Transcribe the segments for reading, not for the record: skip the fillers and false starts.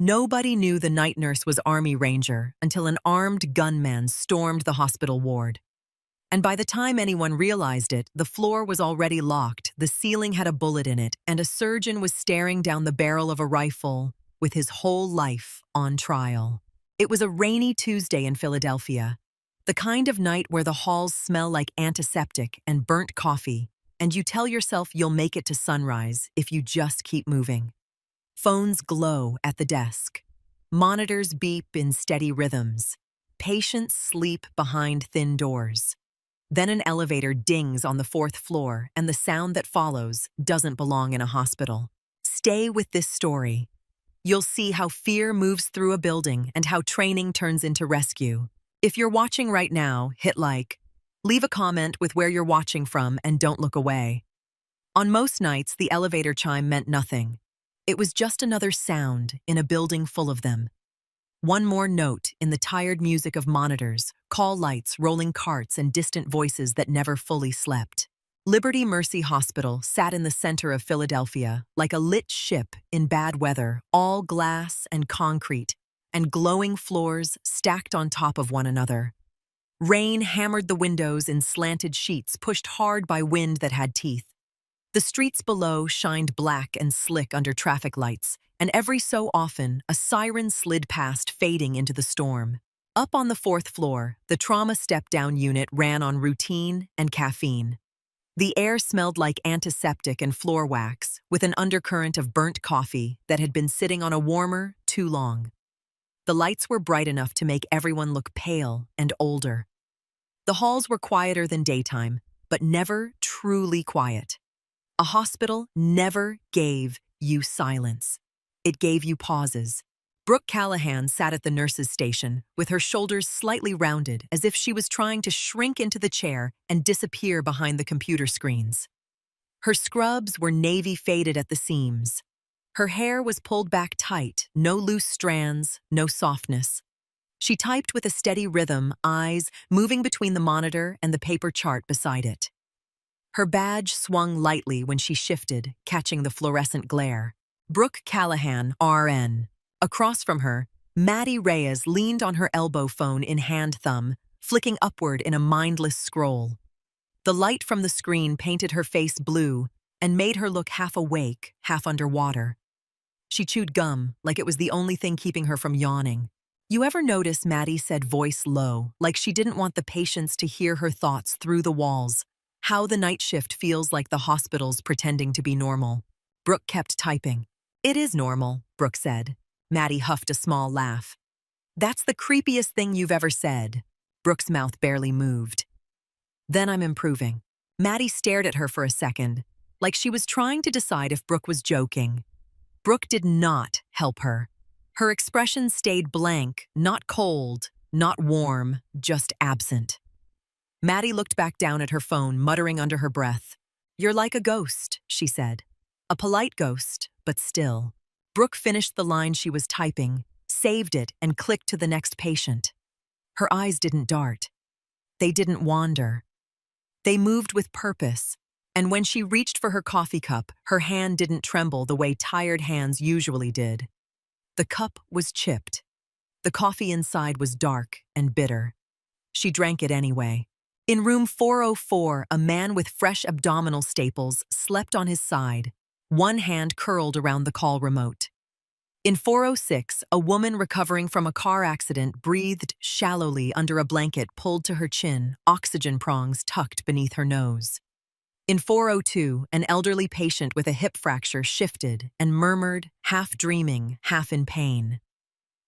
Nobody knew the night nurse was Army Ranger until an armed gunman stormed the hospital ward. And by the time anyone realized it, the floor was already locked, the ceiling had a bullet in it, and a surgeon was staring down the barrel of a rifle with his whole life on trial. It was a rainy Tuesday in Philadelphia, the kind of night where the halls smell like antiseptic and burnt coffee, and you tell yourself you'll make it to sunrise if you just keep moving. Phones glow at the desk. Monitors beep in steady rhythms. Patients sleep behind thin doors. Then an elevator dings on the fourth floor, and the sound that follows doesn't belong in a hospital. Stay with this story. You'll see how fear moves through a building and how training turns into rescue. If you're watching right now, hit like. Leave a comment with where you're watching from and don't look away. On most nights, the elevator chime meant nothing. It was just another sound in a building full of them. One more note in the tired music of monitors, call lights, rolling carts, and distant voices that never fully slept. Liberty Mercy Hospital sat in the center of Philadelphia, like a lit ship in bad weather, all glass and concrete, and glowing floors stacked on top of one another. Rain hammered the windows in slanted sheets, pushed hard by wind that had teeth. The streets below shined black and slick under traffic lights, and every so often, a siren slid past, fading into the storm. Up on the fourth floor, the trauma step-down unit ran on routine and caffeine. The air smelled like antiseptic and floor wax, with an undercurrent of burnt coffee that had been sitting on a warmer too long. The lights were bright enough to make everyone look pale and older. The halls were quieter than daytime, but never truly quiet. A hospital never gave you silence. It gave you pauses. Brooke Callahan sat at the nurse's station, with her shoulders slightly rounded, as if she was trying to shrink into the chair and disappear behind the computer screens. Her scrubs were navy faded at the seams. Her hair was pulled back tight, no loose strands, no softness. She typed with a steady rhythm, eyes moving between the monitor and the paper chart beside it. Her badge swung lightly when she shifted, catching the fluorescent glare. Brooke Callahan, RN. Across from her, Maddie Reyes leaned on her elbow phone in hand thumb, flicking upward in a mindless scroll. The light from the screen painted her face blue and made her look half awake, half underwater. She chewed gum, like it was the only thing keeping her from yawning. You ever notice Maddie said voice low, like she didn't want the patients to hear her thoughts through the walls? How the night shift feels like the hospital's pretending to be normal. Brooke kept typing. It is normal, Brooke said. Maddie huffed a small laugh. That's the creepiest thing you've ever said. Brooke's mouth barely moved. Then I'm improving. Maddie stared at her for a second, like she was trying to decide if Brooke was joking. Brooke did not help her. Her expression stayed blank, not cold, not warm, just absent. Maddie looked back down at her phone, muttering under her breath. You're like a ghost, she said. A polite ghost, but still. Brooke finished the line she was typing, saved it, and clicked to the next patient. Her eyes didn't dart. They didn't wander. They moved with purpose, and when she reached for her coffee cup, her hand didn't tremble the way tired hands usually did. The cup was chipped. The coffee inside was dark and bitter. She drank it anyway. In room 404, a man with fresh abdominal staples slept on his side, one hand curled around the call remote. In 406, a woman recovering from a car accident breathed shallowly under a blanket pulled to her chin, oxygen prongs tucked beneath her nose. In 402, an elderly patient with a hip fracture shifted and murmured, half dreaming, half in pain.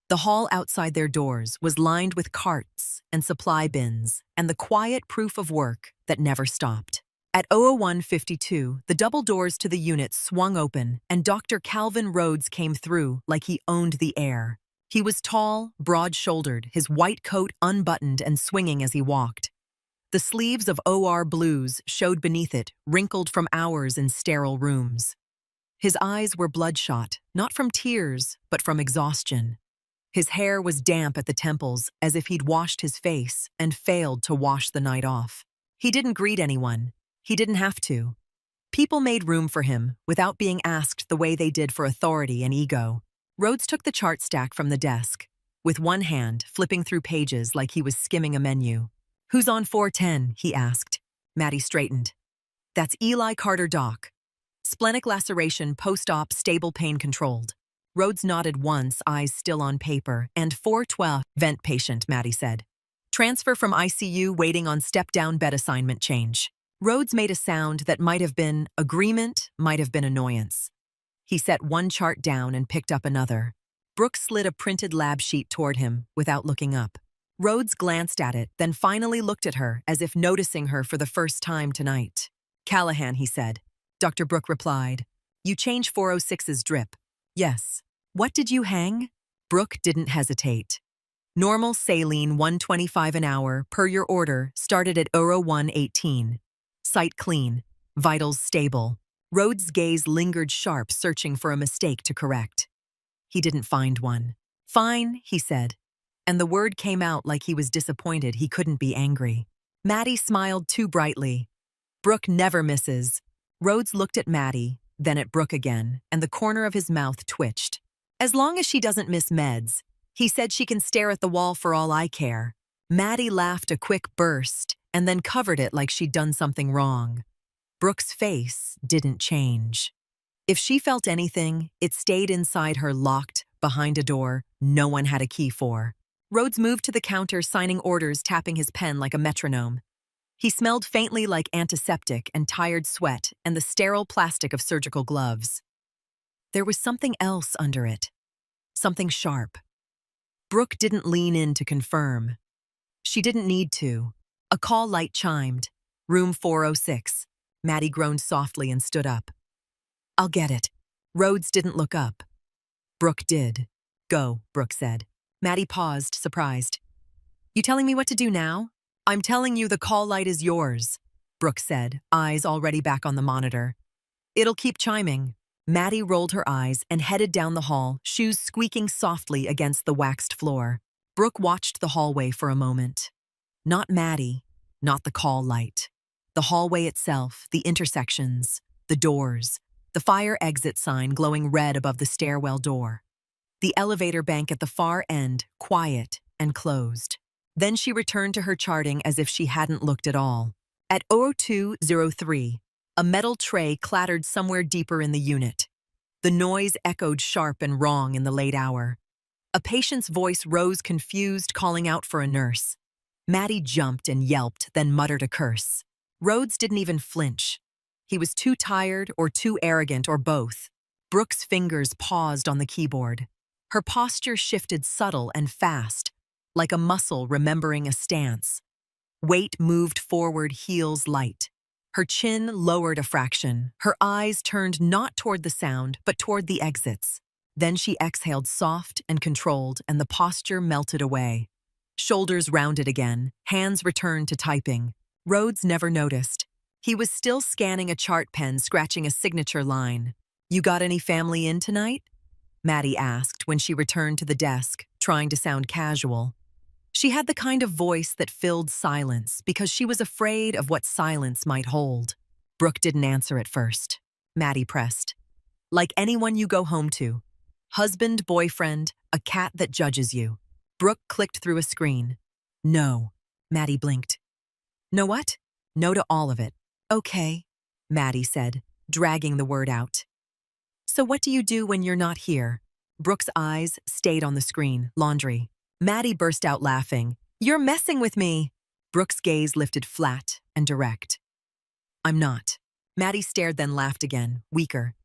The hall outside their doors was lined with carts and supply bins and the quiet proof of work that never stopped. At 001:52, the double doors to the unit swung open and Dr. Calvin Rhodes came through like he owned the air. He was tall, broad-shouldered, his white coat unbuttoned and swinging as he walked. The sleeves of OR blues showed beneath it, wrinkled from hours in sterile rooms. His eyes were bloodshot, not from tears, but from exhaustion. His hair was damp at the temples, as if he'd washed his face and failed to wash the night off. He didn't greet anyone. He didn't have to. People made room for him without being asked the way they did for authority and ego. Rhodes took the chart stack from the desk, with one hand flipping through pages like he was skimming a menu. "Who's on 410?" he asked. Maddie straightened. "That's Eli Carter Doc. Splenic laceration, post-op, stable pain controlled." Rhodes nodded once, eyes still on paper. "And 412, vent patient," Maddie said. "Transfer from ICU, waiting on step-down bed assignment change." Rhodes made a sound that might have been agreement, might have been annoyance. He set one chart down and picked up another. Brooke slid a printed lab sheet toward him without looking up. Rhodes glanced at it, then finally looked at her as if noticing her for the first time tonight. "Callahan," he said. Dr. Brooke replied. "You change 406's drip." "Yes." "What did you hang?" Brooke didn't hesitate. "Normal saline 125 an hour, per your order, started at euro 118. Site clean. Vitals stable." Rhodes' gaze lingered sharp, searching for a mistake to correct. He didn't find one. "Fine," he said. And the word came out like he was disappointed he couldn't be angry. Maddie smiled too brightly. "Brooke never misses." Rhodes looked at Maddie, then at Brooke again, and the corner of his mouth twitched. "As long as she doesn't miss meds. He said she can stare at the wall for all I care." Maddie laughed a quick burst, and then covered it like she'd done something wrong. Brooke's face didn't change. If she felt anything, it stayed inside her, locked behind a door no one had a key for. Rhodes moved to the counter, signing orders, tapping his pen like a metronome. He smelled faintly like antiseptic and tired sweat and the sterile plastic of surgical gloves. There was something else under it. Something sharp. Brooke didn't lean in to confirm. She didn't need to. A call light chimed. "Room 406. Maddie groaned softly and stood up. "I'll get it." Rhodes didn't look up. Brooke did. "Go," Brooke said. Maddie paused, surprised. "You telling me what to do now?" "I'm telling you the call light is yours," Brooke said, eyes already back on the monitor. "It'll keep chiming." Maddie rolled her eyes and headed down the hall, shoes squeaking softly against the waxed floor. Brooke watched the hallway for a moment. Not Maddie, not the call light. The hallway itself, the intersections, the doors, the fire exit sign glowing red above the stairwell door. The elevator bank at the far end, quiet and closed. Then she returned to her charting as if she hadn't looked at all. At 0203, a metal tray clattered somewhere deeper in the unit. The noise echoed sharp and wrong in the late hour. A patient's voice rose confused, calling out for a nurse. Maddie jumped and yelped, then muttered a curse. Rhodes didn't even flinch. He was too tired or too arrogant or both. Brooke's fingers paused on the keyboard. Her posture shifted subtle and fast, like a muscle remembering a stance. Weight moved forward, heels light. Her chin lowered a fraction. Her eyes turned not toward the sound, but toward the exits. Then she exhaled soft and controlled, and the posture melted away. Shoulders rounded again, hands returned to typing. Rhodes never noticed. He was still scanning a chart pen, scratching a signature line. "You got any family in tonight?" Maddie asked when she returned to the desk, trying to sound casual. She had the kind of voice that filled silence because she was afraid of what silence might hold. Brooke didn't answer at first. Maddie pressed. "Like anyone you go home to. Husband, boyfriend, a cat that judges you." Brooke clicked through a screen. "No." Maddie blinked. "No what?" "No to all of it." "Okay," Maddie said, dragging the word out. "So what do you do when you're not here?" Brooke's eyes stayed on the screen. "Laundry." Maddie burst out laughing. "You're messing with me." Brooke's gaze lifted flat and direct. "I'm not." Maddie stared, then laughed again, weaker.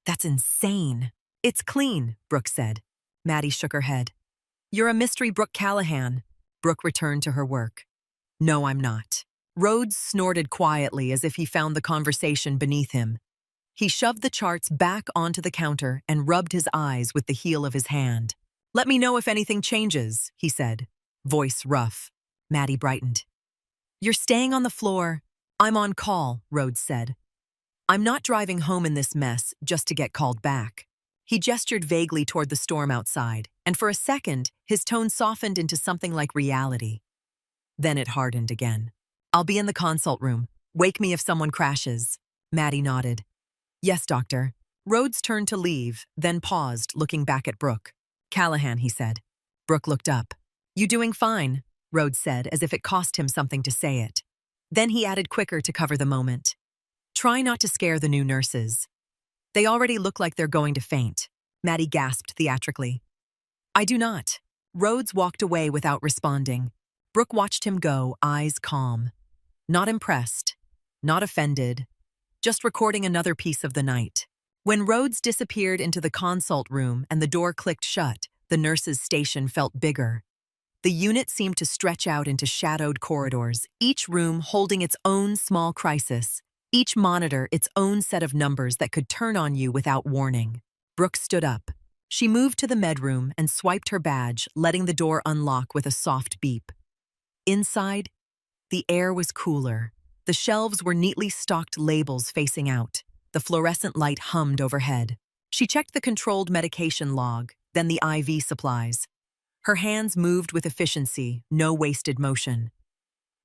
"That's insane." "It's clean," Brooke said. Maddie shook her head. "You're a mystery Brooke Callahan." Brooke returned to her work. "No, I'm not." Rhodes snorted quietly as if he found the conversation beneath him. He shoved the charts back onto the counter and rubbed his eyes with the heel of his hand. "Let me know if anything changes," he said, voice rough. Maddie brightened. "You're staying on the floor." "I'm on call," Rhodes said. "I'm not driving home in this mess just to get called back." He gestured vaguely toward the storm outside, and for a second, his tone softened into something like reality. Then it hardened again. "I'll be in the consult room. Wake me if someone crashes." Maddie nodded. "Yes, doctor." Rhodes turned to leave, then paused, looking back at Brooke. "Callahan," he said. Brooke looked up. "You doing fine," Rhodes said, as if it cost him something to say it. Then he added quicker to cover the moment. "Try not to scare the new nurses. They already look like they're going to faint." Maddie gasped theatrically. "I do not." Rhodes walked away without responding. Brooke watched him go, eyes calm. Not impressed, not offended, just recording another piece of the night. When Rhodes disappeared into the consult room and the door clicked shut, the nurses' station felt bigger. The unit seemed to stretch out into shadowed corridors, each room holding its own small crisis, each monitor its own set of numbers that could turn on you without warning. Brooke stood up. She moved to the medroom and swiped her badge, letting the door unlock with a soft beep. Inside, the air was cooler. The shelves were neatly stocked labels facing out. The fluorescent light hummed overhead. She checked the controlled medication log, then the IV supplies. Her hands moved with efficiency, no wasted motion.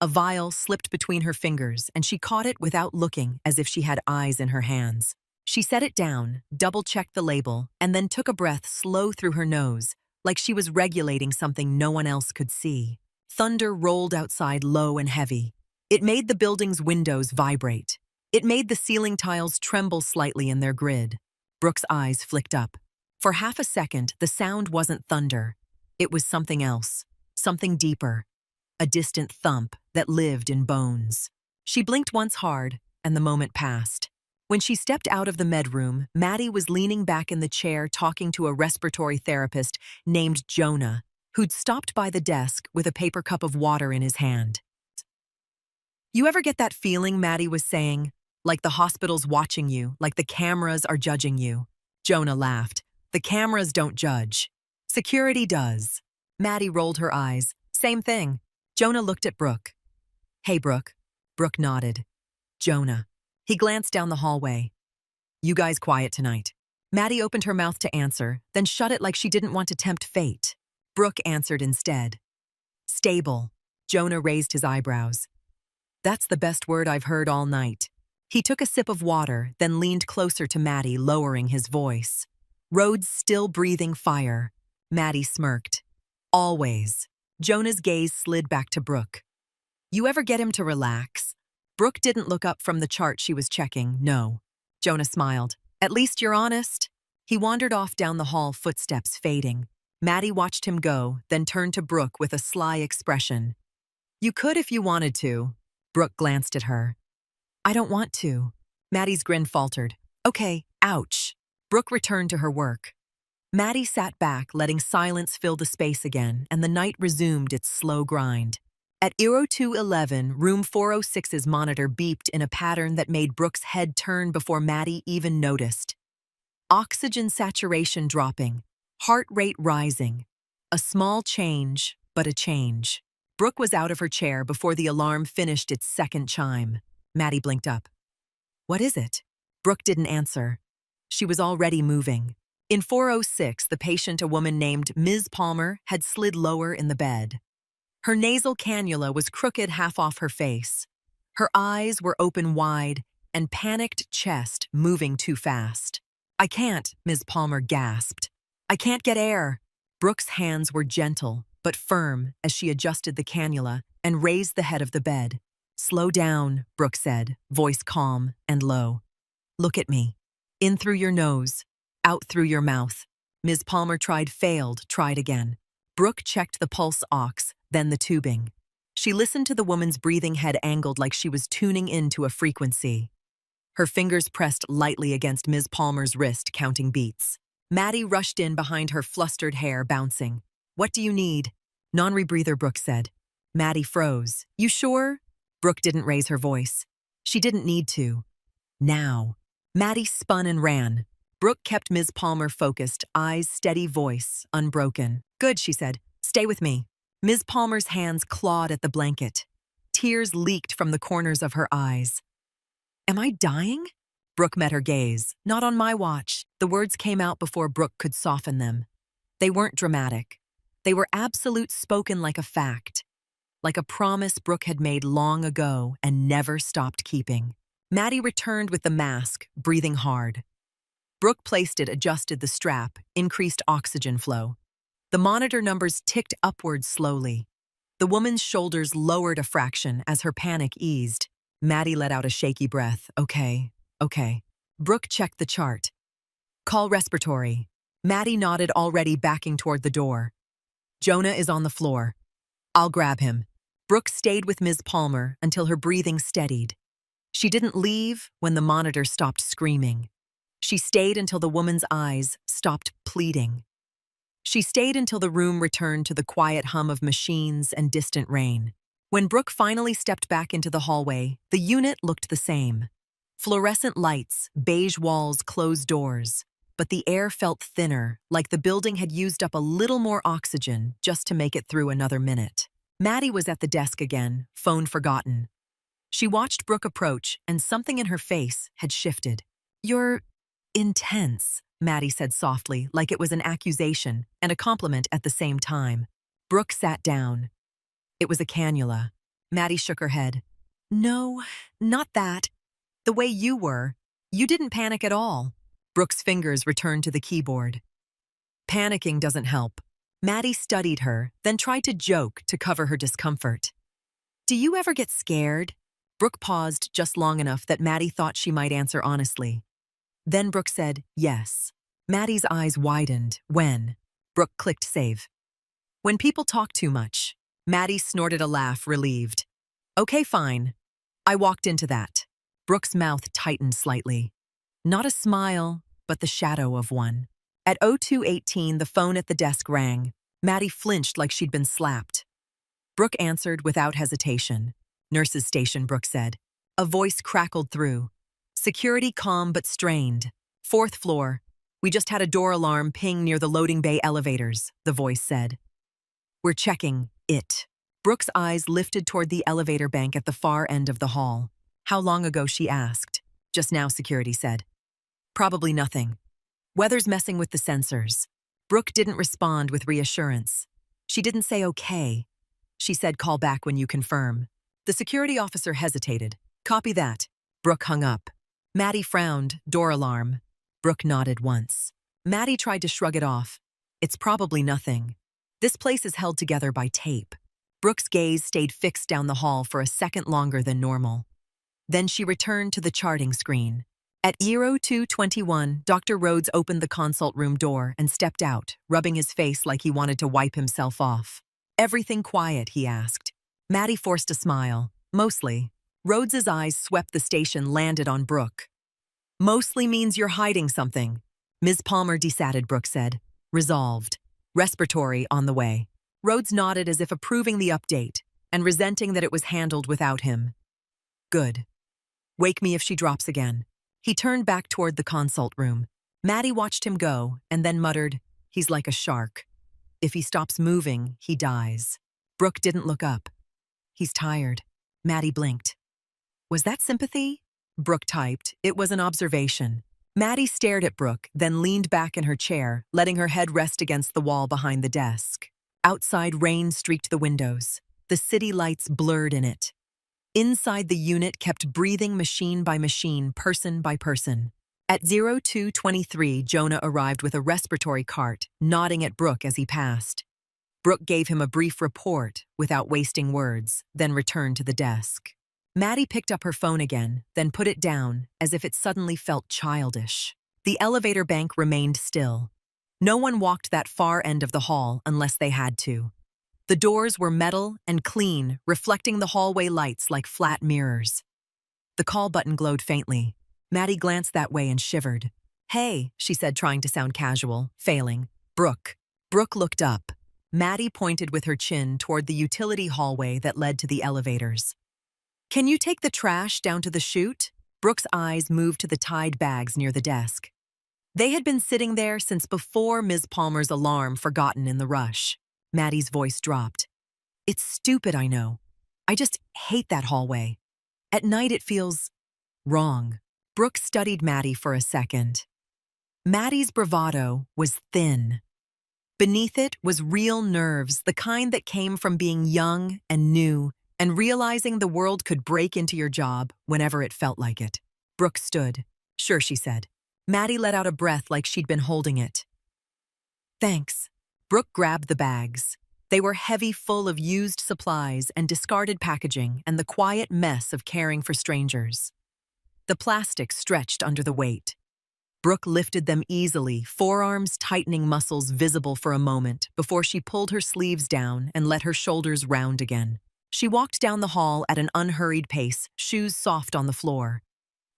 A vial slipped between her fingers, and she caught it without looking, as if she had eyes in her hands. She set it down, double-checked the label, and then took a breath slow through her nose, like she was regulating something no one else could see. Thunder rolled outside low and heavy. It made the building's windows vibrate. It made the ceiling tiles tremble slightly in their grid. Brooke's eyes flicked up. For half a second, the sound wasn't thunder. It was something else, something deeper, a distant thump that lived in bones. She blinked once hard, and the moment passed. When she stepped out of the medroom, Maddie was leaning back in the chair talking to a respiratory therapist named Jonah, who'd stopped by the desk with a paper cup of water in his hand. "You ever get that feeling," Maddie was saying, "like the hospital's watching you, like the cameras are judging you?" Jonah laughed. "The cameras don't judge. Security does." Maddie rolled her eyes. "Same thing." Jonah looked at Brooke. "Hey, Brooke." Brooke nodded. "Jonah." He glanced down the hallway. "You guys quiet tonight." Maddie opened her mouth to answer, then shut it like she didn't want to tempt fate. Brooke answered instead. "Stable." Jonah raised his eyebrows. "That's the best word I've heard all night." He took a sip of water, then leaned closer to Maddie, lowering his voice. Rhodes still breathing fire. Maddie smirked. "Always." Jonah's gaze slid back to Brooke. "You ever get him to relax?" Brooke didn't look up from the chart she was checking, no. Jonah smiled. "At least you're honest." He wandered off down the hall, footsteps fading. Maddie watched him go, then turned to Brooke with a sly expression. "You could if you wanted to." Brooke glanced at her. "I don't want to." Maddie's grin faltered. "Okay, ouch." Brooke returned to her work. Maddie sat back, letting silence fill the space again, and the night resumed its slow grind. At 0211, room 406's monitor beeped in a pattern that made Brooke's head turn before Maddie even noticed. Oxygen saturation dropping, heart rate rising. A small change, but a change. Brooke was out of her chair before the alarm finished its second chime. Maddie blinked up. "What is it?" Brooke didn't answer. She was already moving. In 406, the patient, a woman named Ms. Palmer, had slid lower in the bed. Her nasal cannula was crooked half off her face. Her eyes were open wide, and panicked chest moving too fast. "I can't," Ms. Palmer gasped. "I can't get air." Brooke's hands were gentle, but firm as she adjusted the cannula and raised the head of the bed. "Slow down," Brooke said, voice calm and low. "Look at me. In through your nose, out through your mouth." Ms. Palmer failed, tried again. Brooke checked the pulse ox, then the tubing. She listened to the woman's breathing, head angled like she was tuning into a frequency. Her fingers pressed lightly against Ms. Palmer's wrist, counting beats. Maddie rushed in behind her, flustered hair bouncing. "What do you need?" "Non-rebreather," Brooke said. Maddie froze. "You sure?" Brooke didn't raise her voice. She didn't need to. Now. Maddie spun and ran. Brooke kept Ms. Palmer focused, eyes steady, voice unbroken. "Good," she said. "Stay with me." Ms. Palmer's hands clawed at the blanket. Tears leaked from the corners of her eyes. "Am I dying?" Brooke met her gaze. "Not on my watch." The words came out before Brooke could soften them. They weren't dramatic. They were absolute, spoken like a fact. Like a promise Brooke had made long ago and never stopped keeping. Maddie returned with the mask, breathing hard. Brooke placed it, adjusted the strap, increased oxygen flow. The monitor numbers ticked upwards slowly. The woman's shoulders lowered a fraction as her panic eased. Maddie let out a shaky breath. Okay. Brooke checked the chart. Call respiratory. Maddie nodded, already backing toward the door. Jonah is on the floor. I'll grab him. Brooke stayed with Ms. Palmer until her breathing steadied. She didn't leave when the monitor stopped screaming. She stayed until the woman's eyes stopped pleading. She stayed until the room returned to the quiet hum of machines and distant rain. When Brooke finally stepped back into the hallway, the unit looked the same. Fluorescent lights, beige walls, closed doors. But the air felt thinner, like the building had used up a little more oxygen just to make it through another minute. Maddie was at the desk again, phone forgotten. She watched Brooke approach, and something in her face had shifted. You're intense, Maddie said softly, like it was an accusation and a compliment at the same time. Brooke sat down. It was a cannula. Maddie shook her head. No, not that. The way you were. You didn't panic at all. Brooke's fingers returned to the keyboard. Panicking doesn't help. Maddie studied her, then tried to joke to cover her discomfort. Do you ever get scared? Brooke paused just long enough that Maddie thought she might answer honestly. Then Brooke said, yes. Maddie's eyes widened. When? Brooke clicked save. When people talk too much. Maddie snorted a laugh, relieved. Okay, fine. I walked into that. Brooke's mouth tightened slightly. Not a smile, but the shadow of one. At 02:18, the phone at the desk rang. Maddie flinched like she'd been slapped. Brooke answered without hesitation. Nurse's station, Brooke said. A voice crackled through. Security calm but strained. 4th floor. We just had a door alarm ping near the loading bay elevators, the voice said. We're checking it. Brooke's eyes lifted toward the elevator bank at the far end of the hall. How long ago, she asked. Just now, security said. Probably nothing. Weather's messing with the sensors. Brooke didn't respond with reassurance. She didn't say okay. She said call back when you confirm. The security officer hesitated. Copy that. Brooke hung up. Maddie frowned. Door alarm. Brooke nodded once. Maddie tried to shrug it off. It's probably nothing. This place is held together by tape. Brooke's gaze stayed fixed down the hall for a second longer than normal. Then she returned to the charting screen. At 02:21, Dr. Rhodes opened the consult room door and stepped out, rubbing his face like he wanted to wipe himself off. Everything quiet, he asked. Maddie forced a smile. Mostly. Rhodes's eyes swept the station, landed on Brooke. Mostly means you're hiding something. Ms. Palmer desatted, Brooke said. Resolved. Respiratory on the way. Rhodes nodded as if approving the update and resenting that it was handled without him. Good. Wake me if she drops again. He turned back toward the consult room. Maddie watched him go and then muttered, he's like a shark. If he stops moving, he dies. Brooke didn't look up. He's tired. Maddie blinked. Was that sympathy? Brooke typed. It was an observation. Maddie stared at Brooke, then leaned back in her chair, letting her head rest against the wall behind the desk. Outside, rain streaked the windows. The city lights blurred in it. Inside, the unit kept breathing machine by machine, person by person. At 02:23, Jonah arrived with a respiratory cart, nodding at Brooke as he passed. Brooke gave him a brief report without wasting words, then returned to the desk. Maddie picked up her phone again, then put it down as if it suddenly felt childish. The elevator bank remained still. No one walked that far end of the hall unless they had to. The doors were metal and clean, reflecting the hallway lights like flat mirrors. The call button glowed faintly. Maddie glanced that way and shivered. Hey, she said, trying to sound casual, failing. Brooke. Brooke looked up. Maddie pointed with her chin toward the utility hallway that led to the elevators. Can you take the trash down to the chute? Brooke's eyes moved to the Tide bags near the desk. They had been sitting there since before Ms. Palmer's alarm, forgotten in the rush. Maddie's voice dropped. It's stupid, I know. I just hate that hallway. At night it feels wrong. Brooke studied Maddie for a second. Maddie's bravado was thin. Beneath it was real nerves, the kind that came from being young and new and realizing the world could break into your job whenever it felt like it. Brooke stood. Sure, she said. Maddie let out a breath like she'd been holding it. Thanks. Brooke grabbed the bags. They were heavy, full of used supplies and discarded packaging and the quiet mess of caring for strangers. The plastic stretched under the weight. Brooke lifted them easily, forearms tightening muscles visible for a moment before she pulled her sleeves down and let her shoulders round again. She walked down the hall at an unhurried pace, shoes soft on the floor.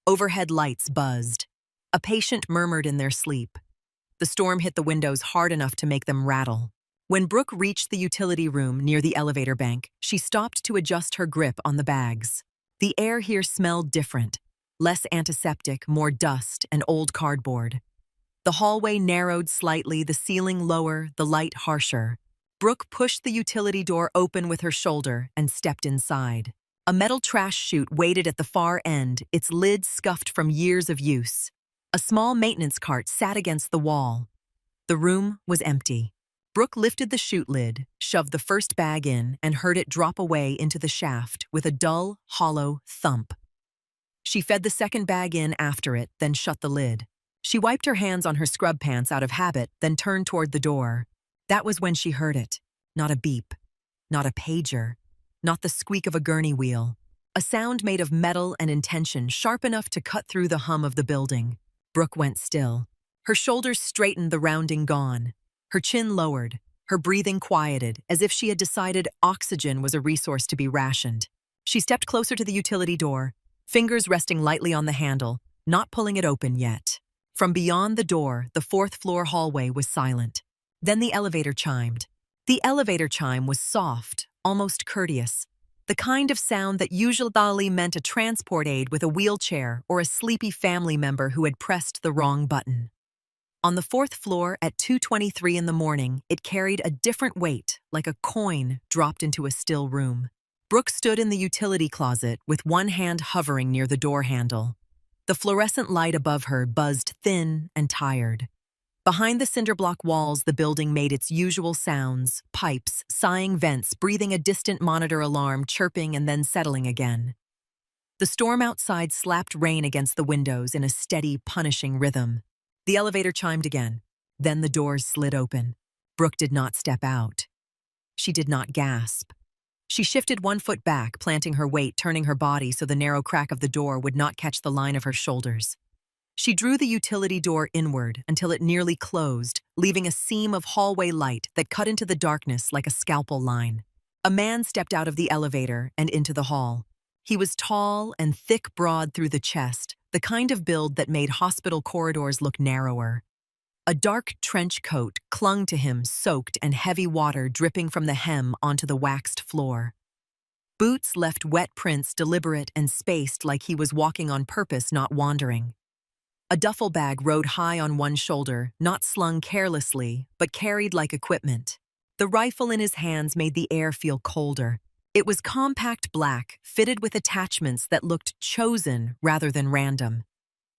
Overhead lights buzzed. A patient murmured in their sleep. The storm hit the windows hard enough to make them rattle. When Brooke reached the utility room near the elevator bank, she stopped to adjust her grip on the bags. The air here smelled different. Less antiseptic, more dust and old cardboard. The hallway narrowed slightly, the ceiling lower, the light harsher. Brooke pushed the utility door open with her shoulder and stepped inside. A metal trash chute waited at the far end, its lid scuffed from years of use. A small maintenance cart sat against the wall. The room was empty. Brooke lifted the chute lid, shoved the first bag in, and heard it drop away into the shaft with a dull, hollow thump. She fed the second bag in after it, then shut the lid. She wiped her hands on her scrub pants out of habit, then turned toward the door. That was when she heard it. Not a beep. Not a pager. Not the squeak of a gurney wheel. A sound made of metal and intention, sharp enough to cut through the hum of the building. Brooke went still. Her shoulders straightened, the rounding gone. Her chin lowered. Her breathing quieted, as if she had decided oxygen was a resource to be rationed. She stepped closer to the utility door, fingers resting lightly on the handle, not pulling it open yet. From beyond the door, the fourth-floor hallway was silent. Then the elevator chimed. The elevator chime was soft, almost courteous, the kind of sound that usually meant a transport aide with a wheelchair or a sleepy family member who had pressed the wrong button. On the fourth floor at 2:23 in the morning, it carried a different weight, like a coin dropped into a still room. Brooke stood in the utility closet with one hand hovering near the door handle. The fluorescent light above her buzzed thin and tired. Behind the cinder-block walls, the building made its usual sounds, pipes, sighing vents, breathing a distant monitor alarm, chirping and then settling again. The storm outside slapped rain against the windows in a steady, punishing rhythm. The elevator chimed again. Then the doors slid open. Brooke did not step out. She did not gasp. She shifted one foot back, planting her weight, turning her body so the narrow crack of the door would not catch the line of her shoulders. She drew the utility door inward until it nearly closed, leaving a seam of hallway light that cut into the darkness like a scalpel line. A man stepped out of the elevator and into the hall. He was tall and thick, broad through the chest, the kind of build that made hospital corridors look narrower. A dark trench coat clung to him, soaked and heavy water dripping from the hem onto the waxed floor. Boots left wet prints deliberate and spaced, like he was walking on purpose, not wandering. A duffel bag rode high on one shoulder, not slung carelessly, but carried like equipment. The rifle in his hands made the air feel colder. It was compact black, fitted with attachments that looked chosen rather than random.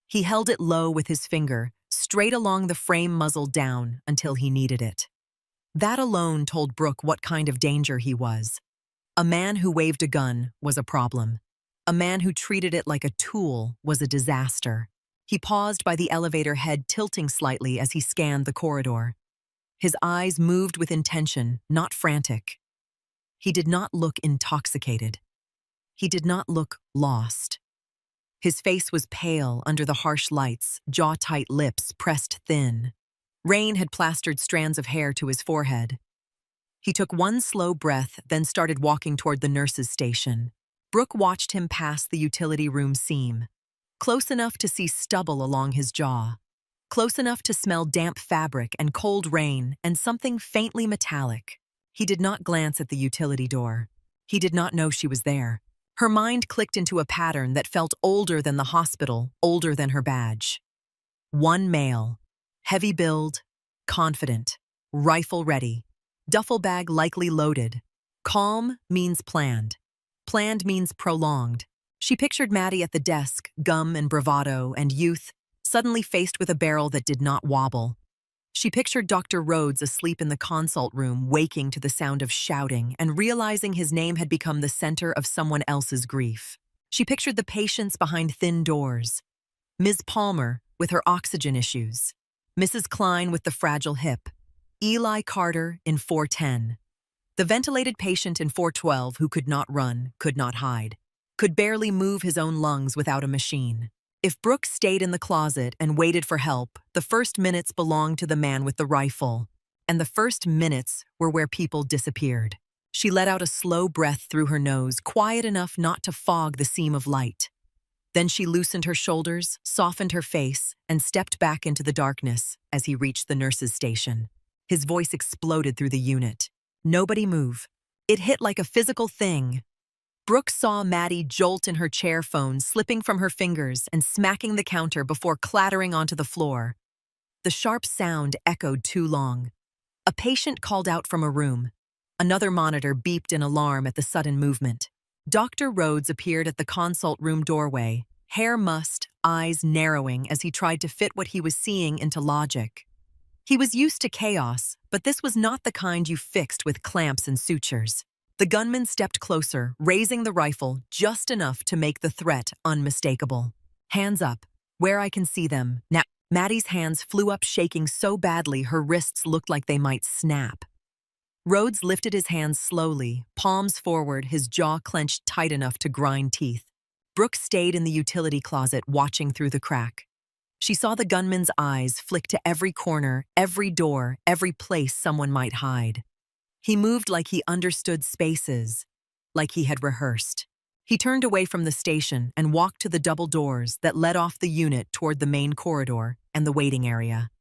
He held it low with his finger, straight along the frame, muzzle down, until he needed it. That alone told Brooke what kind of danger he was. A man who waved a gun was a problem. A man who treated it like a tool was a disaster. He paused by the elevator, head tilting slightly as he scanned the corridor. His eyes moved with intention, not frantic. He did not look intoxicated. He did not look lost. His face was pale under the harsh lights, jaw-tight lips pressed thin. Rain had plastered strands of hair to his forehead. He took one slow breath, then started walking toward the nurse's station. Brooke watched him pass the utility room seam. Close enough to see stubble along his jaw. Close enough to smell damp fabric and cold rain and something faintly metallic. He did not glance at the utility door. He did not know she was there. Her mind clicked into a pattern that felt older than the hospital, older than her badge. One male. Heavy build, confident, rifle ready, duffel bag likely loaded. Calm means planned. Planned means prolonged. She pictured Maddie at the desk, gum and bravado and youth, suddenly faced with a barrel that did not wobble. She pictured Dr. Rhodes asleep in the consult room, waking to the sound of shouting and realizing his name had become the center of someone else's grief. She pictured the patients behind thin doors. Ms. Palmer, with her oxygen issues, Mrs. Klein with the fragile hip, Eli Carter in 410, the ventilated patient in 412 who could not run, could not hide, could barely move his own lungs without a machine. If Brooke stayed in the closet and waited for help, the first minutes belonged to the man with the rifle, and the first minutes were where people disappeared. She let out a slow breath through her nose, quiet enough not to fog the seam of light. Then she loosened her shoulders, softened her face, and stepped back into the darkness as he reached the nurse's station. His voice exploded through the unit. Nobody move. It hit like a physical thing. Brooke saw Maddie jolt in her chair phone, slipping from her fingers and smacking the counter before clattering onto the floor. The sharp sound echoed too long. A patient called out from a room. Another monitor beeped in alarm at the sudden movement. Dr. Rhodes appeared at the consult room doorway, hair mussed, eyes narrowing as he tried to fit what he was seeing into logic. He was used to chaos, but this was not the kind you fixed with clamps and sutures. The gunman stepped closer, raising the rifle just enough to make the threat unmistakable. Hands up, where I can see them. Now, Maddie's hands flew up, shaking so badly her wrists looked like they might snap. Rhodes lifted his hands slowly, palms forward, his jaw clenched tight enough to grind teeth. Brooke stayed in the utility closet, watching through the crack. She saw the gunman's eyes flick to every corner, every door, every place someone might hide. He moved like he understood spaces, like he had rehearsed. He turned away from the station and walked to the double doors that led off the unit toward the main corridor and the waiting area.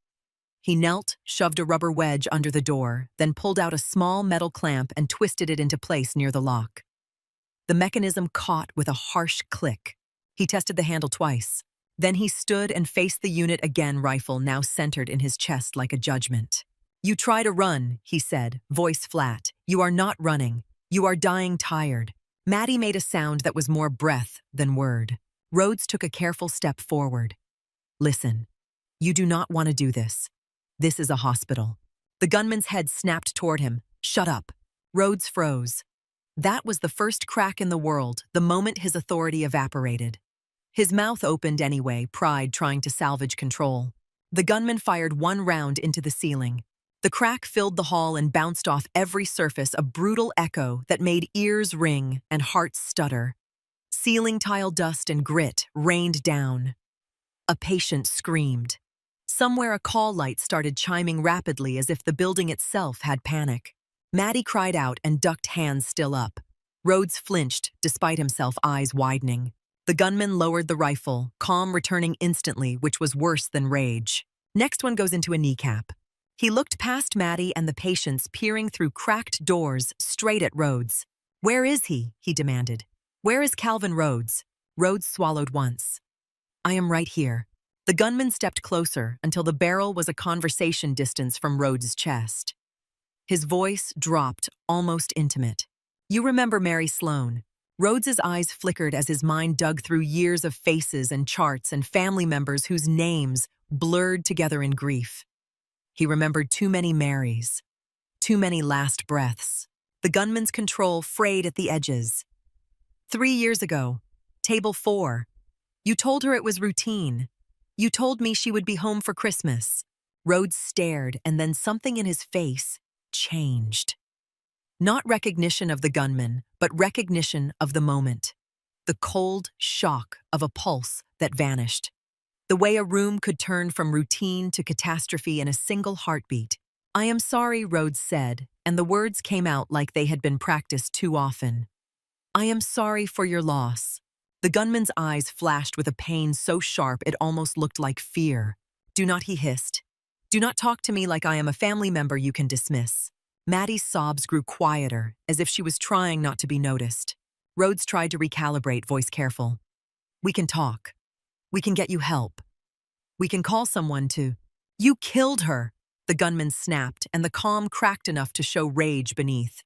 He knelt, shoved a rubber wedge under the door, then pulled out a small metal clamp and twisted it into place near the lock. The mechanism caught with a harsh click. He tested the handle twice. Then he stood and faced the unit again, rifle now centered in his chest like a judgment. "You try to run," he said, voice flat. "You are not running. You are dying tired." Maddie made a sound that was more breath than word. Rhodes took a careful step forward. "Listen, you do not want to do this. This is a hospital." The gunman's head snapped toward him. "Shut up." Rhodes froze. That was the first crack in the world, the moment his authority evaporated. His mouth opened anyway, pride trying to salvage control. The gunman fired one round into the ceiling. The crack filled the hall and bounced off every surface, a brutal echo that made ears ring and hearts stutter. Ceiling tile dust and grit rained down. A patient screamed. Somewhere a call light started chiming rapidly as if the building itself had panic. Maddie cried out and ducked, hands still up. Rhodes flinched, despite himself, eyes widening. The gunman lowered the rifle, calm returning instantly, which was worse than rage. "Next one goes into a kneecap." He looked past Maddie and the patients, peering through cracked doors, straight at Rhodes. "Where is he?" he demanded. "Where is Calvin Rhodes?" Rhodes swallowed once. "I am right here." The gunman stepped closer until the barrel was a conversation distance from Rhodes' chest. His voice dropped, almost intimate. "You remember Mary Sloan?" Rhodes's eyes flickered as his mind dug through years of faces and charts and family members whose names blurred together in grief. He remembered too many Marys, too many last breaths. The gunman's control frayed at the edges. 3 years ago, table 4. You told her it was routine. You told me she would be home for Christmas." Rhodes stared, and then something in his face changed. Not recognition of the gunman, but recognition of the moment. The cold shock of a pulse that vanished. The way a room could turn from routine to catastrophe in a single heartbeat. "I am sorry," Rhodes said, and the words came out like they had been practiced too often. "I am sorry for your loss." The gunman's eyes flashed with a pain so sharp it almost looked like fear. "Do not," he hissed. "Do not talk to me like I am a family member you can dismiss." Maddie's sobs grew quieter, as if she was trying not to be noticed. Rhodes tried to recalibrate, voice careful. "We can talk. We can get you help. We can call someone to—" "You killed her!" the gunman snapped, and the calm cracked enough to show rage beneath.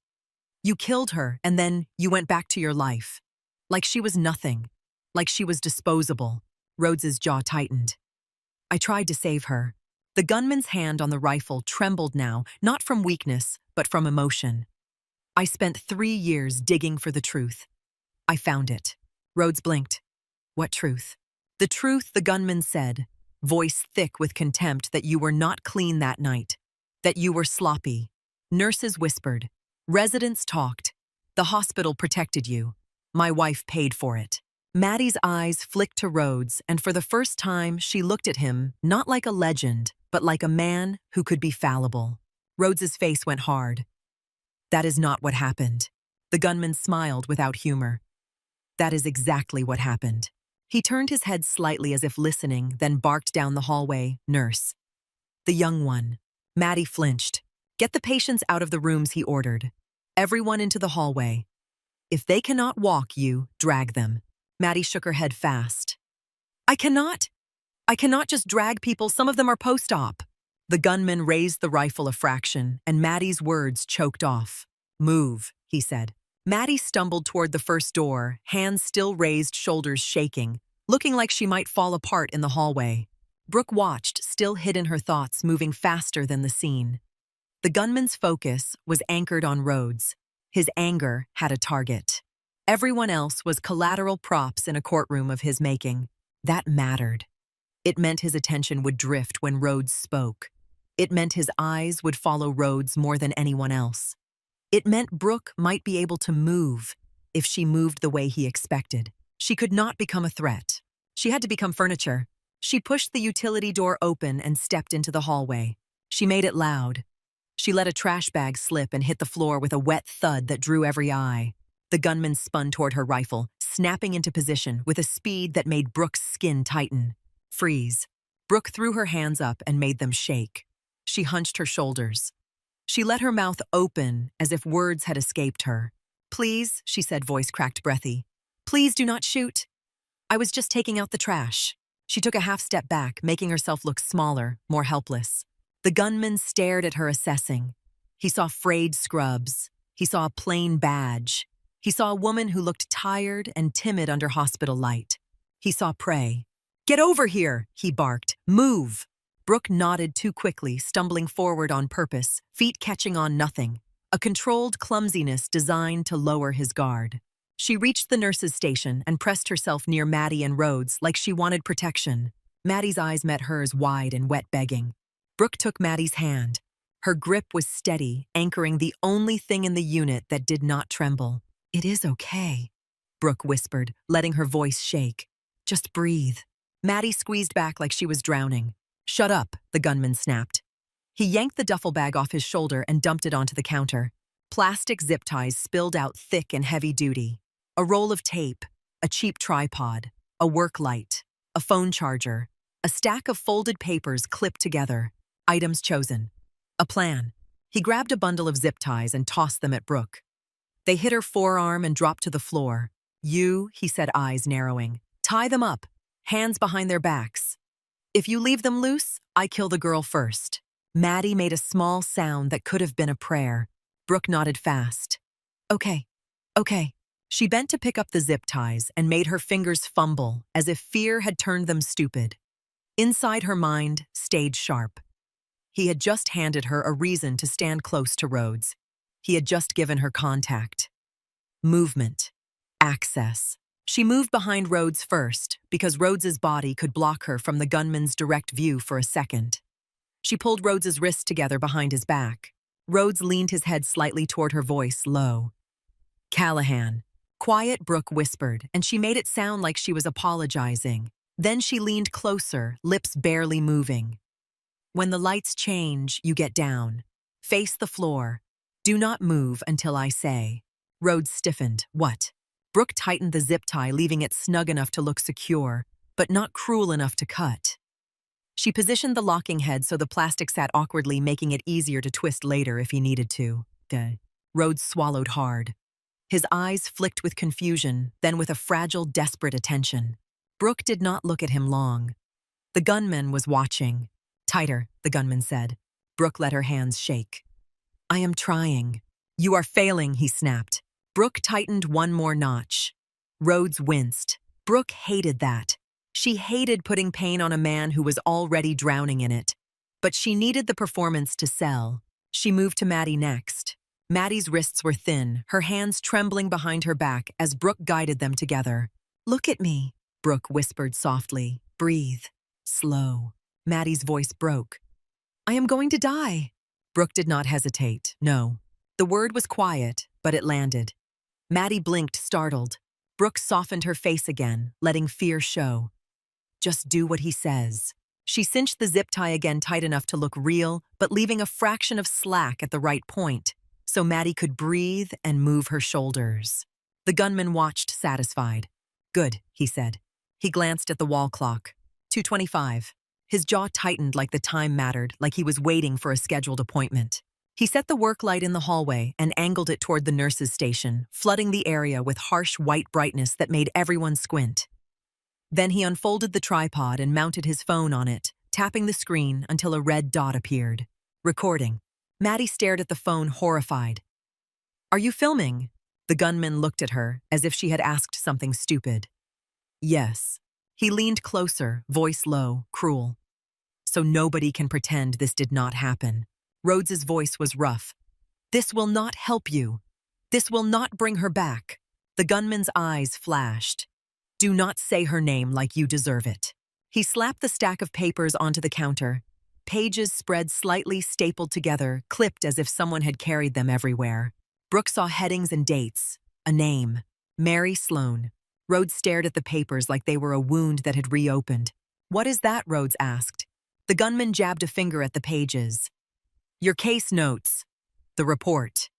"You killed her, and then you went back to your life. Like she was nothing. Like she was disposable." Rhodes's jaw tightened. "I tried to save her." The gunman's hand on the rifle trembled now, not from weakness, but from emotion. "I spent 3 years digging for the truth. I found it." Rhodes blinked. "What truth?" "The truth," the gunman said. voice thick with contempt that you were not clean that night, that you were sloppy. Nurses whispered. Residents talked. The hospital protected you. My wife paid for it. Maddie's eyes flicked to Rhodes, and for the first time she looked at him not like a legend, but like a man who could be fallible. Rhodes's face went hard. That is not what happened. The gunman smiled without humor. That is exactly what happened. He turned his head slightly as if listening, then barked down the hallway, "Nurse." The young one. Maddie flinched. "Get the patients out of the rooms," he ordered. "Everyone into the hallway. If they cannot walk, you drag them." Maddie shook her head fast. I cannot just drag people, some of them are post-op." The gunman raised the rifle a fraction, and Maddie's words choked off. "Move," he said. Maddie stumbled toward the first door, hands still raised, shoulders shaking, looking like she might fall apart in the hallway. Brooke watched, still hid in her thoughts, moving faster than the scene. The gunman's focus was anchored on Rhodes. His anger had a target. Everyone else was collateral props in a courtroom of his making. That mattered. It meant his attention would drift when Rhodes spoke. It meant his eyes would follow Rhodes more than anyone else. It meant Brooke might be able to move if she moved the way he expected. She could not become a threat. She had to become furniture. She pushed the utility door open and stepped into the hallway. She made it loud. She let a trash bag slip and hit the floor with a wet thud that drew every eye. The gunman spun toward her rifle, snapping into position with a speed that made Brooke's skin tighten. Freeze. Brooke threw her hands up and made them shake. She hunched her shoulders. She let her mouth open as if words had escaped her. "Please," she said, voice cracked breathy. "Please do not shoot. I was just taking out the trash." She took a half step back, making herself look smaller, more helpless. The gunman stared at her, assessing. He saw frayed scrubs. He saw a plain badge. He saw a woman who looked tired and timid under hospital light. He saw prey. "Get over here," he barked. "Move." Brooke nodded too quickly, stumbling forward on purpose, feet catching on nothing. A controlled clumsiness designed to lower his guard. She reached the nurse's station and pressed herself near Maddie and Rhodes like she wanted protection. Maddie's eyes met hers, wide and wet, begging. Brooke took Maddie's hand. Her grip was steady, anchoring the only thing in the unit that did not tremble. "It is okay," Brooke whispered, letting her voice shake. "Just breathe." Maddie squeezed back like she was drowning. "Shut up," the gunman snapped. He yanked the duffel bag off his shoulder and dumped it onto the counter. Plastic zip ties spilled out thick and heavy-duty. A roll of tape, a cheap tripod, a work light, a phone charger, a stack of folded papers clipped together, items chosen. A plan. He grabbed a bundle of zip ties and tossed them at Brooke. They hit her forearm and dropped to the floor. "You," he said, eyes narrowing, "tie them up, hands behind their backs. If you leave them loose, I kill the girl first." Maddie made a small sound that could have been a prayer. Brooke nodded fast. Okay. She bent to pick up the zip ties and made her fingers fumble as if fear had turned them stupid. Inside her mind stayed sharp. He had just handed her a reason to stand close to Rhodes. He had just given her contact. Movement. Access. She moved behind Rhodes first because Rhodes's body could block her from the gunman's direct view for a second. She pulled Rhodes's wrists together behind his back. Rhodes leaned his head slightly toward her, voice low. "Callahan." Quiet, Brooke whispered, and she made it sound like she was apologizing. Then she leaned closer, lips barely moving. "When the lights change, you get down. Face the floor. Do not move until I say." Rhodes stiffened. "What?" Brooke tightened the zip tie, leaving it snug enough to look secure, but not cruel enough to cut. She positioned the locking head so the plastic sat awkwardly, making it easier to twist later if he needed to. Rhodes swallowed hard. His eyes flicked with confusion, then with a fragile, desperate attention. Brooke did not look at him long. The gunman was watching. "Tighter," the gunman said. Brooke let her hands shake. "I am trying." "You are failing," he snapped. Brooke tightened one more notch. Rhodes winced. Brooke hated that. She hated putting pain on a man who was already drowning in it. But she needed the performance to sell. She moved to Maddie next. Maddie's wrists were thin, her hands trembling behind her back as Brooke guided them together. "Look at me," Brooke whispered softly. "Breathe. Slow." Maddie's voice broke. I am going to die. Brooke did not hesitate, no. The word was quiet, but it landed. Maddie blinked, startled. Brooke softened her face again, letting fear show. Just do what he says. She cinched the zip tie again tight enough to look real, but leaving a fraction of slack at the right point, so Maddie could breathe and move her shoulders. The gunman watched, satisfied. Good, he said. He glanced at the wall clock. 2:25. His jaw tightened like the time mattered, like he was waiting for a scheduled appointment. He set the work light in the hallway and angled it toward the nurse's station, flooding the area with harsh white brightness that made everyone squint. Then he unfolded the tripod and mounted his phone on it, tapping the screen until a red dot appeared. Recording. Maddie stared at the phone, horrified. Are you filming? The gunman looked at her as if she had asked something stupid. Yes. He leaned closer, voice low, cruel. So nobody can pretend this did not happen. Rhodes's voice was rough. This will not help you. This will not bring her back. The gunman's eyes flashed. Do not say her name like you deserve it. He slapped the stack of papers onto the counter. Pages spread slightly, stapled together, clipped as if someone had carried them everywhere. Brooke saw headings and dates. A name. Mary Sloan. Rhodes stared at the papers like they were a wound that had reopened. What is that? Rhodes asked. The gunman jabbed a finger at the pages. Your case notes. The report.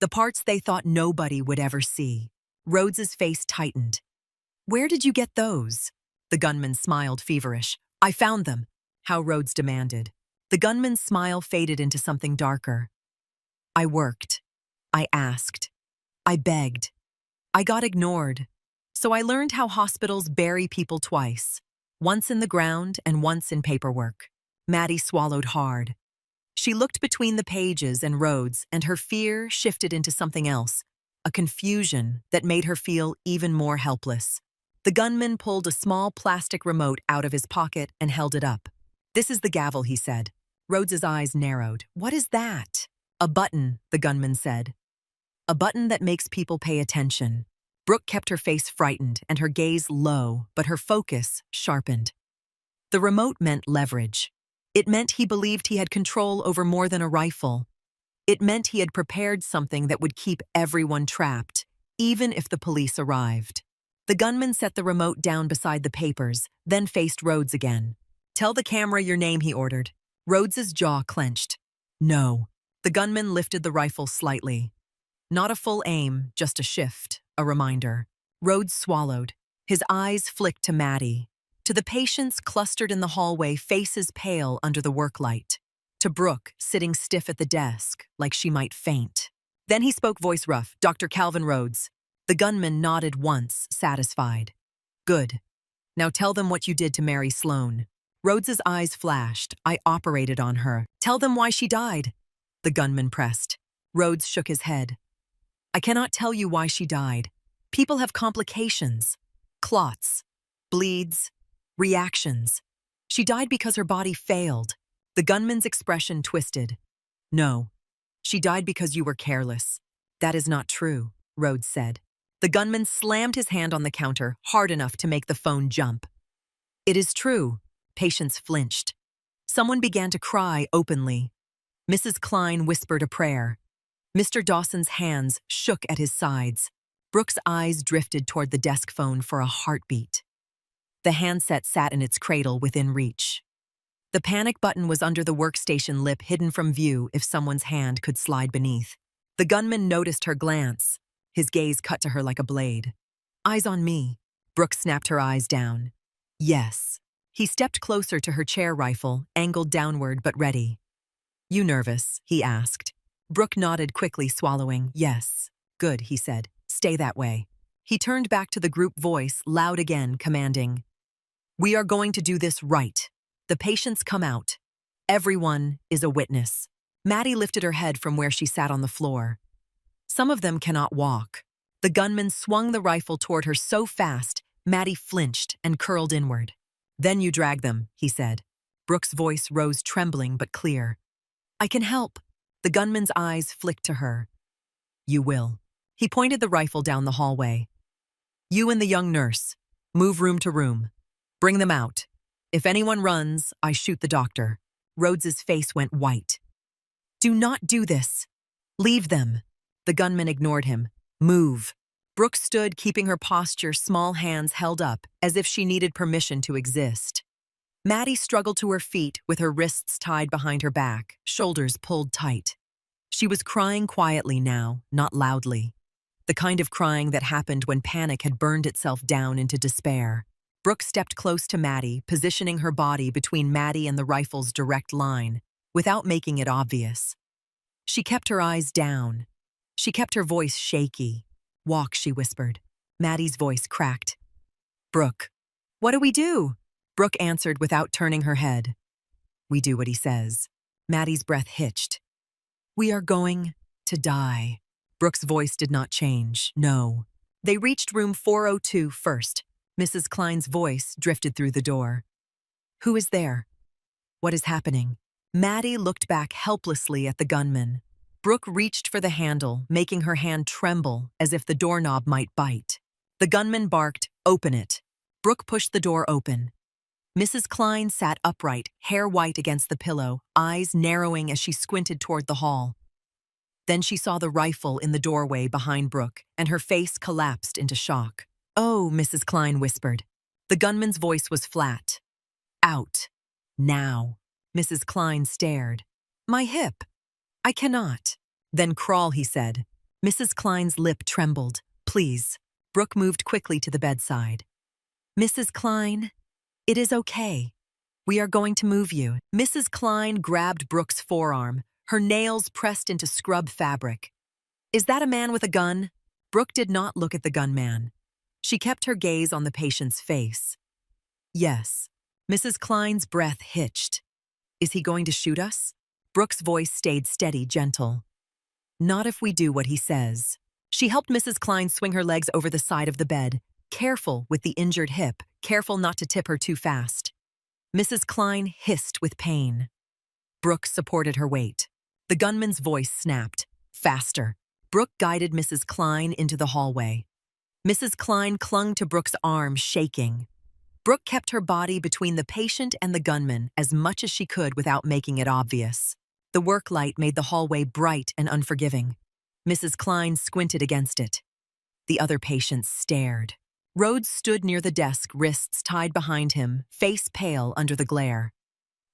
The parts they thought nobody would ever see. Rhodes's face tightened. Where did you get those? The gunman smiled, feverish. I found them. How? Rhodes demanded. The gunman's smile faded into something darker. I worked. I asked. I begged. I got ignored. So I learned how hospitals bury people twice. Once in the ground and once in paperwork. Maddie swallowed hard. She looked between the pages and Rhodes, and her fear shifted into something else, a confusion that made her feel even more helpless. The gunman pulled a small plastic remote out of his pocket and held it up. This is the gavel, he said. Rhodes's eyes narrowed. What is that? A button, the gunman said. A button that makes people pay attention. Brooke kept her face frightened and her gaze low, but her focus sharpened. The remote meant leverage. It meant he believed he had control over more than a rifle. It meant he had prepared something that would keep everyone trapped, even if the police arrived. The gunman set the remote down beside the papers, then faced Rhodes again. Tell the camera your name, he ordered. Rhodes's jaw clenched. No. The gunman lifted the rifle slightly. Not a full aim, just a shift, a reminder. Rhodes swallowed. His eyes flicked to Maddie. To the patients clustered in the hallway, faces pale under the work light. To Brooke, sitting stiff at the desk, like she might faint. Then he spoke, voice rough. Dr. Calvin Rhodes. The gunman nodded once, satisfied. Good. Now tell them what you did to Mary Sloan. Rhodes's eyes flashed. I operated on her. Tell them why she died. The gunman pressed. Rhodes shook his head. I cannot tell you why she died. People have complications. Clots. Bleeds. Reactions. She died because her body failed. The gunman's expression twisted. No. She died because you were careless. That is not true, Rhodes said. The gunman slammed his hand on the counter, hard enough to make the phone jump. It is true. Patients flinched. Someone began to cry openly. Mrs. Klein whispered a prayer. Mr. Dawson's hands shook at his sides. Brooke's eyes drifted toward the desk phone for a heartbeat. The handset sat in its cradle within reach. The panic button was under the workstation lip, hidden from view if someone's hand could slide beneath. The gunman noticed her glance. His gaze cut to her like a blade. Eyes on me. Brooke snapped her eyes down. Yes. He stepped closer to her chair rifle, angled downward but ready. You nervous? He asked. Brooke nodded quickly, swallowing. Yes. Good, he said. Stay that way. He turned back to the group voice, loud again, commanding. We are going to do this right. The patients come out. Everyone is a witness. Maddie lifted her head from where she sat on the floor. Some of them cannot walk. The gunman swung the rifle toward her so fast, Maddie flinched and curled inward. Then you drag them, he said. Brooke's voice rose trembling but clear. I can help. The gunman's eyes flicked to her. You will. He pointed the rifle down the hallway. You and the young nurse. Move room to room. Bring them out. If anyone runs, I shoot the doctor. Rhodes's face went white. Do not do this. Leave them. The gunman ignored him. Move. Brooke stood, keeping her posture, small hands held up, as if she needed permission to exist. Maddie struggled to her feet with her wrists tied behind her back, shoulders pulled tight. She was crying quietly now, not loudly. The kind of crying that happened when panic had burned itself down into despair. Brooke stepped close to Maddie, positioning her body between Maddie and the rifle's direct line, without making it obvious. She kept her eyes down. She kept her voice shaky. Walk, she whispered. Maddie's voice cracked. Brooke. What do we do? Brooke answered without turning her head. We do what he says. Maddie's breath hitched. We are going to die. Brooke's voice did not change, no. They reached room 402 first. Mrs. Klein's voice drifted through the door. Who is there? What is happening? Maddie looked back helplessly at the gunman. Brooke reached for the handle, making her hand tremble as if the doorknob might bite. The gunman barked, "Open it." Brooke pushed the door open. Mrs. Klein sat upright, hair white against the pillow, eyes narrowing as she squinted toward the hall. Then she saw the rifle in the doorway behind Brooke, and her face collapsed into shock. Oh, Mrs. Klein whispered. The gunman's voice was flat. Out. Now. Mrs. Klein stared. My hip. I cannot. Then crawl, he said. Mrs. Klein's lip trembled. Please. Brooke moved quickly to the bedside. Mrs. Klein, it is okay. We are going to move you. Mrs. Klein grabbed Brooke's forearm, her nails pressed into scrub fabric. Is that a man with a gun? Brooke did not look at the gunman. She kept her gaze on the patient's face. Yes. Mrs. Klein's breath hitched. Is he going to shoot us? Brooke's voice stayed steady, gentle. Not if we do what he says. She helped Mrs. Klein swing her legs over the side of the bed, careful with the injured hip, careful not to tip her too fast. Mrs. Klein hissed with pain. Brooke supported her weight. The gunman's voice snapped. Faster. Brooke guided Mrs. Klein into the hallway. Mrs. Klein clung to Brooke's arm, shaking. Brooke kept her body between the patient and the gunman as much as she could without making it obvious. The work light made the hallway bright and unforgiving. Mrs. Klein squinted against it. The other patients stared. Rhodes stood near the desk, wrists tied behind him, face pale under the glare.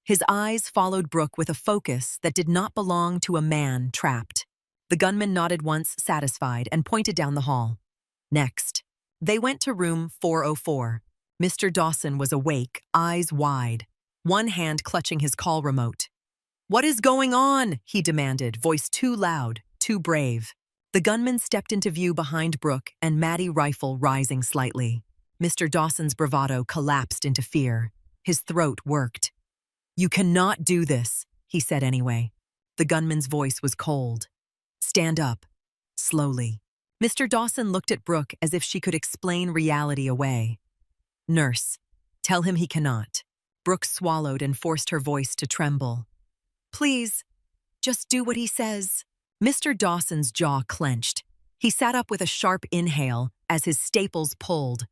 His eyes followed Brooke with a focus that did not belong to a man trapped. The gunman nodded once, satisfied, and pointed down the hall. Next. They went to room 404. Mr. Dawson was awake, eyes wide, one hand clutching his call remote. What is going on? He demanded, voice too loud, too brave. The gunman stepped into view behind Brooke and Maddie rifle rising slightly. Mr. Dawson's bravado collapsed into fear. His throat worked. You cannot do this, he said anyway. The gunman's voice was cold. Stand up. Slowly. Mr. Dawson looked at Brooke as if she could explain reality away. Nurse, tell him he cannot. Brooke swallowed and forced her voice to tremble. Please, just do what he says. Mr. Dawson's jaw clenched. He sat up with a sharp inhale as his staples pulled.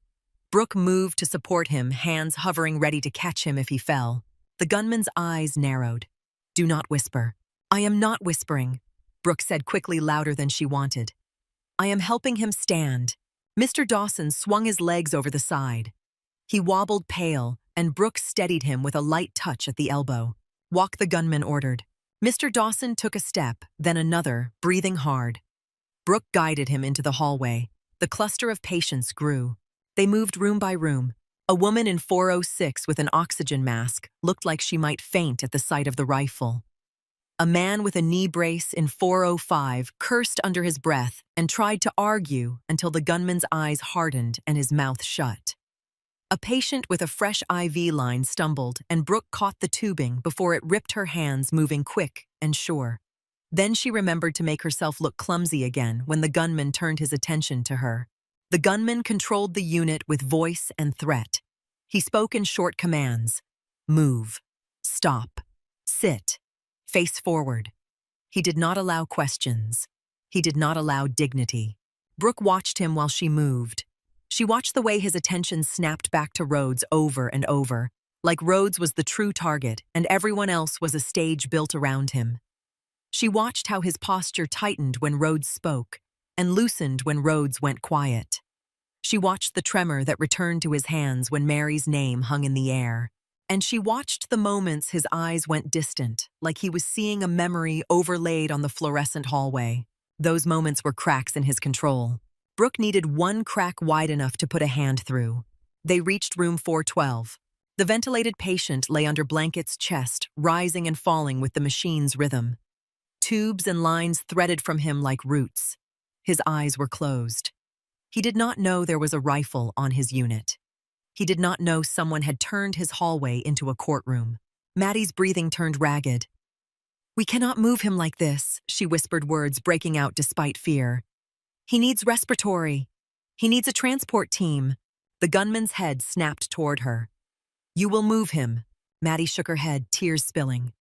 Brooke moved to support him, hands hovering ready to catch him if he fell. The gunman's eyes narrowed. Do not whisper. I am not whispering, Brooke said quickly, louder than she wanted. I am helping him stand. Mr. Dawson swung his legs over the side. He wobbled pale, and Brooke steadied him with a light touch at the elbow. Walk, the gunman ordered. Mr. Dawson took a step, then another, breathing hard. Brooke guided him into the hallway. The cluster of patients grew. They moved room by room. A woman in 406 with an oxygen mask looked like she might faint at the sight of the rifle. A man with a knee brace in 405 cursed under his breath and tried to argue until the gunman's eyes hardened and his mouth shut. A patient with a fresh IV line stumbled, and Brooke caught the tubing before it ripped her hands, moving quick and sure. Then she remembered to make herself look clumsy again when the gunman turned his attention to her. The gunman controlled the unit with voice and threat. He spoke in short commands. Move. Stop. Sit. Face forward. He did not allow questions. He did not allow dignity. Brooke watched him while she moved. She watched the way his attention snapped back to Rhodes over and over. like Rhodes was the true target and everyone else was a stage built around him. She watched how his posture tightened when Rhodes spoke and loosened when Rhodes went quiet. She watched the tremor that returned to his hands when Mary's name hung in the air. And she watched the moments his eyes went distant, like he was seeing a memory overlaid on the fluorescent hallway. Those moments were cracks in his control. Brooke needed one crack wide enough to put a hand through. They reached room 412. The ventilated patient lay under Blanket's chest, rising and falling with the machine's rhythm. Tubes and lines threaded from him like roots. His eyes were closed. He did not know there was a rifle on his unit. He did not know someone had turned his hallway into a courtroom. Maddie's breathing turned ragged. "We cannot move him like this," she whispered, words breaking out despite fear. "He needs respiratory. He needs a transport team." The gunman's head snapped toward her. "You will move him." Maddie shook her head, tears spilling.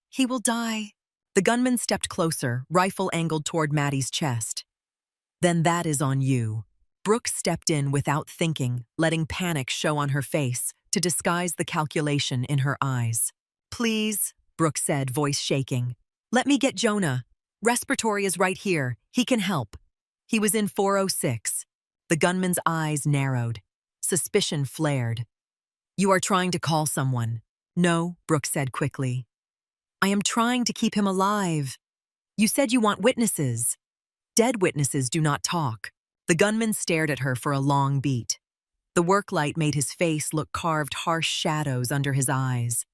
"He will die." The gunman stepped closer, rifle angled toward Maddie's chest. "Then that is on you." Brooke stepped in without thinking, letting panic show on her face to disguise the calculation in her eyes. "Please," Brooke said, voice shaking. "Let me get Jonah. Respiratory is right here. He can help." He was in 406. The gunman's eyes narrowed. Suspicion flared. "You are trying to call someone." "No," Brooke said quickly. "I am trying to keep him alive. You said you want witnesses." "Dead witnesses do not talk." The gunman stared at her for a long beat. The work light made his face look carved harsh shadows under his eyes.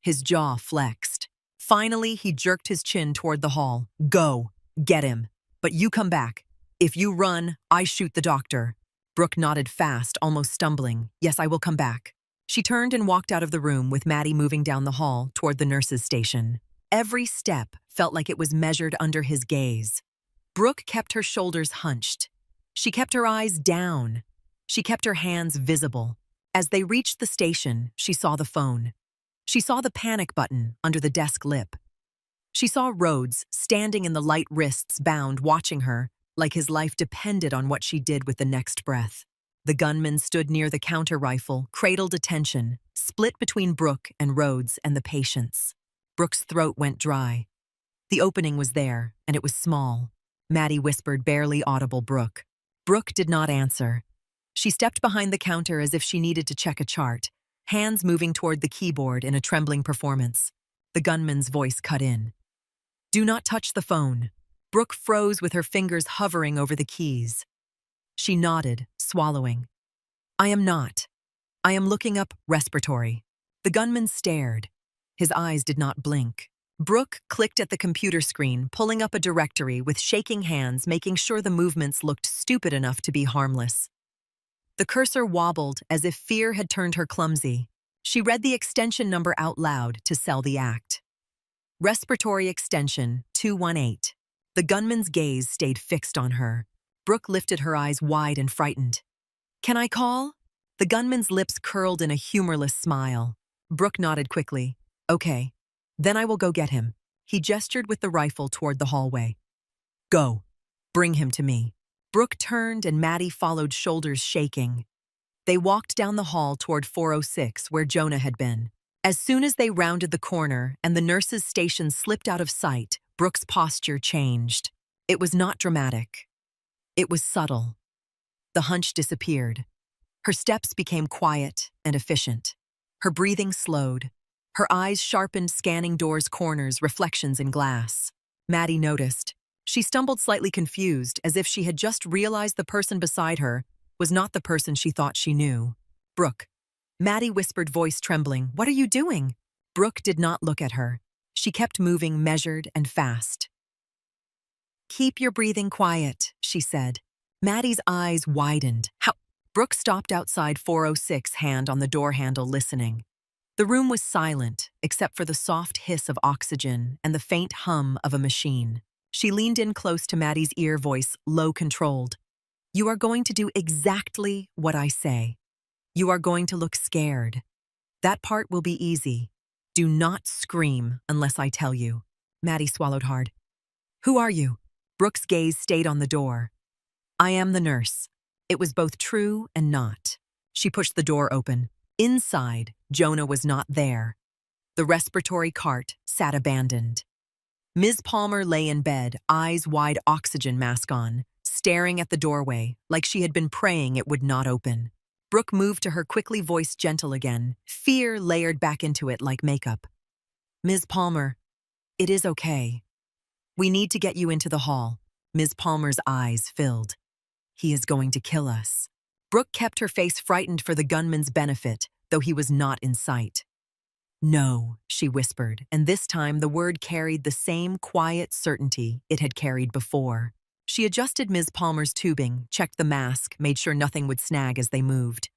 His jaw flexed. Finally, he jerked his chin toward the hall. "Go. Get him. But you come back. If you run, I shoot the doctor." Brooke nodded fast, almost stumbling. "Yes, I will come back." She turned and walked out of the room with Maddie moving down the hall toward the nurse's station. Every step felt like it was measured under his gaze. Brooke kept her shoulders hunched. She kept her eyes down. She kept her hands visible. As they reached the station, she saw the phone. She saw the panic button under the desk lip. She saw Rhodes standing in the light wrists bound, watching her, like his life depended on what she did with the next breath. The gunman stood near the counter rifle, cradled attention, split between Brooke and Rhodes and the patients. Brooke's throat went dry. The opening was there, and it was small. Maddie whispered barely audible, "Brooke." Brooke did not answer. She stepped behind the counter as if she needed to check a chart, hands moving toward the keyboard in a trembling performance. The gunman's voice cut in. "Do not touch the phone." Brooke froze with her fingers hovering over the keys. She nodded, swallowing. "I am not. I am looking up respiratory." The gunman stared. His eyes did not blink. Brooke clicked at the computer screen, pulling up a directory with shaking hands, making sure the movements looked stupid enough to be harmless. The cursor wobbled as if fear had turned her clumsy. She read the extension number out loud to sell the act. Respiratory extension 218. The gunman's gaze stayed fixed on her. Brooke lifted her eyes wide and frightened. "Can I call?" The gunman's lips curled in a humorless smile. Brooke nodded quickly. "Okay. Then I will go get him." He gestured with the rifle toward the hallway. "Go. Bring him to me." Brooke turned and Maddie followed, shoulders shaking. They walked down the hall toward 406, where Jonah had been. As soon as they rounded the corner and the nurse's station slipped out of sight, Brooke's posture changed. It was not dramatic. It was subtle. The hunch disappeared. Her steps became quiet and efficient. Her breathing slowed. Her eyes sharpened, scanning doors, corners, reflections in glass. Maddie noticed. She stumbled, slightly confused, as if she had just realized the person beside her was not the person she thought she knew. "Brooke." Maddie whispered, voice trembling. "What are you doing?" Brooke did not look at her. She kept moving, measured and fast. "Keep your breathing quiet," she said. Maddie's eyes widened. "How?" Brooke stopped outside 406, hand on the door handle, listening. The room was silent, except for the soft hiss of oxygen and the faint hum of a machine. She leaned in close to Maddie's ear, voice low, controlled. "You are going to do exactly what I say. You are going to look scared. That part will be easy. Do not scream unless I tell you." Maddie swallowed hard. "Who are you?" Brooke's gaze stayed on the door. "I am the nurse." It was both true and not. She pushed the door open. Inside, Jonah was not there. The respiratory cart sat abandoned. Ms. Palmer lay in bed, eyes wide, oxygen mask on, staring at the doorway like she had been praying it would not open. Brooke moved to her, quickly, voice gentle again, fear layered back into it like makeup. Ms. Palmer, it is okay. We need to get you into the hall. Ms. Palmer's eyes filled. He is going to kill us. Brooke kept her face frightened for the gunman's benefit, though he was not in sight. No, she whispered, and this time the word carried the same quiet certainty it had carried before. She adjusted Ms. Palmer's tubing, checked the mask, made sure nothing would snag as they moved.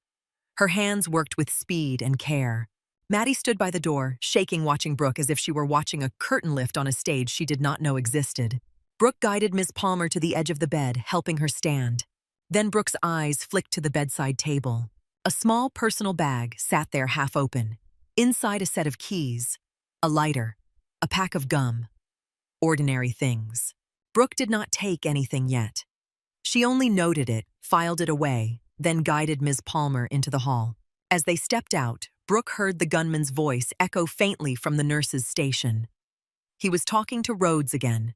Her hands worked with speed and care. Maddie stood by the door, shaking, watching Brooke as if she were watching a curtain lift on a stage she did not know existed. Brooke guided Ms. Palmer to the edge of the bed, helping her stand. Then Brooke's eyes flicked to the bedside table. A small personal bag sat there half open. Inside, a set of keys, a lighter, a pack of gum. Ordinary things. Brooke did not take anything yet. She only noted it, filed it away, then guided Ms. Palmer into the hall. As they stepped out, Brooke heard the gunman's voice echo faintly from the nurse's station. He was talking to Rhodes again.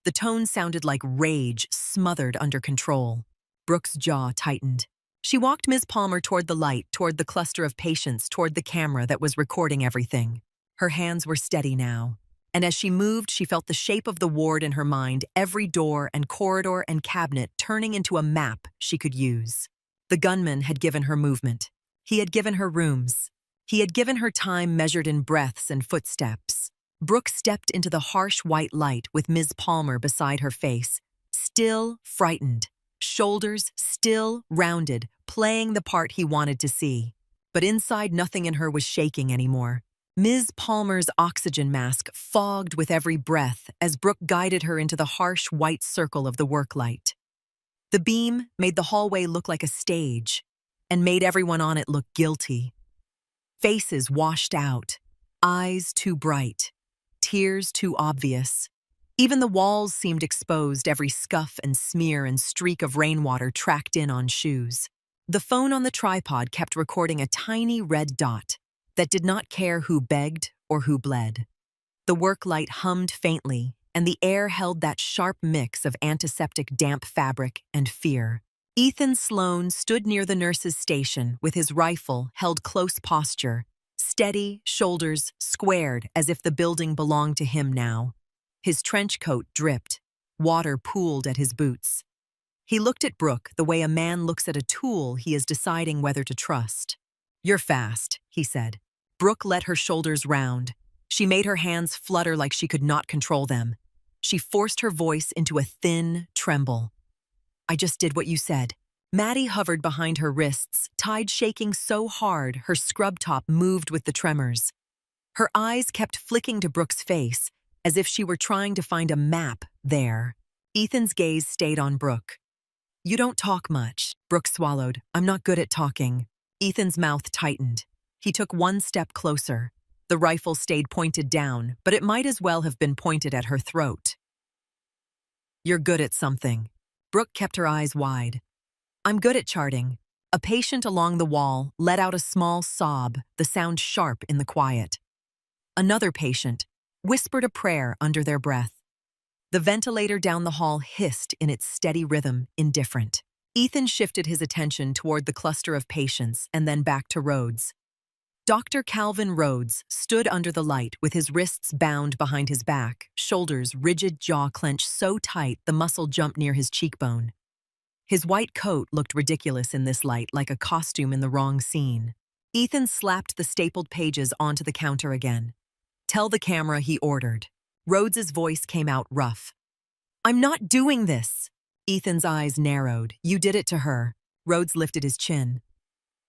The tone sounded like rage smothered under control. Brooke's jaw tightened. She walked Ms. Palmer toward the light, toward the cluster of patients, toward the camera that was recording everything. Her hands were steady now, and as she moved, she felt the shape of the ward in her mind, every door and corridor and cabinet turning into a map she could use. The gunman had given her movement. He had given her rooms. He had given her time measured in breaths and footsteps. Brooke stepped into the harsh white light with Ms. Palmer beside her face, still frightened, shoulders still rounded, playing the part he wanted to see. But inside, nothing in her was shaking anymore. Ms. Palmer's oxygen mask fogged with every breath as Brooke guided her into the harsh white circle of the work light. The beam made the hallway look like a stage and made everyone on it look guilty. Faces washed out, eyes too bright, tears too obvious. Even the walls seemed exposed, every scuff and smear and streak of rainwater tracked in on shoes. The phone on the tripod kept recording a tiny red dot that did not care who begged or who bled. The work light hummed faintly, and the air held that sharp mix of antiseptic damp fabric and fear. Ethan Sloan stood near the nurse's station with his rifle held close posture, steady, shoulders squared as if the building belonged to him now. His trench coat dripped, water pooled at his boots. He looked at Brooke the way a man looks at a tool he is deciding whether to trust. "You're fast," he said. Brooke let her shoulders round. She made her hands flutter like she could not control them. She forced her voice into a thin tremble. "I just did what you said." Maddie hovered behind her wrists, tide shaking so hard her scrub top moved with the tremors. Her eyes kept flicking to Brooke's face, as if she were trying to find a map there. Ethan's gaze stayed on Brooke. "You don't talk much," Brooke swallowed. "I'm not good at talking." Ethan's mouth tightened. He took one step closer. The rifle stayed pointed down, but it might as well have been pointed at her throat. "You're good at something." Brooke kept her eyes wide. "I'm good at charting." A patient along the wall let out a small sob, the sound sharp in the quiet. Another patient whispered a prayer under their breath. The ventilator down the hall hissed in its steady rhythm, indifferent. Ethan shifted his attention toward the cluster of patients and then back to Rhodes. Dr. Calvin Rhodes stood under the light with his wrists bound behind his back, shoulders rigid, jaw clenched so tight the muscle jumped near his cheekbone. His white coat looked ridiculous in this light, like a costume in the wrong scene. Ethan slapped the stapled pages onto the counter again. "Tell the camera," he ordered. Rhodes's voice came out rough. "I'm not doing this." Ethan's eyes narrowed. "You did it to her." Rhodes lifted his chin.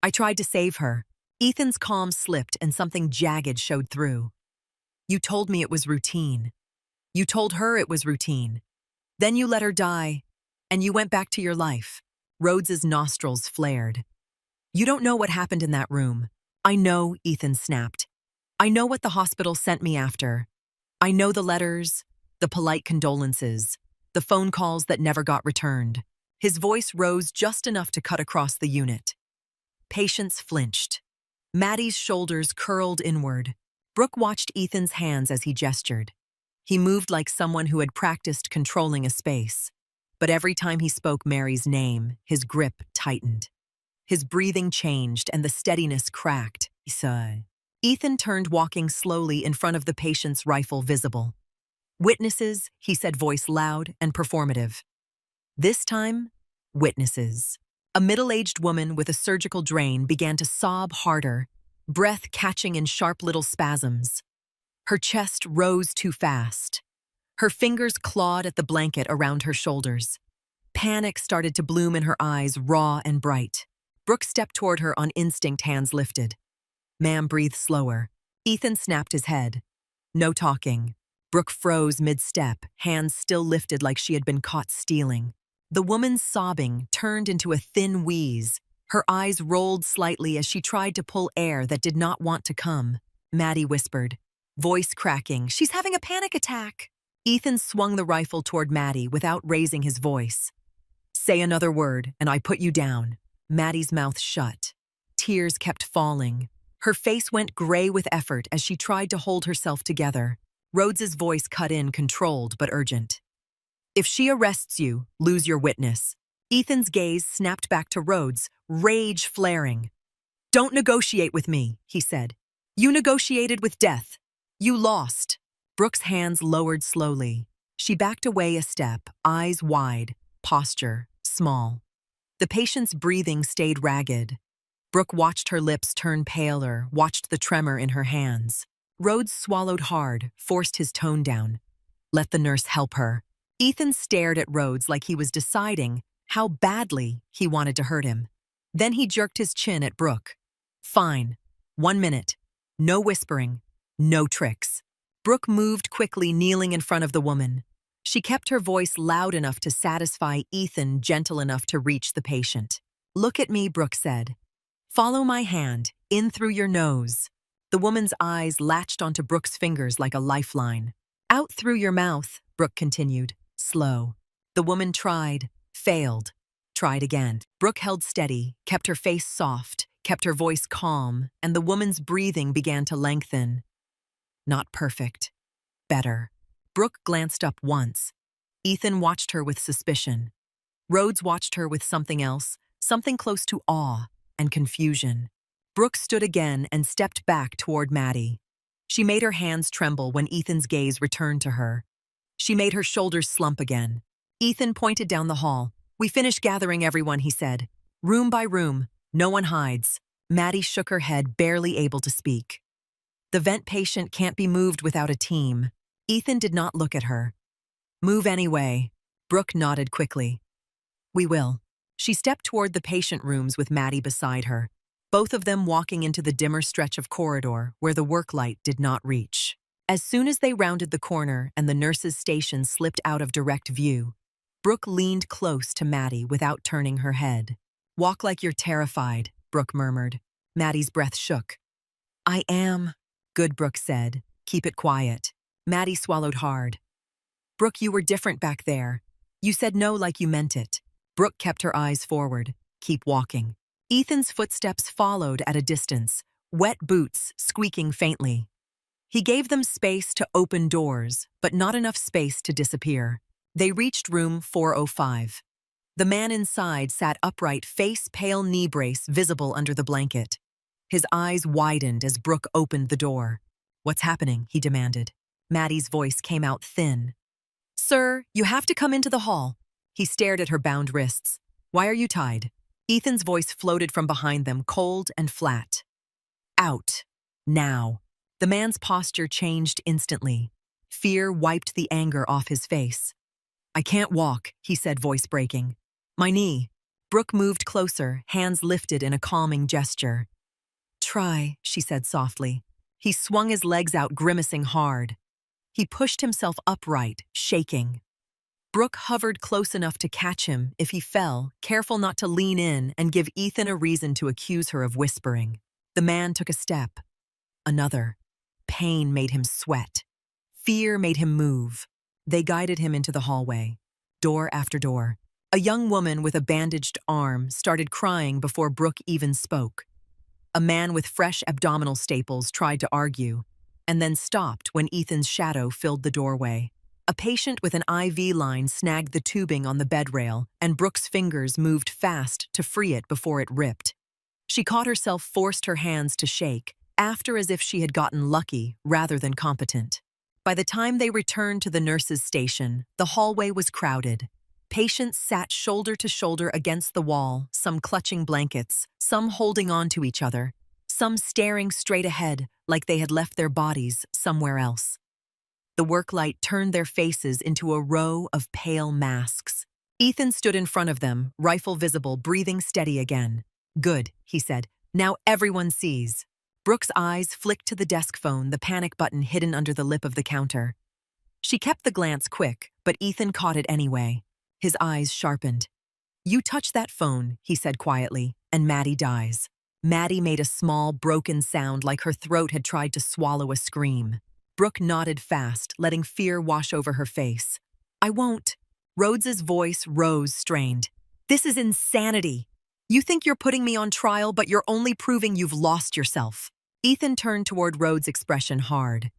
"I tried to save her." Ethan's calm slipped and something jagged showed through. "You told me it was routine. You told her it was routine. Then you let her die, and you went back to your life." Rhodes's nostrils flared. "You don't know what happened in that room." "I know," Ethan snapped. "I know what the hospital sent me after. I know the letters, the polite condolences, the phone calls that never got returned." His voice rose just enough to cut across the unit. Patients flinched. Maddie's shoulders curled inward. Brooke watched Ethan's hands as he gestured. He moved like someone who had practiced controlling a space. But every time he spoke Mary's name, his grip tightened. His breathing changed and the steadiness cracked. Ethan turned, walking slowly in front of the patient's rifle visible. "Witnesses," he said, voice loud and performative. This time, witnesses. A middle-aged woman with a surgical drain began to sob harder, breath catching in sharp little spasms. Her chest rose too fast. Her fingers clawed at the blanket around her shoulders. Panic started to bloom in her eyes, raw and bright. Brooke stepped toward her on instinct, hands lifted. "Ma'am, breathe slower." Ethan snapped his head. No talking. Brooke froze mid-step, hands still lifted like she had been caught stealing. The woman's sobbing turned into a thin wheeze. Her eyes rolled slightly as she tried to pull air that did not want to come. Maddie whispered, voice cracking, "She's having a panic attack." Ethan swung the rifle toward Maddie without raising his voice. "Say another word, and I put you down." Maddie's mouth shut. Tears kept falling. Her face went gray with effort as she tried to hold herself together. Rhodes's voice cut in, controlled but urgent. "If she arrests you, lose your witness." Ethan's gaze snapped back to Rhodes, rage flaring. "Don't negotiate with me," he said. "You negotiated with death. You lost." Brooke's hands lowered slowly. She backed away a step, eyes wide, posture small. The patient's breathing stayed ragged. Brooke watched her lips turn paler, watched the tremor in her hands. Rhodes swallowed hard, forced his tone down. "Let the nurse help her." Ethan stared at Rhodes like he was deciding how badly he wanted to hurt him. Then he jerked his chin at Brooke. "Fine. 1 minute. No whispering. No tricks." Brooke moved quickly, kneeling in front of the woman. She kept her voice loud enough to satisfy Ethan, gentle enough to reach the patient. "Look at me," Brooke said. "Follow my hand, in through your nose." The woman's eyes latched onto Brooke's fingers like a lifeline. "Out through your mouth," Brooke continued, slow. The woman tried, failed, tried again. Brooke held steady, kept her face soft, kept her voice calm, and the woman's breathing began to lengthen. Not perfect. Better. Brooke glanced up once. Ethan watched her with suspicion. Rhodes watched her with something else, something close to awe and confusion. Brooke stood again and stepped back toward Maddie. She made her hands tremble when Ethan's gaze returned to her. She made her shoulders slump again. Ethan pointed down the hall. "We finished gathering everyone," he said. "Room by room. No one hides." Maddie shook her head, barely able to speak. "The vent patient can't be moved without a team." Ethan did not look at her. "Move anyway." Brooke nodded quickly. "We will." She stepped toward the patient rooms with Maddie beside her, both of them walking into the dimmer stretch of corridor where the work light did not reach. As soon as they rounded the corner and the nurse's station slipped out of direct view, Brooke leaned close to Maddie without turning her head. "Walk like you're terrified," Brooke murmured. Maddie's breath shook. "I am." "Good," Brooke said. "Keep it quiet." Maddie swallowed hard. "Brooke, you were different back there. You said no like you meant it." Brooke kept her eyes forward. "Keep walking." Ethan's footsteps followed at a distance, wet boots squeaking faintly. He gave them space to open doors, but not enough space to disappear. They reached room 405. The man inside sat upright, face pale, knee brace visible under the blanket. His eyes widened as Brooke opened the door. "What's happening?" he demanded. Maddie's voice came out thin. "Sir, you have to come into the hall." He stared at her bound wrists. "Why are you tied?" Ethan's voice floated from behind them, cold and flat. "Out. Now." The man's posture changed instantly. Fear wiped the anger off his face. "I can't walk," he said, voice breaking. "My knee." Brooke moved closer, hands lifted in a calming gesture. "Try," she said softly. He swung his legs out, grimacing hard. He pushed himself upright, shaking. Brooke hovered close enough to catch him if he fell, careful not to lean in and give Ethan a reason to accuse her of whispering. The man took a step. Another. Pain made him sweat. Fear made him move. They guided him into the hallway. Door after door. A young woman with a bandaged arm started crying before Brooke even spoke. A man with fresh abdominal staples tried to argue, and then stopped when Ethan's shadow filled the doorway. A patient with an IV line snagged the tubing on the bed rail, and Brooke's fingers moved fast to free it before it ripped. She caught herself forced her hands to shake, after as if she had gotten lucky rather than competent. By the time they returned to the nurse's station, the hallway was crowded. Patients sat shoulder to shoulder against the wall, some clutching blankets, some holding on to each other, some staring straight ahead like they had left their bodies somewhere else. The worklight turned their faces into a row of pale masks. Ethan stood in front of them, rifle visible, breathing steady again. "Good," he said. "Now everyone sees." Brooke's eyes flicked to the desk phone, the panic button hidden under the lip of the counter. She kept the glance quick, but Ethan caught it anyway. His eyes sharpened. "You touch that phone," he said quietly, "and Maddie dies." Maddie made a small, broken sound like her throat had tried to swallow a scream. Brooke nodded fast, letting fear wash over her face. "I won't." Rhodes's voice rose, strained. "This is insanity. You think you're putting me on trial, but you're only proving you've lost yourself." Ethan turned toward Rhodes' expression hard.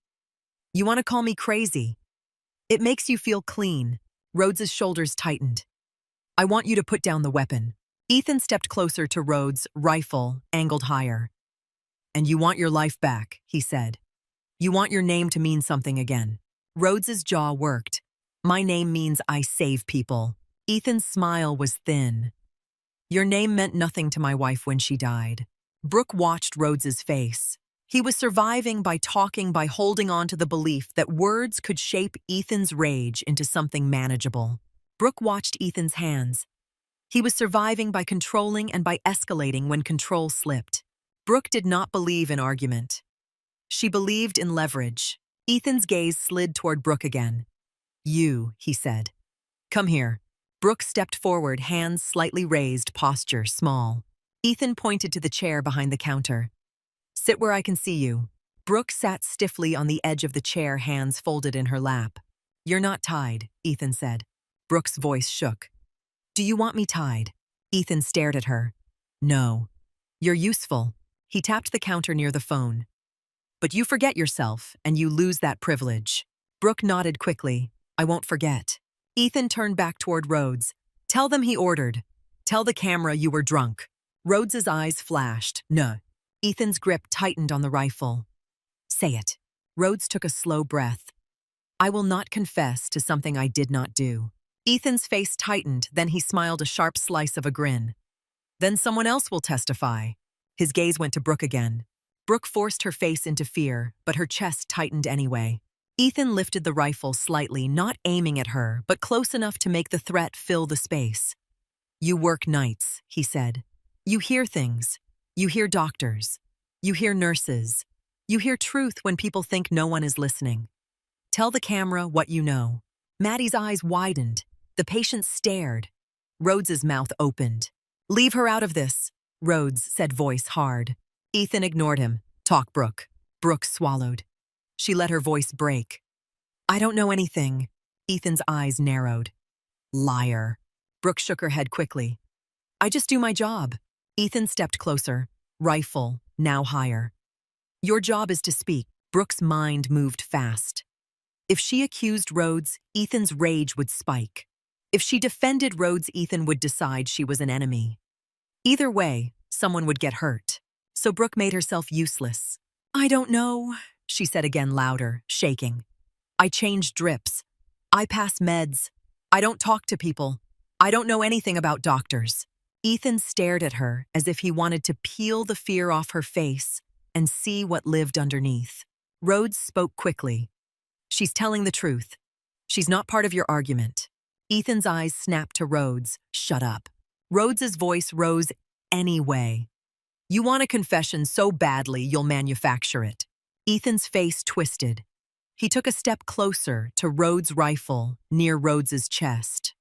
"You want to call me crazy? It makes you feel clean." Rhodes's shoulders tightened. "I want you to put down the weapon." Ethan stepped closer to Rhodes, rifle angled higher. "And you want your life back," he said. "You want your name to mean something again." Rhodes's jaw worked. "My name means I save people." Ethan's smile was thin. "Your name meant nothing to my wife when she died." Brooke watched Rhodes's face. He was surviving by talking, by holding on to the belief that words could shape Ethan's rage into something manageable. Brooke watched Ethan's hands. He was surviving by controlling and by escalating when control slipped. Brooke did not believe in argument. She believed in leverage. Ethan's gaze slid toward Brooke again. "You," he said. "Come here." Brooke stepped forward, hands slightly raised, posture small. Ethan pointed to the chair behind the counter. "Sit where I can see you." Brooke sat stiffly on the edge of the chair, hands folded in her lap. "You're not tied," Ethan said. Brooke's voice shook. "Do you want me tied?" Ethan stared at her. "No. You're useful." He tapped the counter near the phone. "But you forget yourself, and you lose that privilege." Brooke nodded quickly. "I won't forget." Ethan turned back toward Rhodes. "Tell them he ordered. Tell the camera you were drunk." Rhodes's eyes flashed. "No." Ethan's grip tightened on the rifle. "Say it." Rhodes took a slow breath. "I will not confess to something I did not do." Ethan's face tightened, then he smiled a sharp slice of a grin. "Then someone else will testify." His gaze went to Brooke again. Brooke forced her face into fear, but her chest tightened anyway. Ethan lifted the rifle slightly, not aiming at her, but close enough to make the threat fill the space. "You work nights," he said. "You hear things. You hear doctors. You hear nurses. You hear truth when people think no one is listening. Tell the camera what you know." Maddie's eyes widened. The patient stared. Rhodes's mouth opened. "Leave her out of this," Rhodes said, voice hard. Ethan ignored him. "Talk, Brooke." Brooke swallowed. She let her voice break. "I don't know anything." Ethan's eyes narrowed. "Liar." Brooke shook her head quickly. "I just do my job." Ethan stepped closer, rifle now higher. "Your job is to speak." Brooke's mind moved fast. If she accused Rhodes, Ethan's rage would spike. If she defended Rhodes, Ethan would decide she was an enemy. Either way, someone would get hurt. So Brooke made herself useless. "I don't know," she said again, louder, shaking. "I change drips. I pass meds. I don't talk to people. I don't know anything about doctors." Ethan stared at her as if he wanted to peel the fear off her face and see what lived underneath. Rhodes spoke quickly. "She's telling the truth. She's not part of your argument." Ethan's eyes snapped to Rhodes. "Shut up." Rhodes's voice rose anyway. "You want a confession so badly you'll manufacture it." Ethan's face twisted. He took a step closer to Rhodes' rifle near Rhodes's chest.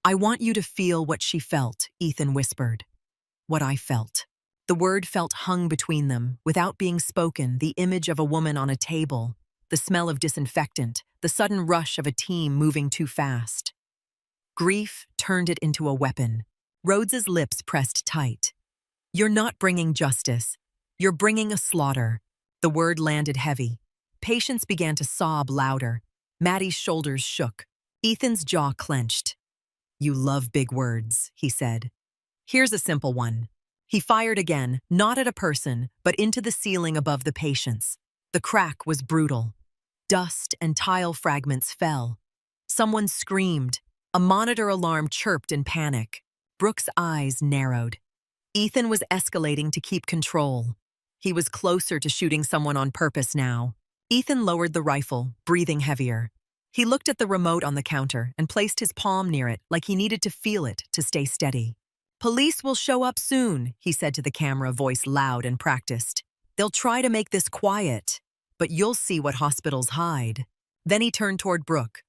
"I want you to feel what she felt," Ethan whispered. "What I felt." The word felt hung between them, without being spoken, the image of a woman on a table, the smell of disinfectant, the sudden rush of a team moving too fast. Grief turned it into a weapon. Rhodes's lips pressed tight. "You're not bringing justice. You're bringing a slaughter. The word landed heavy. Patients began to sob louder. Maddie's shoulders shook. Ethan's jaw clenched. You love big words, he said. Here's a simple one. He fired again, not at a person, but into the ceiling above the patients. The crack was brutal. Dust and tile fragments fell. Someone screamed. A monitor alarm chirped in panic. Brooke's eyes narrowed. Ethan was escalating to keep control. He was closer to shooting someone on purpose now. Ethan lowered the rifle, breathing heavier. He looked at the remote on the counter and placed his palm near it like he needed to feel it to stay steady. Police will show up soon, he said to the camera, voice loud and practiced. They'll try to make this quiet, but you'll see what hospitals hide. Then he turned toward Brooke.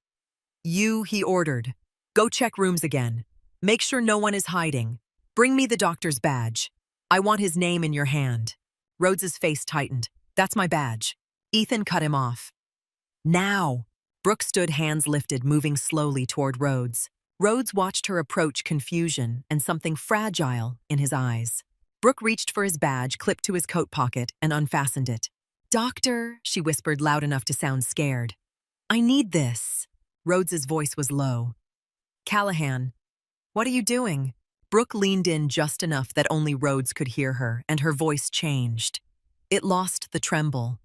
You, he ordered. Go check rooms again. Make sure no one is hiding. Bring me the doctor's badge. I want his name in your hand. Rhodes's face tightened. That's my badge. Ethan cut him off. Now! Brooke stood, hands lifted, moving slowly toward Rhodes. Rhodes watched her approach, confusion and something fragile in his eyes. Brooke reached for his badge, clipped to his coat pocket, and unfastened it. Doctor, she whispered loud enough to sound scared. I need this. Rhodes's voice was low. Callahan, what are you doing? Brooke leaned in just enough that only Rhodes could hear her, and her voice changed. It lost the tremble.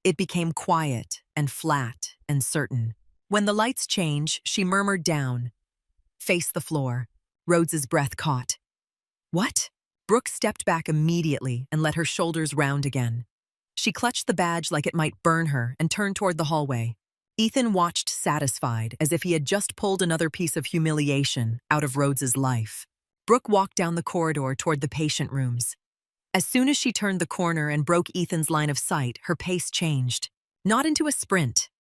It became quiet and flat and certain. When the lights changed, she murmured down. Face the floor. Rhodes's breath caught. What? Brooke stepped back immediately and let her shoulders round again. She clutched the badge like it might burn her and turned toward the hallway. Ethan watched, satisfied, as if he had just pulled another piece of humiliation out of Rhodes's life. Brooke walked down the corridor toward the patient rooms. As soon as she turned the corner and broke Ethan's line of sight, her pace changed. Not into a sprint,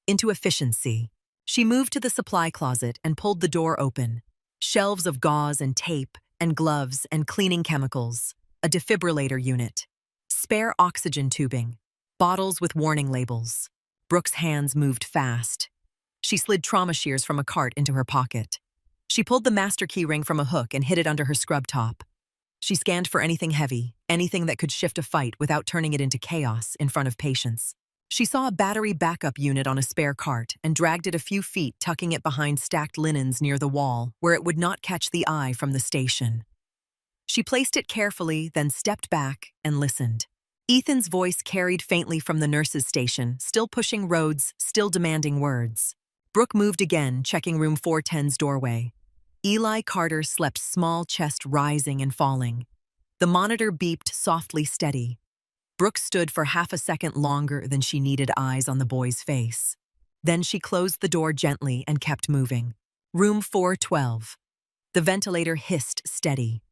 into efficiency. She moved to the supply closet and pulled the door open. Shelves of gauze and tape and gloves and cleaning chemicals. A defibrillator unit. Spare oxygen tubing. Bottles with warning labels. Brooke's hands moved fast. She slid trauma shears from a cart into her pocket. She pulled the master key ring from a hook and hid it under her scrub top. She scanned for anything heavy, anything that could shift a fight without turning it into chaos in front of patients. She saw a battery backup unit on a spare cart and dragged it a few feet, tucking it behind stacked linens near the wall where it would not catch the eye from the station. She placed it carefully, then stepped back and listened. Ethan's voice carried faintly from the nurse's station, still pushing Rhodes, still demanding words. Brooke moved again, checking room 410's doorway. Eli Carter slept, small chest rising and falling. The monitor beeped, softly steady. Brooke stood for half a second longer than she needed, eyes on the boy's face. Then she closed the door gently and kept moving. Room 412. The ventilator hissed steady.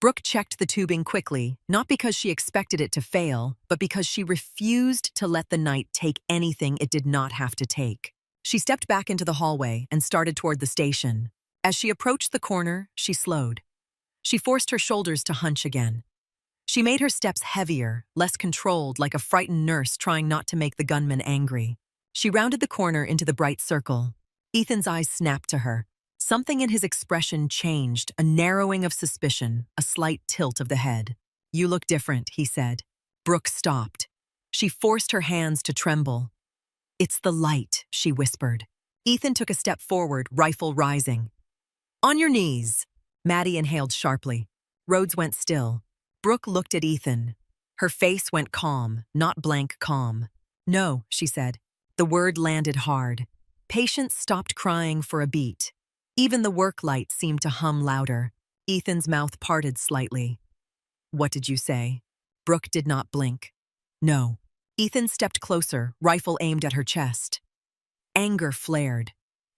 Brooke checked the tubing quickly, not because she expected it to fail, but because she refused to let the night take anything it did not have to take. She stepped back into the hallway and started toward the station. As she approached the corner, she slowed. She forced her shoulders to hunch again. She made her steps heavier, less controlled, like a frightened nurse trying not to make the gunman angry. She rounded the corner into the bright circle. Ethan's eyes snapped to her. Something in his expression changed, a narrowing of suspicion, a slight tilt of the head. You look different, he said. Brooke stopped. She forced her hands to tremble. It's the light, she whispered. Ethan took a step forward, rifle rising. On your knees. Maddie inhaled sharply. Rhodes went still. Brooke looked at Ethan. Her face went calm, not blank calm. No, she said. The word landed hard. Patients stopped crying for a beat. Even the work light seemed to hum louder. Ethan's mouth parted slightly. What did you say? Brooke did not blink. No. Ethan stepped closer, rifle aimed at her chest. Anger flared.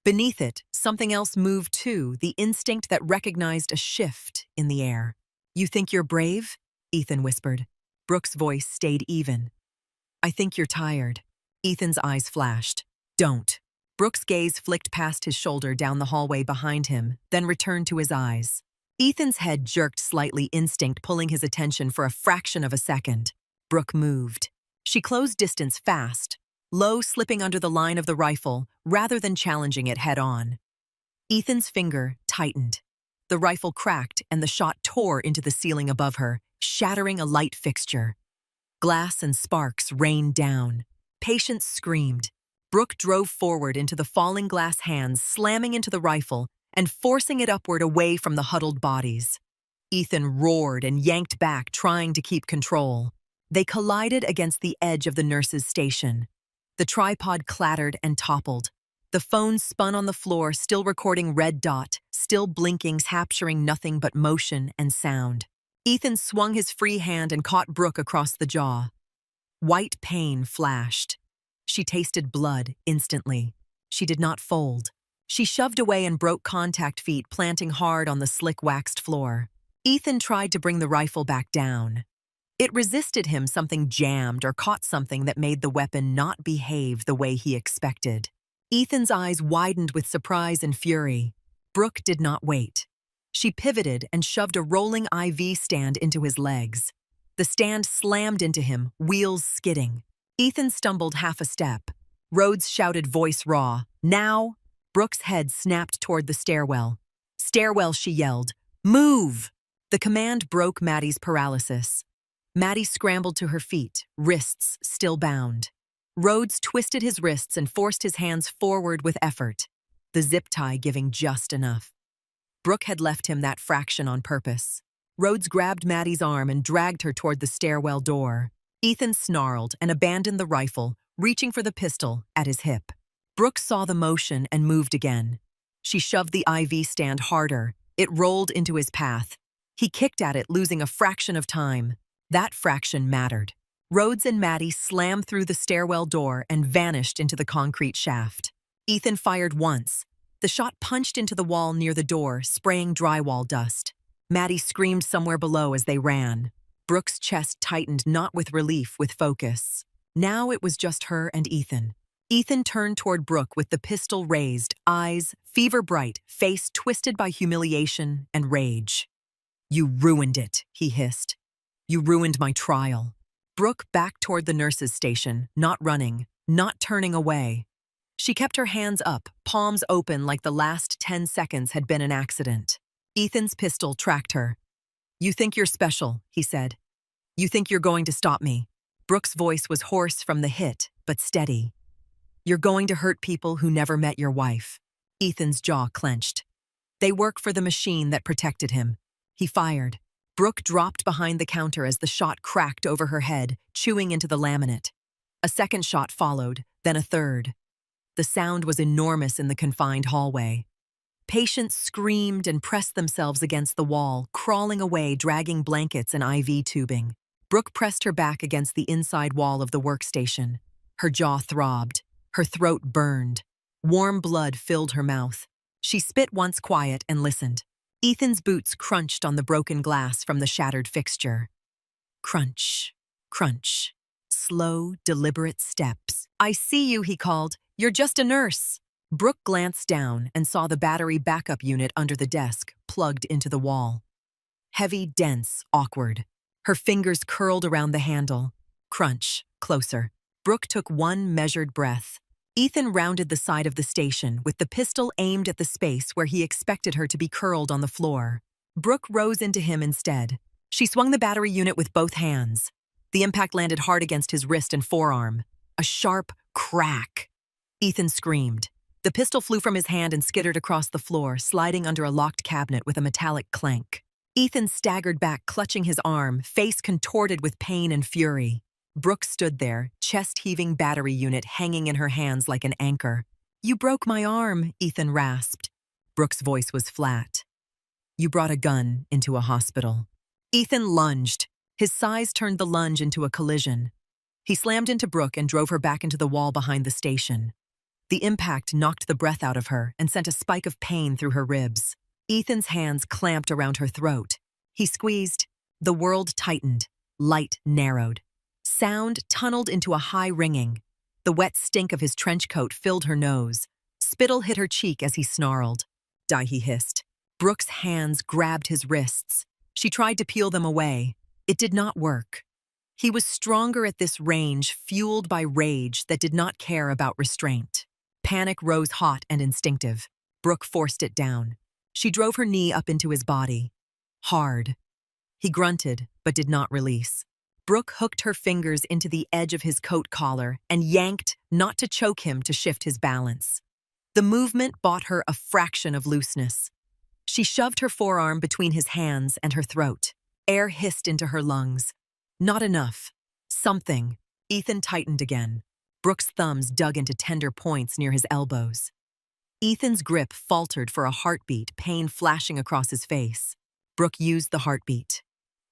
Beneath it, something else moved too, the instinct that recognized a shift in the air. You think you're brave? Ethan whispered. Brooke's voice stayed even. I think you're tired. Ethan's eyes flashed. Don't. Brooke's gaze flicked past his shoulder down the hallway behind him, then returned to his eyes. Ethan's head jerked slightly, instinct pulling his attention for a fraction of a second. Brooke moved. She closed distance fast, low, slipping under the line of the rifle rather than challenging it head-on. Ethan's finger tightened. The rifle cracked and the shot tore into the ceiling above her, shattering a light fixture. Glass and sparks rained down. Patients screamed. Brooke drove forward into the falling glass hands, slamming into the rifle and forcing it upward away from the huddled bodies. Ethan roared and yanked back, trying to keep control. They collided against the edge of the nurse's station. The tripod clattered and toppled. The phone spun on the floor, still recording red dot, still blinking, capturing nothing but motion and sound. Ethan swung his free hand and caught Brooke across the jaw. White pain flashed. She tasted blood instantly. She did not fold. She shoved away and broke contact feet, planting hard on the slick waxed floor. Ethan tried to bring the rifle back down. It resisted him. Something jammed or caught something that made the weapon not behave the way he expected. Ethan's eyes widened with surprise and fury. Brooke did not wait. She pivoted and shoved a rolling IV stand into his legs. The stand slammed into him, wheels skidding. Ethan stumbled half a step. Rhodes shouted, voice raw, "Now!" Brooke's head snapped toward the stairwell. "Stairwell," she yelled. "Move!" The command broke Maddie's paralysis. Maddie scrambled to her feet, wrists still bound. Rhodes twisted his wrists and forced his hands forward with effort, the zip tie giving just enough. Brooke had left him that fraction on purpose. Rhodes grabbed Maddie's arm and dragged her toward the stairwell door. Ethan snarled and abandoned the rifle, reaching for the pistol at his hip. Brooke saw the motion and moved again. She shoved the IV stand harder. It rolled into his path. He kicked at it, losing a fraction of time. That fraction mattered. Rhodes and Maddie slammed through the stairwell door and vanished into the concrete shaft. Ethan fired once. The shot punched into the wall near the door, spraying drywall dust. Maddie screamed somewhere below as they ran. Brooke's chest tightened, not with relief, with focus. Now it was just her and Ethan. Ethan turned toward Brooke with the pistol raised, eyes fever bright, face twisted by humiliation and rage. "You ruined it," he hissed. "You ruined my trial." Brooke backed toward the nurse's station, not running, not turning away. She kept her hands up, palms open like the last 10 seconds had been an accident. Ethan's pistol tracked her. "You think you're special," he said. "You think you're going to stop me." Brooke's voice was hoarse from the hit, but steady. "You're going to hurt people who never met your wife." Ethan's jaw clenched. They work for the machine that protected him. He fired. Brooke dropped behind the counter as the shot cracked over her head, chewing into the laminate. A second shot followed, then a third. The sound was enormous in the confined hallway. Patients screamed and pressed themselves against the wall, crawling away, dragging blankets and IV tubing. Brooke pressed her back against the inside wall of the workstation. Her jaw throbbed. Her throat burned. Warm blood filled her mouth. She spit once, quiet, and listened. Ethan's boots crunched on the broken glass from the shattered fixture. Crunch, crunch. Slow, deliberate steps. "I see you," he called. "You're just a nurse." Brooke glanced down and saw the battery backup unit under the desk, plugged into the wall. Heavy, dense, awkward. Her fingers curled around the handle. Crunch, closer. Brooke took one measured breath. Ethan rounded the side of the station with the pistol aimed at the space where he expected her to be curled on the floor. Brooke rose into him instead. She swung the battery unit with both hands. The impact landed hard against his wrist and forearm. A sharp crack. Ethan screamed. The pistol flew from his hand and skittered across the floor, sliding under a locked cabinet with a metallic clank. Ethan staggered back, clutching his arm, face contorted with pain and fury. Brooke stood there, chest-heaving battery unit hanging in her hands like an anchor. "You broke my arm," Ethan rasped. Brooke's voice was flat. "You brought a gun into a hospital." Ethan lunged. His size turned the lunge into a collision. He slammed into Brooke and drove her back into the wall behind the station. The impact knocked the breath out of her and sent a spike of pain through her ribs. Ethan's hands clamped around her throat. He squeezed. The world tightened. Light narrowed. Sound tunneled into a high ringing. The wet stink of his trench coat filled her nose. Spittle hit her cheek as he snarled. "Die," he hissed. Brooke's hands grabbed his wrists. She tried to peel them away. It did not work. He was stronger at this range, fueled by rage that did not care about restraint. Panic rose hot and instinctive. Brooke forced it down. She drove her knee up into his body. Hard. He grunted, but did not release. Brooke hooked her fingers into the edge of his coat collar and yanked, not to choke him, to shift his balance. The movement bought her a fraction of looseness. She shoved her forearm between his hands and her throat. Air hissed into her lungs. Not enough. Something. Ethan tightened again. Brooke's thumbs dug into tender points near his elbows. Ethan's grip faltered for a heartbeat, pain flashing across his face. Brooke used the heartbeat.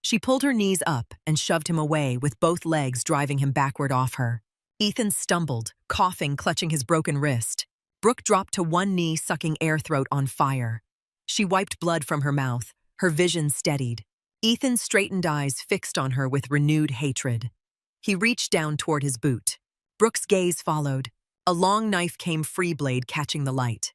She pulled her knees up and shoved him away, with both legs driving him backward off her. Ethan stumbled, coughing, clutching his broken wrist. Brooke dropped to one knee, sucking air, throat on fire. She wiped blood from her mouth, her vision steadied. Ethan's straightened eyes fixed on her with renewed hatred. He reached down toward his boot. Brooke's gaze followed. A long knife came free blade, catching the light.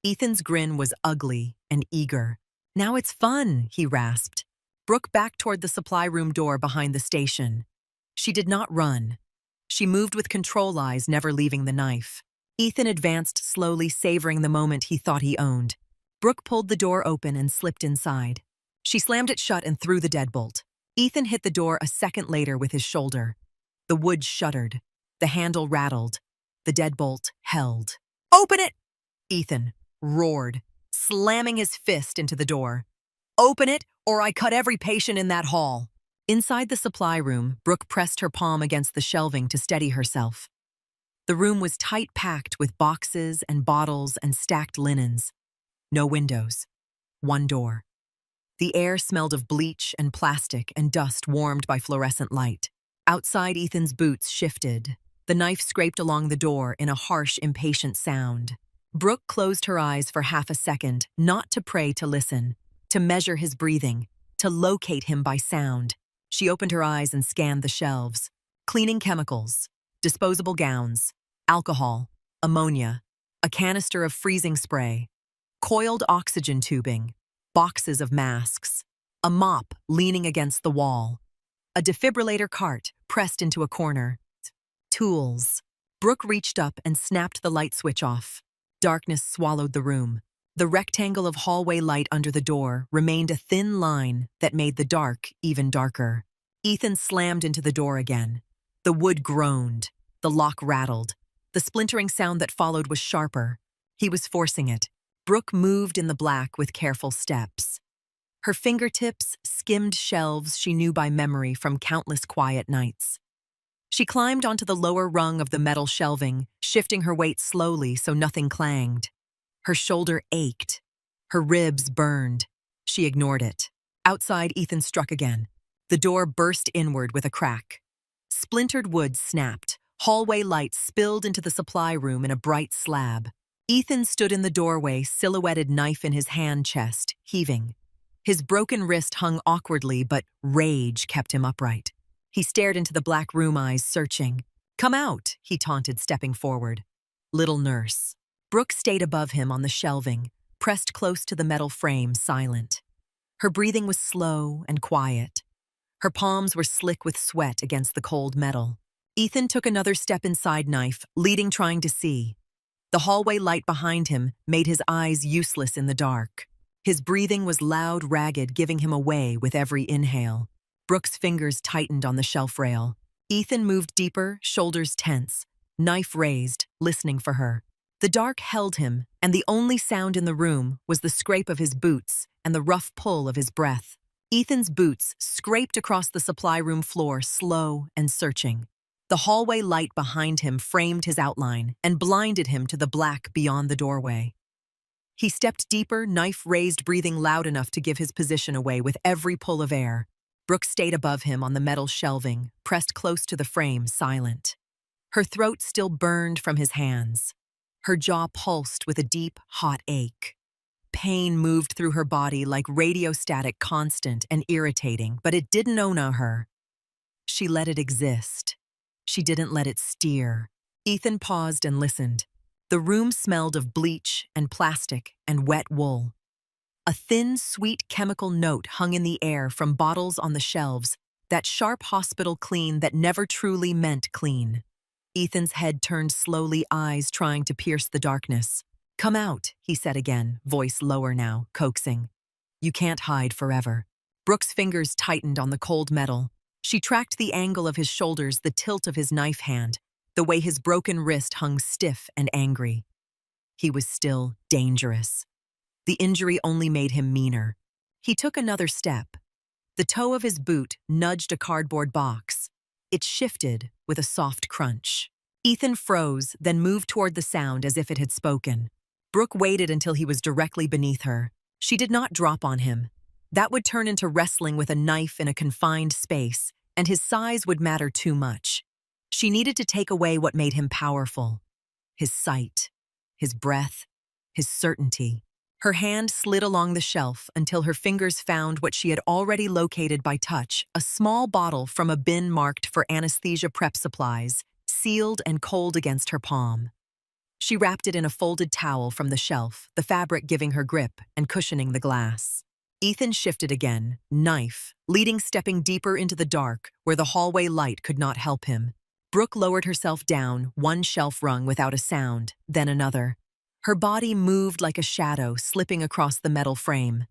Ethan's grin was ugly and eager. "Now it's fun," he rasped. Brooke backed toward the supply room door behind the station. She did not run. She moved with control eyes, never leaving the knife. Ethan advanced slowly, savoring the moment he thought he owned. Brooke pulled the door open and slipped inside. She slammed it shut and threw the deadbolt. Ethan hit the door a second later with his shoulder. The wood shuddered. The handle rattled. The deadbolt held. "Open it!" Ethan roared, slamming his fist into the door. "Open it, or I cut every patient in that hall." Inside the supply room, Brooke pressed her palm against the shelving to steady herself. The room was tight-packed with boxes and bottles and stacked linens. No windows. One door. The air smelled of bleach and plastic and dust, warmed by fluorescent light. Outside, Ethan's boots shifted. The knife scraped along the door in a harsh, impatient sound. Brooke closed her eyes for half a second, not to pray, to listen, to measure his breathing, to locate him by sound. She opened her eyes and scanned the shelves. Cleaning chemicals, disposable gowns, alcohol, ammonia, a canister of freezing spray, coiled oxygen tubing, boxes of masks, a mop leaning against the wall, a defibrillator cart pressed into a corner. Tools. Brooke reached up and snapped the light switch off. Darkness swallowed the room. The rectangle of hallway light under the door remained a thin line that made the dark even darker. Ethan slammed into the door again. The wood groaned. The lock rattled. The splintering sound that followed was sharper. He was forcing it. Brooke moved in the black with careful steps. Her fingertips skimmed shelves she knew by memory from countless quiet nights. She climbed onto the lower rung of the metal shelving, shifting her weight slowly so nothing clanged. Her shoulder ached. Her ribs burned. She ignored it. Outside, Ethan struck again. The door burst inward with a crack. Splintered wood snapped. Hallway lights spilled into the supply room in a bright slab. Ethan stood in the doorway, silhouetted, knife in his hand chest, heaving. His broken wrist hung awkwardly, but rage kept him upright. He stared into the black room, eyes searching. "Come out," he taunted, stepping forward. "Little nurse." Brooke stayed above him on the shelving, pressed close to the metal frame, silent. Her breathing was slow and quiet. Her palms were slick with sweat against the cold metal. Ethan took another step inside, knife, leading, trying to see. The hallway light behind him made his eyes useless in the dark. His breathing was loud, ragged, giving him away with every inhale. Brooke's fingers tightened on the shelf rail. Ethan moved deeper, shoulders tense, knife raised, listening for her. The dark held him, and the only sound in the room was the scrape of his boots and the rough pull of his breath. Ethan's boots scraped across the supply room floor, slow and searching. The hallway light behind him framed his outline and blinded him to the black beyond the doorway. He stepped deeper, knife raised, breathing loud enough to give his position away with every pull of air. Brooke stayed above him on the metal shelving, pressed close to the frame, silent. Her throat still burned from his hands. Her jaw pulsed with a deep, hot ache. Pain moved through her body like radiostatic, constant and irritating, but it didn't own her. She let it exist. She didn't let it steer. Ethan paused and listened. The room smelled of bleach and plastic and wet wool. A thin, sweet chemical note hung in the air from bottles on the shelves, that sharp hospital clean that never truly meant clean. Ethan's head turned slowly, eyes trying to pierce the darkness. "Come out," he said again, voice lower now, coaxing. "You can't hide forever." Brooke's fingers tightened on the cold metal. She tracked the angle of his shoulders, the tilt of his knife hand, the way his broken wrist hung stiff and angry. He was still dangerous. The injury only made him meaner. He took another step. The toe of his boot nudged a cardboard box. It shifted with a soft crunch. Ethan froze, then moved toward the sound as if it had spoken. Brooke waited until he was directly beneath her. She did not drop on him. That would turn into wrestling with a knife in a confined space, and his size would matter too much. She needed to take away what made him powerful. His sight, his breath, his certainty. Her hand slid along the shelf until her fingers found what she had already located by touch, a small bottle from a bin marked for anesthesia prep supplies, sealed and cold against her palm. She wrapped it in a folded towel from the shelf, the fabric giving her grip and cushioning the glass. Ethan shifted again, knife, stepping deeper into the dark where the hallway light could not help him. Brooke lowered herself down, one shelf rung without a sound, then another. Her body moved like a shadow slipping across the metal frame.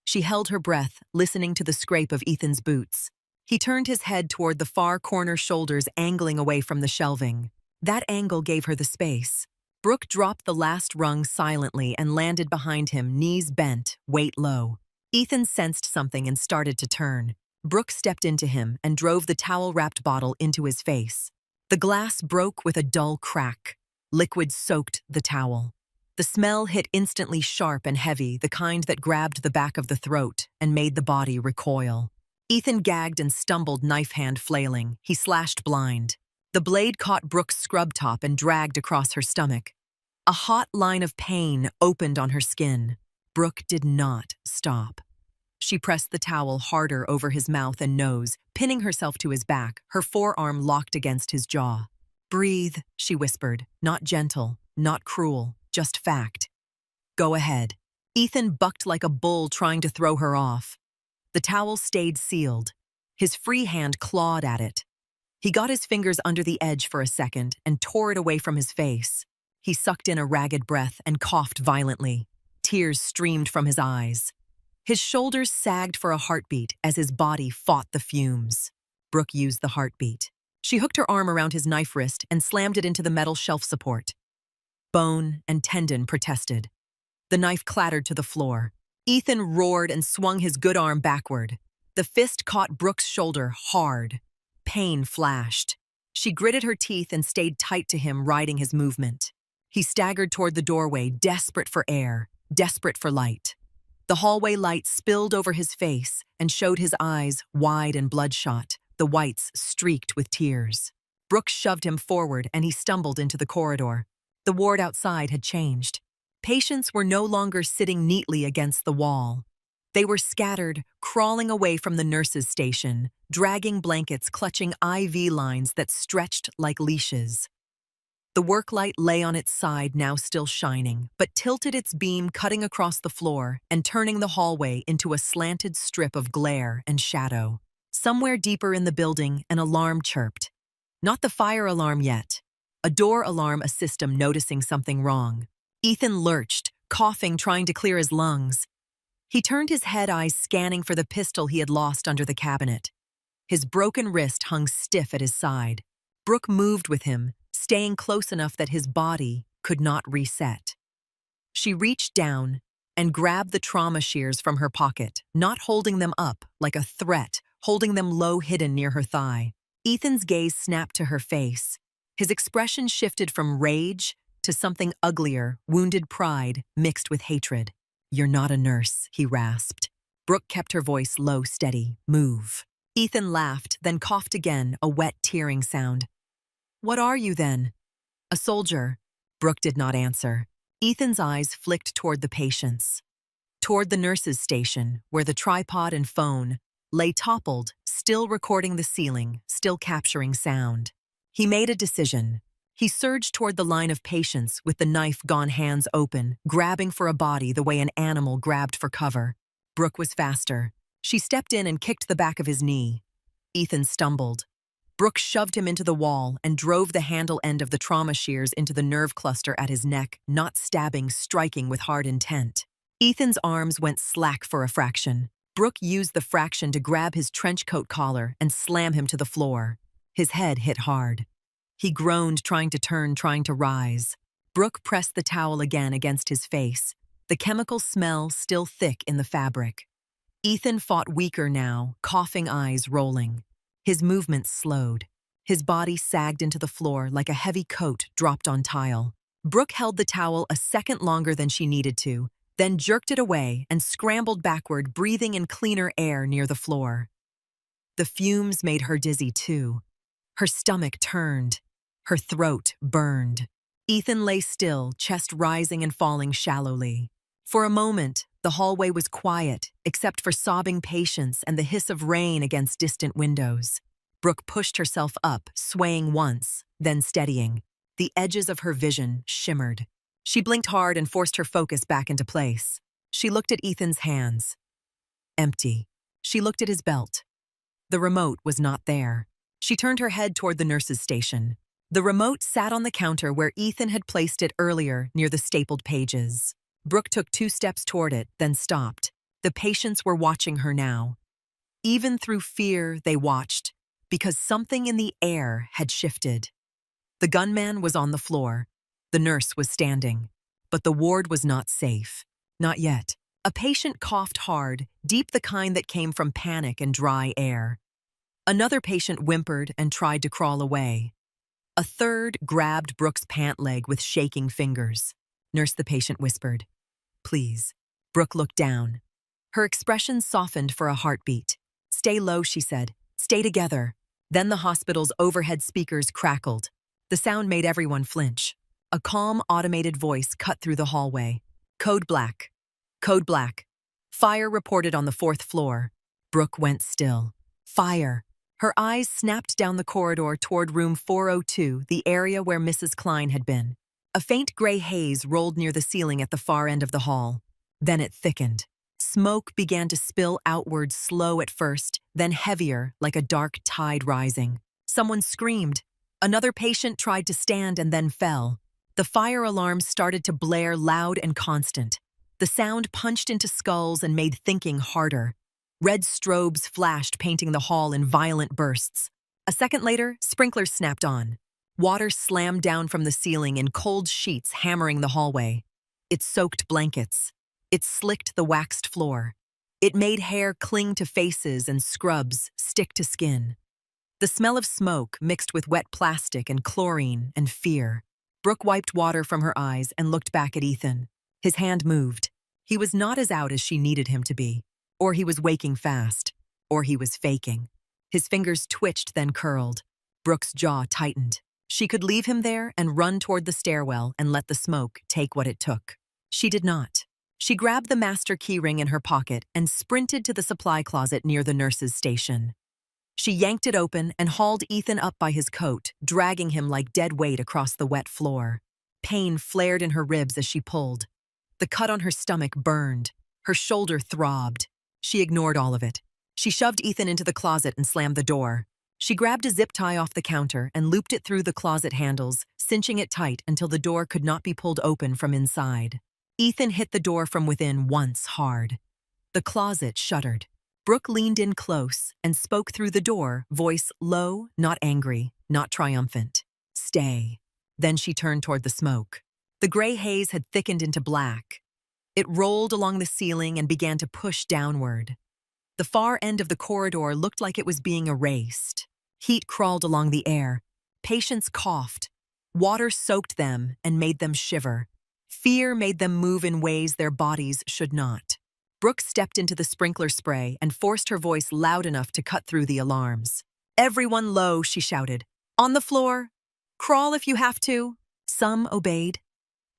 She held her breath, listening to the scrape of Ethan's boots. He turned his head toward the far corner shoulders angling away from the shelving. That angle gave her the space. Brooke dropped the last rung silently and landed behind him, knees bent, weight low. Ethan sensed something and started to turn. Brooke stepped into him and drove the towel-wrapped bottle into his face. The glass broke with a dull crack. Liquid soaked the towel. The smell hit instantly sharp and heavy, the kind that grabbed the back of the throat and made the body recoil. Ethan gagged and stumbled, knife hand flailing. He slashed blind. The blade caught Brooke's scrub top and dragged across her stomach. A hot line of pain opened on her skin. Brooke did not stop. She pressed the towel harder over his mouth and nose, pinning herself to his back, her forearm locked against his jaw. "Breathe," she whispered, not gentle, not cruel. Just fact. "Go ahead." Ethan bucked like a bull trying to throw her off. The towel stayed sealed. His free hand clawed at it. He got his fingers under the edge for a second and tore it away from his face. He sucked in a ragged breath and coughed violently. Tears streamed from his eyes. His shoulders sagged for a heartbeat as his body fought the fumes. Brooke used the heartbeat. She hooked her arm around his knife wrist and slammed it into the metal shelf support. Bone and tendon protested. The knife clattered to the floor. Ethan roared and swung his good arm backward. The fist caught Brooke's shoulder hard. Pain flashed. She gritted her teeth and stayed tight to him, riding his movement. He staggered toward the doorway, desperate for air, desperate for light. The hallway light spilled over his face and showed his eyes, wide and bloodshot, the whites streaked with tears. Brooke shoved him forward and he stumbled into the corridor. The ward outside had changed. Patients were no longer sitting neatly against the wall. They were scattered, crawling away from the nurses' station, dragging blankets, clutching IV lines that stretched like leashes. The work light lay on its side, now still shining, but tilted its beam, cutting across the floor and turning the hallway into a slanted strip of glare and shadow. Somewhere deeper in the building, an alarm chirped. Not the fire alarm yet. A door alarm, a system noticing something wrong. Ethan lurched, coughing, trying to clear his lungs. He turned his head, eyes scanning for the pistol he had lost under the cabinet. His broken wrist hung stiff at his side. Brooke moved with him, staying close enough that his body could not reset. She reached down and grabbed the trauma shears from her pocket, not holding them up like a threat, holding them low, hidden near her thigh. Ethan's gaze snapped to her face. His expression shifted from rage to something uglier, wounded pride mixed with hatred. "You're not a nurse," he rasped. Brooke kept her voice low, steady. "Move." Ethan laughed, then coughed again, a wet, tearing sound. "What are you then?" "A soldier." Brooke did not answer. Ethan's eyes flicked toward the patients, toward the nurses' station, where the tripod and phone lay toppled, still recording the ceiling, still capturing sound. He made a decision. He surged toward the line of patients with the knife-gone hands open, grabbing for a body the way an animal grabbed for cover. Brooke was faster. She stepped in and kicked the back of his knee. Ethan stumbled. Brooke shoved him into the wall and drove the handle end of the trauma shears into the nerve cluster at his neck, not stabbing, striking with hard intent. Ethan's arms went slack for a fraction. Brooke used the fraction to grab his trench coat collar and slam him to the floor. His head hit hard. He groaned, trying to turn, trying to rise. Brooke pressed the towel again against his face, the chemical smell still thick in the fabric. Ethan fought weaker now, coughing, eyes rolling. His movements slowed. His body sagged into the floor like a heavy coat dropped on tile. Brooke held the towel a second longer than she needed to, then jerked it away and scrambled backward, breathing in cleaner air near the floor. The fumes made her dizzy too. Her stomach turned. Her throat burned. Ethan lay still, chest rising and falling shallowly. For a moment, the hallway was quiet, except for sobbing patients and the hiss of rain against distant windows. Brooke pushed herself up, swaying once, then steadying. The edges of her vision shimmered. She blinked hard and forced her focus back into place. She looked at Ethan's hands. Empty. She looked at his belt. The remote was not there. She turned her head toward the nurse's station. The remote sat on the counter where Ethan had placed it earlier, near the stapled pages. Brooke took 2 steps toward it, then stopped. The patients were watching her now. Even through fear, they watched, because something in the air had shifted. The gunman was on the floor. The nurse was standing. But the ward was not safe. Not yet. A patient coughed hard, deep, the kind that came from panic and dry air. Another patient whimpered and tried to crawl away. A third grabbed Brooke's pant leg with shaking fingers. Nurse, the patient whispered. Please. Brooke looked down. Her expression softened for a heartbeat. Stay low, she said. Stay together. Then the hospital's overhead speakers crackled. The sound made everyone flinch. A calm, automated voice cut through the hallway. Code black. Code black. Fire reported on the 4th floor. Brooke went still. Fire. Her eyes snapped down the corridor toward room 402, the area where Mrs. Klein had been. A faint gray haze rolled near the ceiling at the far end of the hall. Then it thickened. Smoke began to spill outward, slow at first, then heavier, like a dark tide rising. Someone screamed. Another patient tried to stand and then fell. The fire alarm started to blare loud and constant. The sound punched into skulls and made thinking harder. Red strobes flashed, painting the hall in violent bursts. A second later, sprinklers snapped on. Water slammed down from the ceiling in cold sheets, hammering the hallway. It soaked blankets. It slicked the waxed floor. It made hair cling to faces and scrubs stick to skin. The smell of smoke mixed with wet plastic and chlorine and fear. Brooke wiped water from her eyes and looked back at Ethan. His hand moved. He was not as out as she needed him to be. Or he was waking fast. Or he was faking. His fingers twitched, then curled. Brooke's jaw tightened. She could leave him there and run toward the stairwell and let the smoke take what it took. She did not. She grabbed the master keyring in her pocket and sprinted to the supply closet near the nurse's station. She yanked it open and hauled Ethan up by his coat, dragging him like dead weight across the wet floor. Pain flared in her ribs as she pulled. The cut on her stomach burned. Her shoulder throbbed. She ignored all of it. She shoved Ethan into the closet and slammed the door. She grabbed a zip tie off the counter and looped it through the closet handles, cinching it tight until the door could not be pulled open from inside. Ethan hit the door from within once hard. The closet shuddered. Brooke leaned in close and spoke through the door, voice low, not angry, not triumphant. Stay. Then she turned toward the smoke. The gray haze had thickened into black. It rolled along the ceiling and began to push downward. The far end of the corridor looked like it was being erased. Heat crawled along the air. Patients coughed. Water soaked them and made them shiver. Fear made them move in ways their bodies should not. Brooke stepped into the sprinkler spray and forced her voice loud enough to cut through the alarms. Everyone low, she shouted. On the floor. Crawl if you have to. Some obeyed.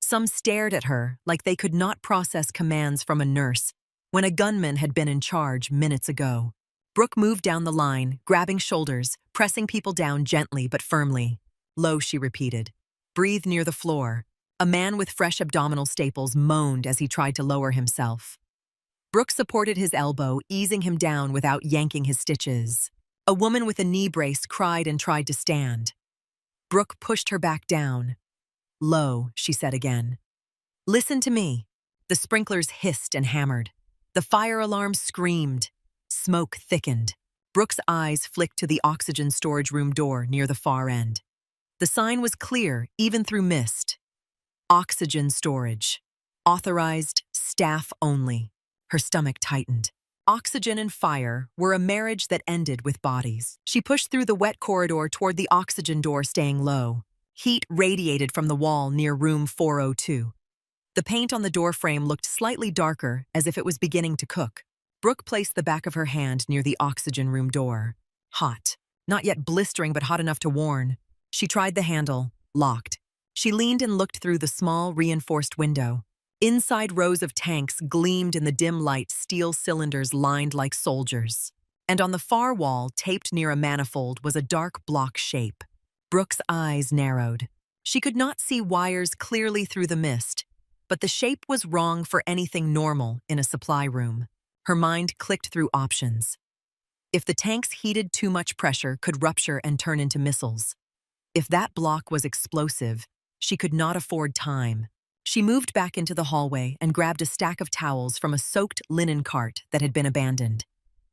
Some stared at her like they could not process commands from a nurse when a gunman had been in charge minutes ago. Brooke moved down the line, grabbing shoulders, pressing people down gently but firmly. Low, she repeated. Breathe near the floor. A man with fresh abdominal staples moaned as he tried to lower himself. Brooke supported his elbow, easing him down without yanking his stitches. A woman with a knee brace cried and tried to stand. Brooke pushed her back down. Low, she said again. Listen to me. The sprinklers hissed and hammered. The fire alarm screamed. Smoke thickened. Brooke's eyes flicked to the oxygen storage room door near the far end. The sign was clear, even through mist. Oxygen storage. Authorized, staff only. Her stomach tightened. Oxygen and fire were a marriage that ended with bodies. She pushed through the wet corridor toward the oxygen door, staying low. Heat radiated from the wall near room 402. The paint on the doorframe looked slightly darker, as if it was beginning to cook. Brooke placed the back of her hand near the oxygen room door. Hot. Not yet blistering, but hot enough to warn. She tried the handle. Locked. She leaned and looked through the small, reinforced window. Inside, rows of tanks gleamed in the dim light, steel cylinders lined like soldiers. And on the far wall, taped near a manifold, was a dark block shape. Brooke's eyes narrowed. She could not see wires clearly through the mist, but the shape was wrong for anything normal in a supply room. Her mind clicked through options. If the tanks heated too much pressure, could rupture and turn into missiles. If that block was explosive, she could not afford time. She moved back into the hallway and grabbed a stack of towels from a soaked linen cart that had been abandoned.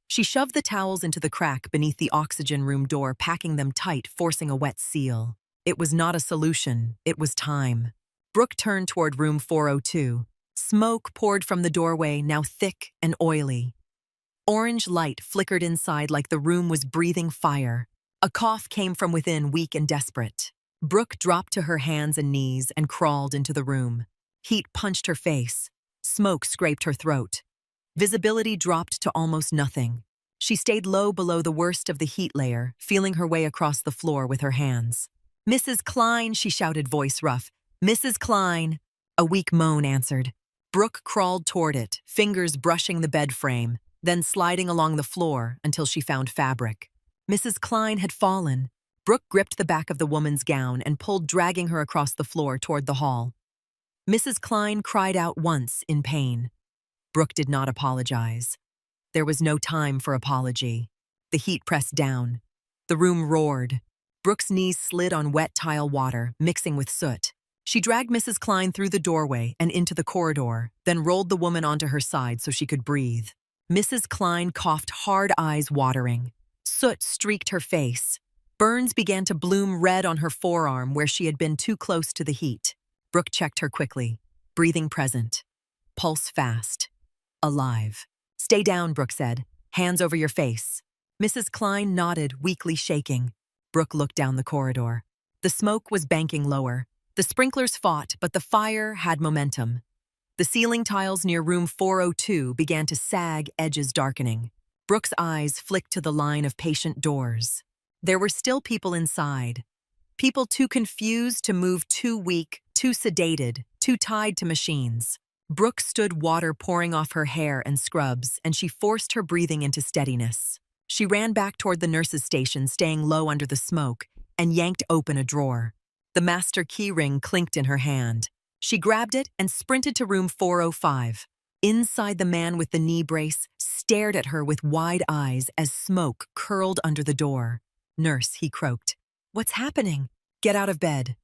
She shoved the towels into the crack beneath the oxygen room door, packing them tight, forcing a wet seal. It was not a solution, it was time. Brooke turned toward room 402. Smoke poured from the doorway, now thick and oily. Orange light flickered inside like the room was breathing fire. A cough came from within, weak and desperate. Brooke dropped to her hands and knees and crawled into the room. Heat punched her face. Smoke scraped her throat. Visibility dropped to almost nothing. She stayed low below the worst of the heat layer, feeling her way across the floor with her hands. "Mrs. Klein," she shouted, voice rough. "Mrs. Klein." A weak moan answered. Brooke crawled toward it, fingers brushing the bed frame, then sliding along the floor until she found fabric. Mrs. Klein had fallen. Brooke gripped the back of the woman's gown and pulled, dragging her across the floor toward the hall. Mrs. Klein cried out once in pain. Brooke did not apologize. There was no time for apology. The heat pressed down. The room roared. Brooke's knees slid on wet tile water, mixing with soot. She dragged Mrs. Klein through the doorway and into the corridor, then rolled the woman onto her side so she could breathe. Mrs. Klein coughed hard, eyes watering. Soot streaked her face. Burns began to bloom red on her forearm where she had been too close to the heat. Brooke checked her quickly. Breathing present. Pulse fast. Alive. "Stay down," Brooke said. "Hands over your face." Mrs. Klein nodded, weakly shaking. Brooke looked down the corridor. The smoke was banking lower. The sprinklers fought, but the fire had momentum. The ceiling tiles near room 402 began to sag, edges darkening. Brooke's eyes flicked to the line of patient doors. There were still people inside. People too confused to move, too weak, too sedated, too tied to machines. Brooke stood, water pouring off her hair and scrubs, and she forced her breathing into steadiness. She ran back toward the nurse's station, staying low under the smoke, and yanked open a drawer. The master key ring clinked in her hand. She grabbed it and sprinted to room 405. Inside, the man with the knee brace stared at her with wide eyes as smoke curled under the door. "Nurse," he croaked. "What's happening?" "Get out of bed,"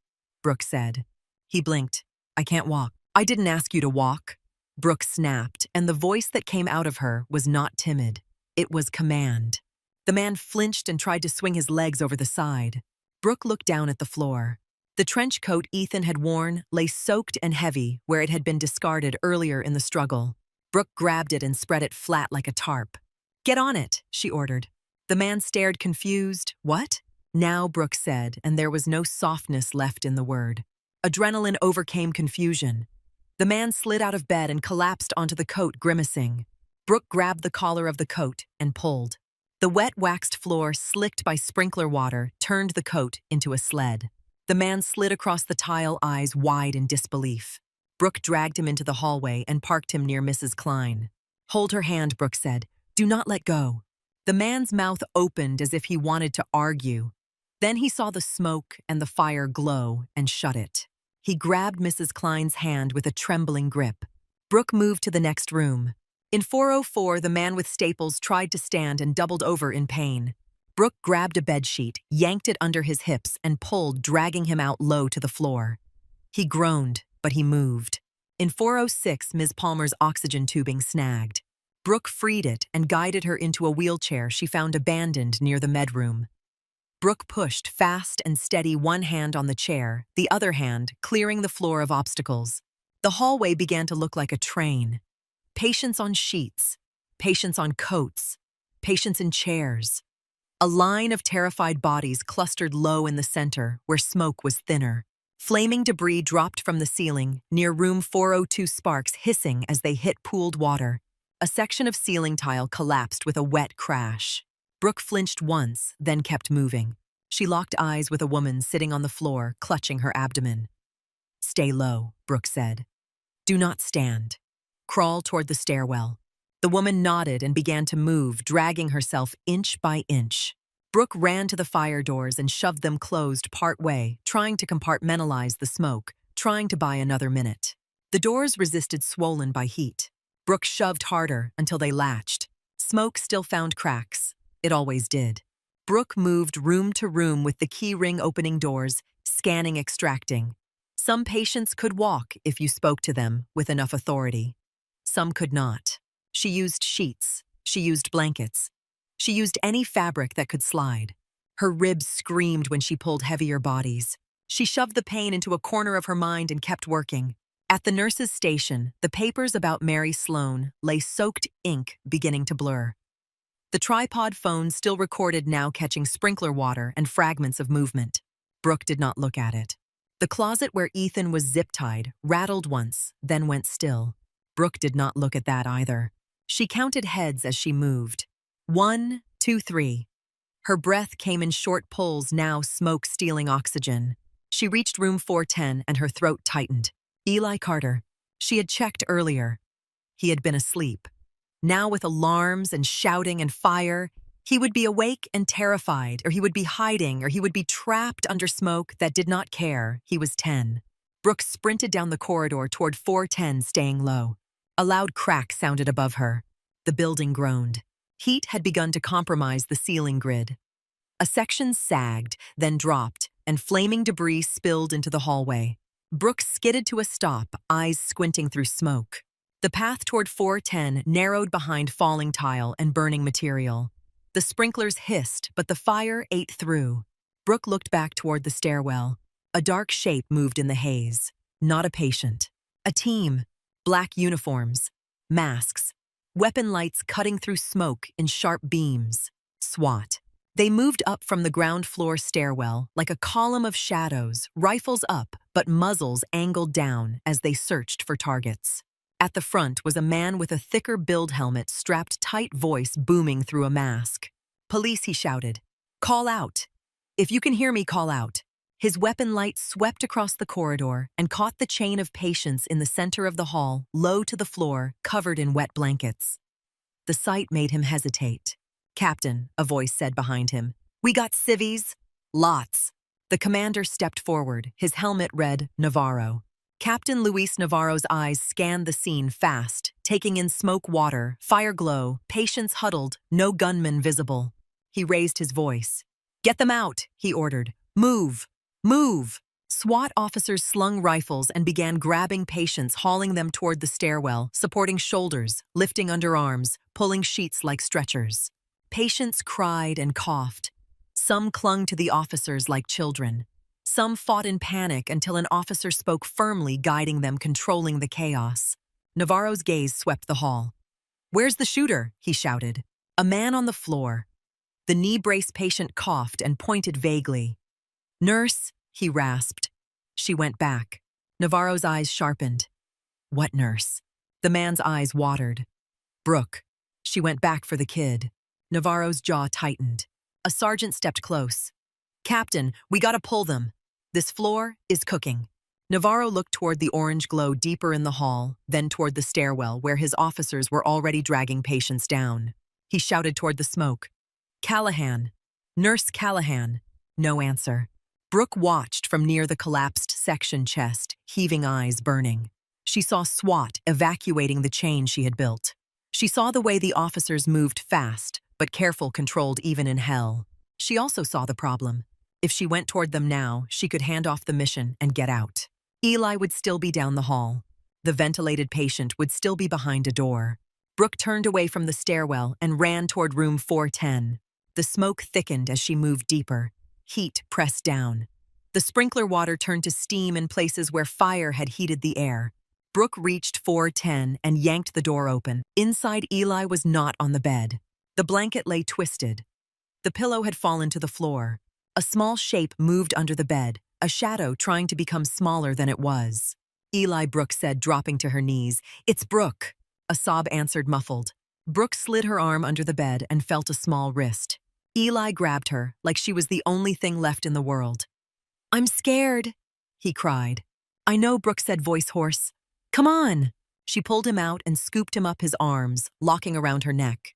Brooke said. He blinked. "I can't walk." "I didn't ask you to walk." Brooke snapped, and the voice that came out of her was not timid. It was command. The man flinched and tried to swing his legs over the side. Brooke looked down at the floor. The trench coat Ethan had worn lay soaked and heavy where it had been discarded earlier in the struggle. Brooke grabbed it and spread it flat like a tarp. "Get on it," she ordered. The man stared, confused. "What?" "Now," Brooke said, and there was no softness left in the word. Adrenaline overcame confusion. The man slid out of bed and collapsed onto the coat, grimacing. Brooke grabbed the collar of the coat and pulled. The wet, waxed floor, slicked by sprinkler water, turned the coat into a sled. The man slid across the tile, eyes wide in disbelief. Brooke dragged him into the hallway and parked him near Mrs. Klein. "Hold her hand," Brooke said. "Do not let go." The man's mouth opened as if he wanted to argue. Then he saw the smoke and the fire glow and shut it. He grabbed Mrs. Klein's hand with a trembling grip. Brooke moved to the next room. In 404, the man with staples tried to stand and doubled over in pain. Brooke grabbed a bedsheet, yanked it under his hips, and pulled, dragging him out low to the floor. He groaned, but he moved. In 406, Ms. Palmer's oxygen tubing snagged. Brooke freed it and guided her into a wheelchair she found abandoned near the medroom. Brooke pushed fast and steady, one hand on the chair, the other hand clearing the floor of obstacles. The hallway began to look like a train. Patients on sheets, patients on coats, patients in chairs. A line of terrified bodies clustered low in the center, where smoke was thinner. Flaming debris dropped from the ceiling, near room 402, sparks hissing as they hit pooled water. A section of ceiling tile collapsed with a wet crash. Brooke flinched once, then kept moving. She locked eyes with a woman sitting on the floor, clutching her abdomen. "Stay low," Brooke said. "Do not stand. Crawl toward the stairwell." The woman nodded and began to move, dragging herself inch by inch. Brooke ran to the fire doors and shoved them closed part-way, trying to compartmentalize the smoke, trying to buy another minute. The doors resisted, swollen by heat. Brooke shoved harder until they latched. Smoke still found cracks. It always did. Brooke moved room to room with the key ring opening doors, scanning, extracting. Some patients could walk if you spoke to them with enough authority. Some could not. She used sheets. She used blankets. She used any fabric that could slide. Her ribs screamed when she pulled heavier bodies. She shoved the pain into a corner of her mind and kept working. At the nurse's station, the papers about Mary Sloan lay soaked ink beginning to blur. The tripod phone still recorded, now catching sprinkler water and fragments of movement. Brooke did not look at it. The closet where Ethan was zip-tied rattled once, then went still. Brooke did not look at that either. She counted heads as she moved. 1, 2, 3. Her breath came in short pulls, now smoke stealing oxygen. She reached room 410 and her throat tightened. Eli Carter. She had checked earlier. He had been asleep. Now, with alarms and shouting and fire, he would be awake and terrified, or he would be hiding, or he would be trapped under smoke that did not care. He was 10. Brooke sprinted down the corridor toward 410, staying low. A loud crack sounded above her. The building groaned. Heat had begun to compromise the ceiling grid. A section sagged, then dropped, and flaming debris spilled into the hallway. Brooke skidded to a stop, eyes squinting through smoke. The path toward 410 narrowed behind falling tile and burning material. The sprinklers hissed, but the fire ate through. Brooke looked back toward the stairwell. A dark shape moved in the haze. Not a patient. A team. Black uniforms. Masks. Weapon lights cutting through smoke in sharp beams. SWAT. They moved up from the ground floor stairwell like a column of shadows, rifles up, but muzzles angled down as they searched for targets. At the front was a man with a thicker build helmet, strapped tight, voice booming through a mask. "Police," he shouted. "Call out. If you can hear me, call out." His weapon light swept across the corridor and caught the chain of patients in the center of the hall, low to the floor, covered in wet blankets. The sight made him hesitate. "Captain," a voice said behind him. "We got civvies." "Lots." The commander stepped forward. His helmet read Navarro. Captain Luis Navarro's eyes scanned the scene fast, taking in smoke, water, fire glow, patients huddled, no gunman visible. He raised his voice. "Get them out," he ordered. "Move! Move!" SWAT officers slung rifles and began grabbing patients, hauling them toward the stairwell, supporting shoulders, lifting underarms, pulling sheets like stretchers. Patients cried and coughed. Some clung to the officers like children. Some fought in panic until an officer spoke firmly, guiding them, controlling the chaos. Navarro's gaze swept the hall. "Where's the shooter?" he shouted. A man on the floor. The knee brace patient coughed and pointed vaguely. "Nurse," he rasped. She went back. Navarro's eyes sharpened. "What nurse?" The man's eyes watered. "Brooke." She went back for the kid. Navarro's jaw tightened. A sergeant stepped close. "Captain, we gotta pull them. This floor is cooking." Navarro looked toward the orange glow deeper in the hall, then toward the stairwell where his officers were already dragging patients down. He shouted toward the smoke. "Callahan. Nurse Callahan." No answer. Brooke watched from near the collapsed section chest, heaving eyes burning. She saw SWAT evacuating the chain she had built. She saw the way the officers moved fast, but careful, controlled even in hell. She also saw the problem. If she went toward them now, she could hand off the mission and get out. Eli would still be down the hall. The ventilated patient would still be behind a door. Brooke turned away from the stairwell and ran toward room 410. The smoke thickened as she moved deeper. Heat pressed down. The sprinkler water turned to steam in places where fire had heated the air. Brooke reached 410 and yanked the door open. Inside, Eli was not on the bed. The blanket lay twisted. The pillow had fallen to the floor. A small shape moved under the bed, a shadow trying to become smaller than it was. Eli, Brooke said, dropping to her knees. "It's Brooke." A sob answered muffled. Brooke slid her arm under the bed and felt a small wrist. Eli grabbed her like she was the only thing left in the world. "I'm scared," he cried. "I know," Brooke said, voice hoarse. "Come on." She pulled him out and scooped him up his arms, locking around her neck.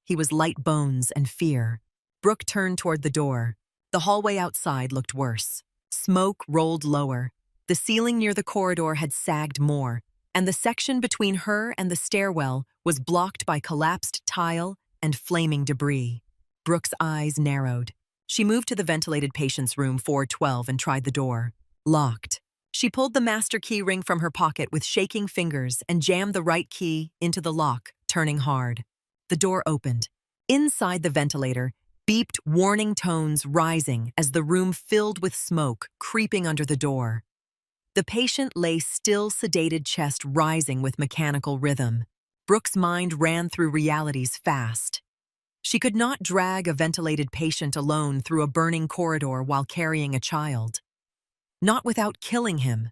He was light bones and fear. Brooke turned toward the door. The hallway outside looked worse. Smoke rolled lower. The ceiling near the corridor had sagged more, and the section between her and the stairwell was blocked by collapsed tile and flaming debris. Brooke's eyes narrowed. She moved to the ventilated patient's room 412 and tried the door. Locked. She pulled the master key ring from her pocket with shaking fingers and jammed the right key into the lock, turning hard. The door opened. Inside the ventilator, beeped warning tones rising as the room filled with smoke creeping under the door. The patient lay still, sedated chest rising with mechanical rhythm. Brooke's mind ran through realities fast. She could not drag a ventilated patient alone through a burning corridor while carrying a child. Not without killing him.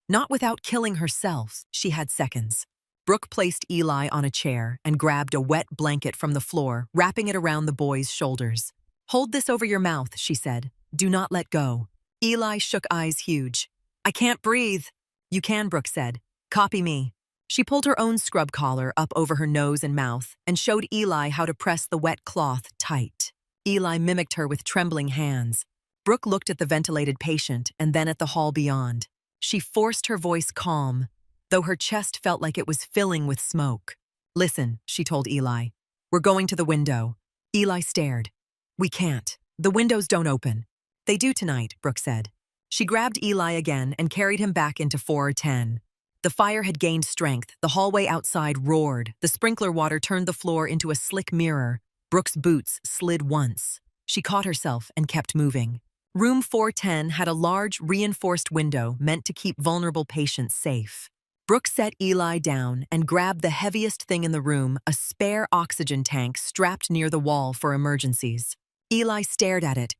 Not without killing herself. She had seconds. Brooke placed Eli on a chair and grabbed a wet blanket from the floor, wrapping it around the boy's shoulders. "Hold this over your mouth," she said. "Do not let go." Eli shook, eyes huge. "I can't breathe." "You can," Brooke said. "Copy me." She pulled her own scrub collar up over her nose and mouth and showed Eli how to press the wet cloth tight. Eli mimicked her with trembling hands. Brooke looked at the ventilated patient and then at the hall beyond. She forced her voice calm, though her chest felt like it was filling with smoke. "Listen," she told Eli. "We're going to the window." Eli stared. "We can't. The windows don't open." "They do tonight," Brooke said. She grabbed Eli again and carried him back into 410. The fire had gained strength. The hallway outside roared. The sprinkler water turned the floor into a slick mirror. Brooke's boots slid once. She caught herself and kept moving. Room 410 had a large, reinforced window meant to keep vulnerable patients safe. Brooke set Eli down and grabbed the heaviest thing in the room, a spare oxygen tank strapped near the wall for emergencies. Eli stared at it.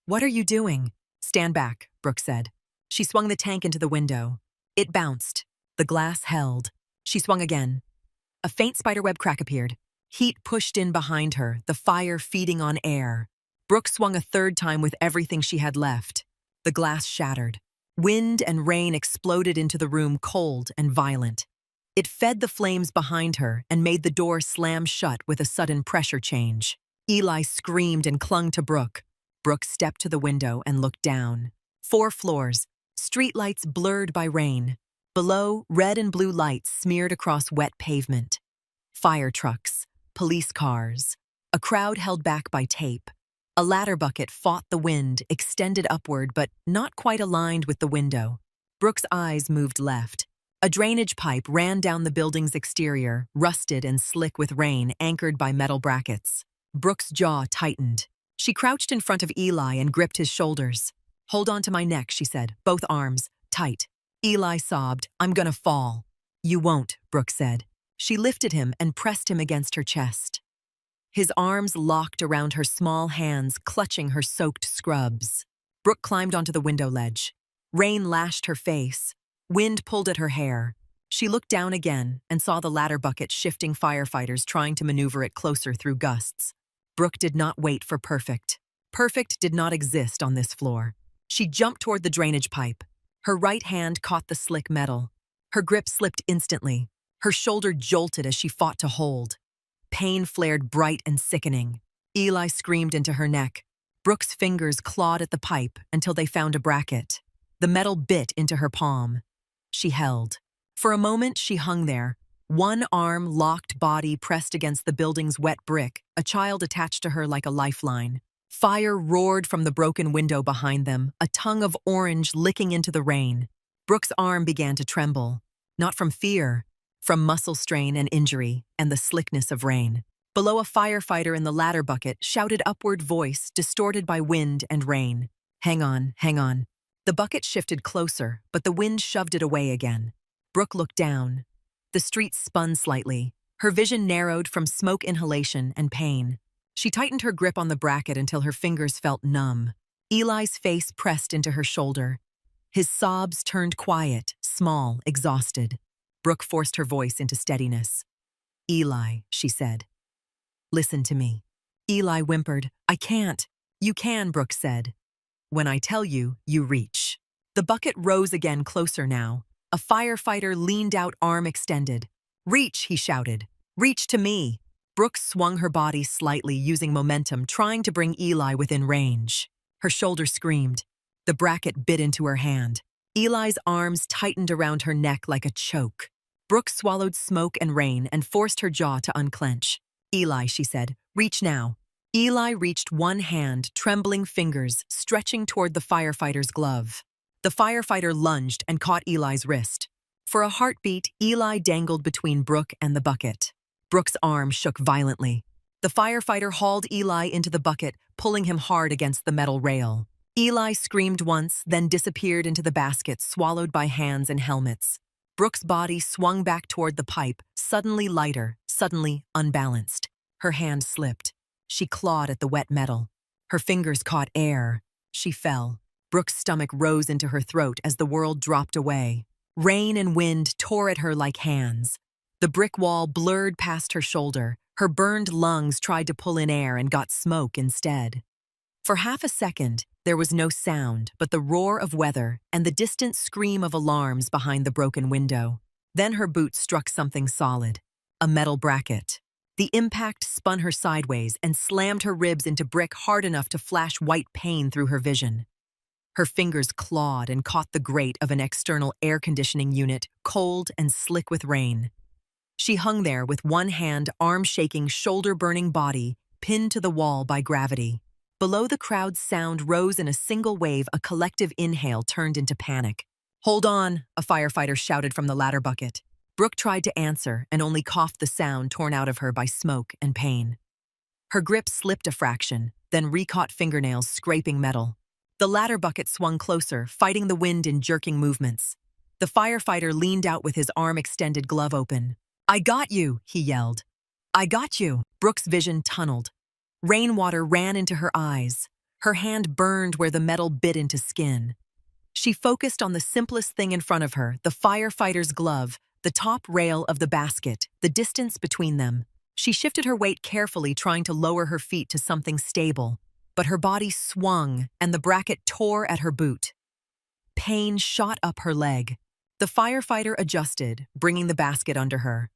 "What are you doing?" "Stand back," Brooke said. She swung the tank into the window. It bounced. The glass held. She swung again. A faint spiderweb crack appeared. Heat pushed in behind her, the fire feeding on air. Brooke swung a third time with everything she had left. The glass shattered. Wind and rain exploded into the room, cold and violent. It fed the flames behind her and made the door slam shut with a sudden pressure change. Eli screamed and clung to Brooke. Brooke stepped to the window and looked down. 4 floors, streetlights blurred by rain. Below, red and blue lights smeared across wet pavement. Fire trucks, police cars, a crowd held back by tape. A ladder bucket fought the wind, extended upward but not quite aligned with the window. Brooke's eyes moved left. A drainage pipe ran down the building's exterior, rusted and slick with rain, anchored by metal brackets. Brooke's jaw tightened. She crouched in front of Eli and gripped his shoulders. "Hold on to my neck," she said, both arms, tight. Eli sobbed, "I'm gonna fall." "You won't," Brooke said. She lifted him and pressed him against her chest. His arms locked around her small hands, clutching her soaked scrubs. Brooke climbed onto the window ledge. Rain lashed her face. Wind pulled at her hair. She looked down again and saw the ladder bucket shifting, firefighters trying to maneuver it closer through gusts. Brooke did not wait for perfect. Perfect did not exist on this floor. She jumped toward the drainage pipe. Her right hand caught the slick metal. Her grip slipped instantly. Her shoulder jolted as she fought to hold. Pain flared bright and sickening. Eli screamed into her neck. Brooke's fingers clawed at the pipe until they found a bracket. The metal bit into her palm. She held. For a moment, she hung there, one arm, locked body pressed against the building's wet brick, a child attached to her like a lifeline. Fire roared from the broken window behind them, a tongue of orange licking into the rain. Brooke's arm began to tremble, not from fear, from muscle strain and injury and the slickness of rain. Below, a firefighter in the ladder bucket shouted upward voice distorted by wind and rain. Hang on, hang on. The bucket shifted closer, but the wind shoved it away again. Brooke looked down. The street spun slightly. Her vision narrowed from smoke inhalation and pain. She tightened her grip on the bracket until her fingers felt numb. Eli's face pressed into her shoulder. His sobs turned quiet, small, exhausted. Brooke forced her voice into steadiness. "Eli," she said. "Listen to me." Eli whimpered. "I can't." "You can," Brooke said. "When I tell you, you reach." The bucket rose again, closer now. A firefighter leaned out, arm extended. "Reach," he shouted. "Reach to me." Brooke swung her body slightly, using momentum, trying to bring Eli within range. Her shoulder screamed. The bracket bit into her hand. Eli's arms tightened around her neck like a choke. Brooke swallowed smoke and rain and forced her jaw to unclench. "Eli," she said, "reach now." Eli reached one hand, trembling fingers stretching toward the firefighter's glove. The firefighter lunged and caught Eli's wrist. For a heartbeat, Eli dangled between Brooke and the bucket. Brooke's arm shook violently. The firefighter hauled Eli into the bucket, pulling him hard against the metal rail. Eli screamed once, then disappeared into the basket, swallowed by hands and helmets. Brooke's body swung back toward the pipe, suddenly lighter, suddenly unbalanced. Her hand slipped. She clawed at the wet metal. Her fingers caught air. She fell. Brooke's stomach rose into her throat as the world dropped away. Rain and wind tore at her like hands. The brick wall blurred past her shoulder. Her burned lungs tried to pull in air and got smoke instead. For half a second, there was no sound but the roar of weather and the distant scream of alarms behind the broken window. Then her boot struck something solid, a metal bracket. The impact spun her sideways and slammed her ribs into brick hard enough to flash white pain through her vision. Her fingers clawed and caught the grate of an external air conditioning unit, cold and slick with rain. She hung there with one hand, arm-shaking, shoulder-burning body, pinned to the wall by gravity. Below, the crowd's sound rose in a single wave. A collective inhale turned into panic. "Hold on," a firefighter shouted from the ladder bucket. Brooke tried to answer and only coughed the sound torn out of her by smoke and pain. Her grip slipped a fraction, then re-caught fingernails scraping metal. The ladder bucket swung closer, fighting the wind in jerking movements. The firefighter leaned out with his arm extended, glove open. "I got you," he yelled. "I got you." Brooke's vision tunneled. Rainwater ran into her eyes. Her hand burned where the metal bit into skin. She focused on the simplest thing in front of her, the firefighter's glove, the top rail of the basket, the distance between them. She shifted her weight carefully, trying to lower her feet to something stable. But her body swung, and the bracket tore at her boot. Pain shot up her leg. The firefighter adjusted, bringing the basket under her.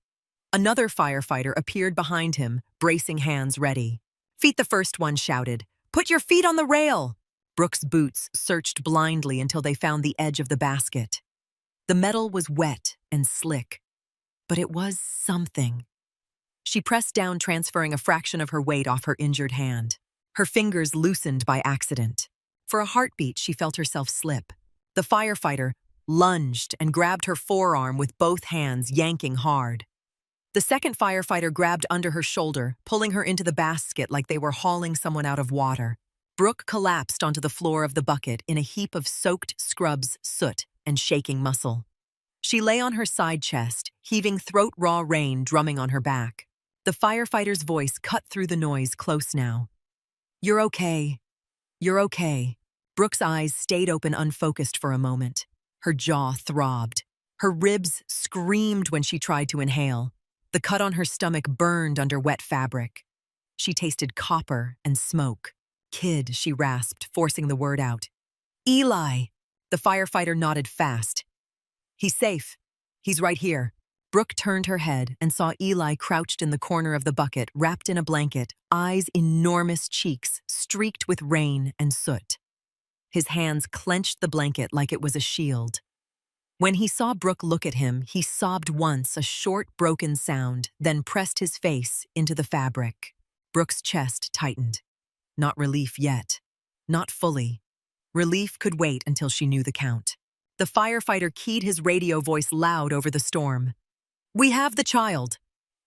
Another firefighter appeared behind him, bracing hands ready. "Feet," the first one shouted. "Put your feet on the rail!" Brooke's boots searched blindly until they found the edge of the basket. The metal was wet and slick, but it was something. She pressed down, transferring a fraction of her weight off her injured hand. Her fingers loosened by accident. For a heartbeat, she felt herself slip. The firefighter lunged and grabbed her forearm with both hands, yanking hard. The second firefighter grabbed under her shoulder, pulling her into the basket like they were hauling someone out of water. Brooke collapsed onto the floor of the bucket in a heap of soaked scrubs, soot, and shaking muscle. She lay on her side chest, heaving throat-raw rain drumming on her back. The firefighter's voice cut through the noise, close now. "You're okay. You're okay." Brooke's eyes stayed open, unfocused for a moment. Her jaw throbbed. Her ribs screamed when she tried to inhale. The cut on her stomach burned under wet fabric. She tasted copper and smoke. "Kid," she rasped, forcing the word out. "Eli!" The firefighter nodded fast. "He's safe. He's right here." Brooke turned her head and saw Eli crouched in the corner of the bucket, wrapped in a blanket, eyes enormous, cheeks streaked with rain and soot. His hands clenched the blanket like it was a shield. When he saw Brooke look at him, he sobbed once, a short, broken sound, then pressed his face into the fabric. Brooke's chest tightened. Not relief yet. Not fully. Relief could wait until she knew the count. The firefighter keyed his radio voice loud over the storm. We have the child.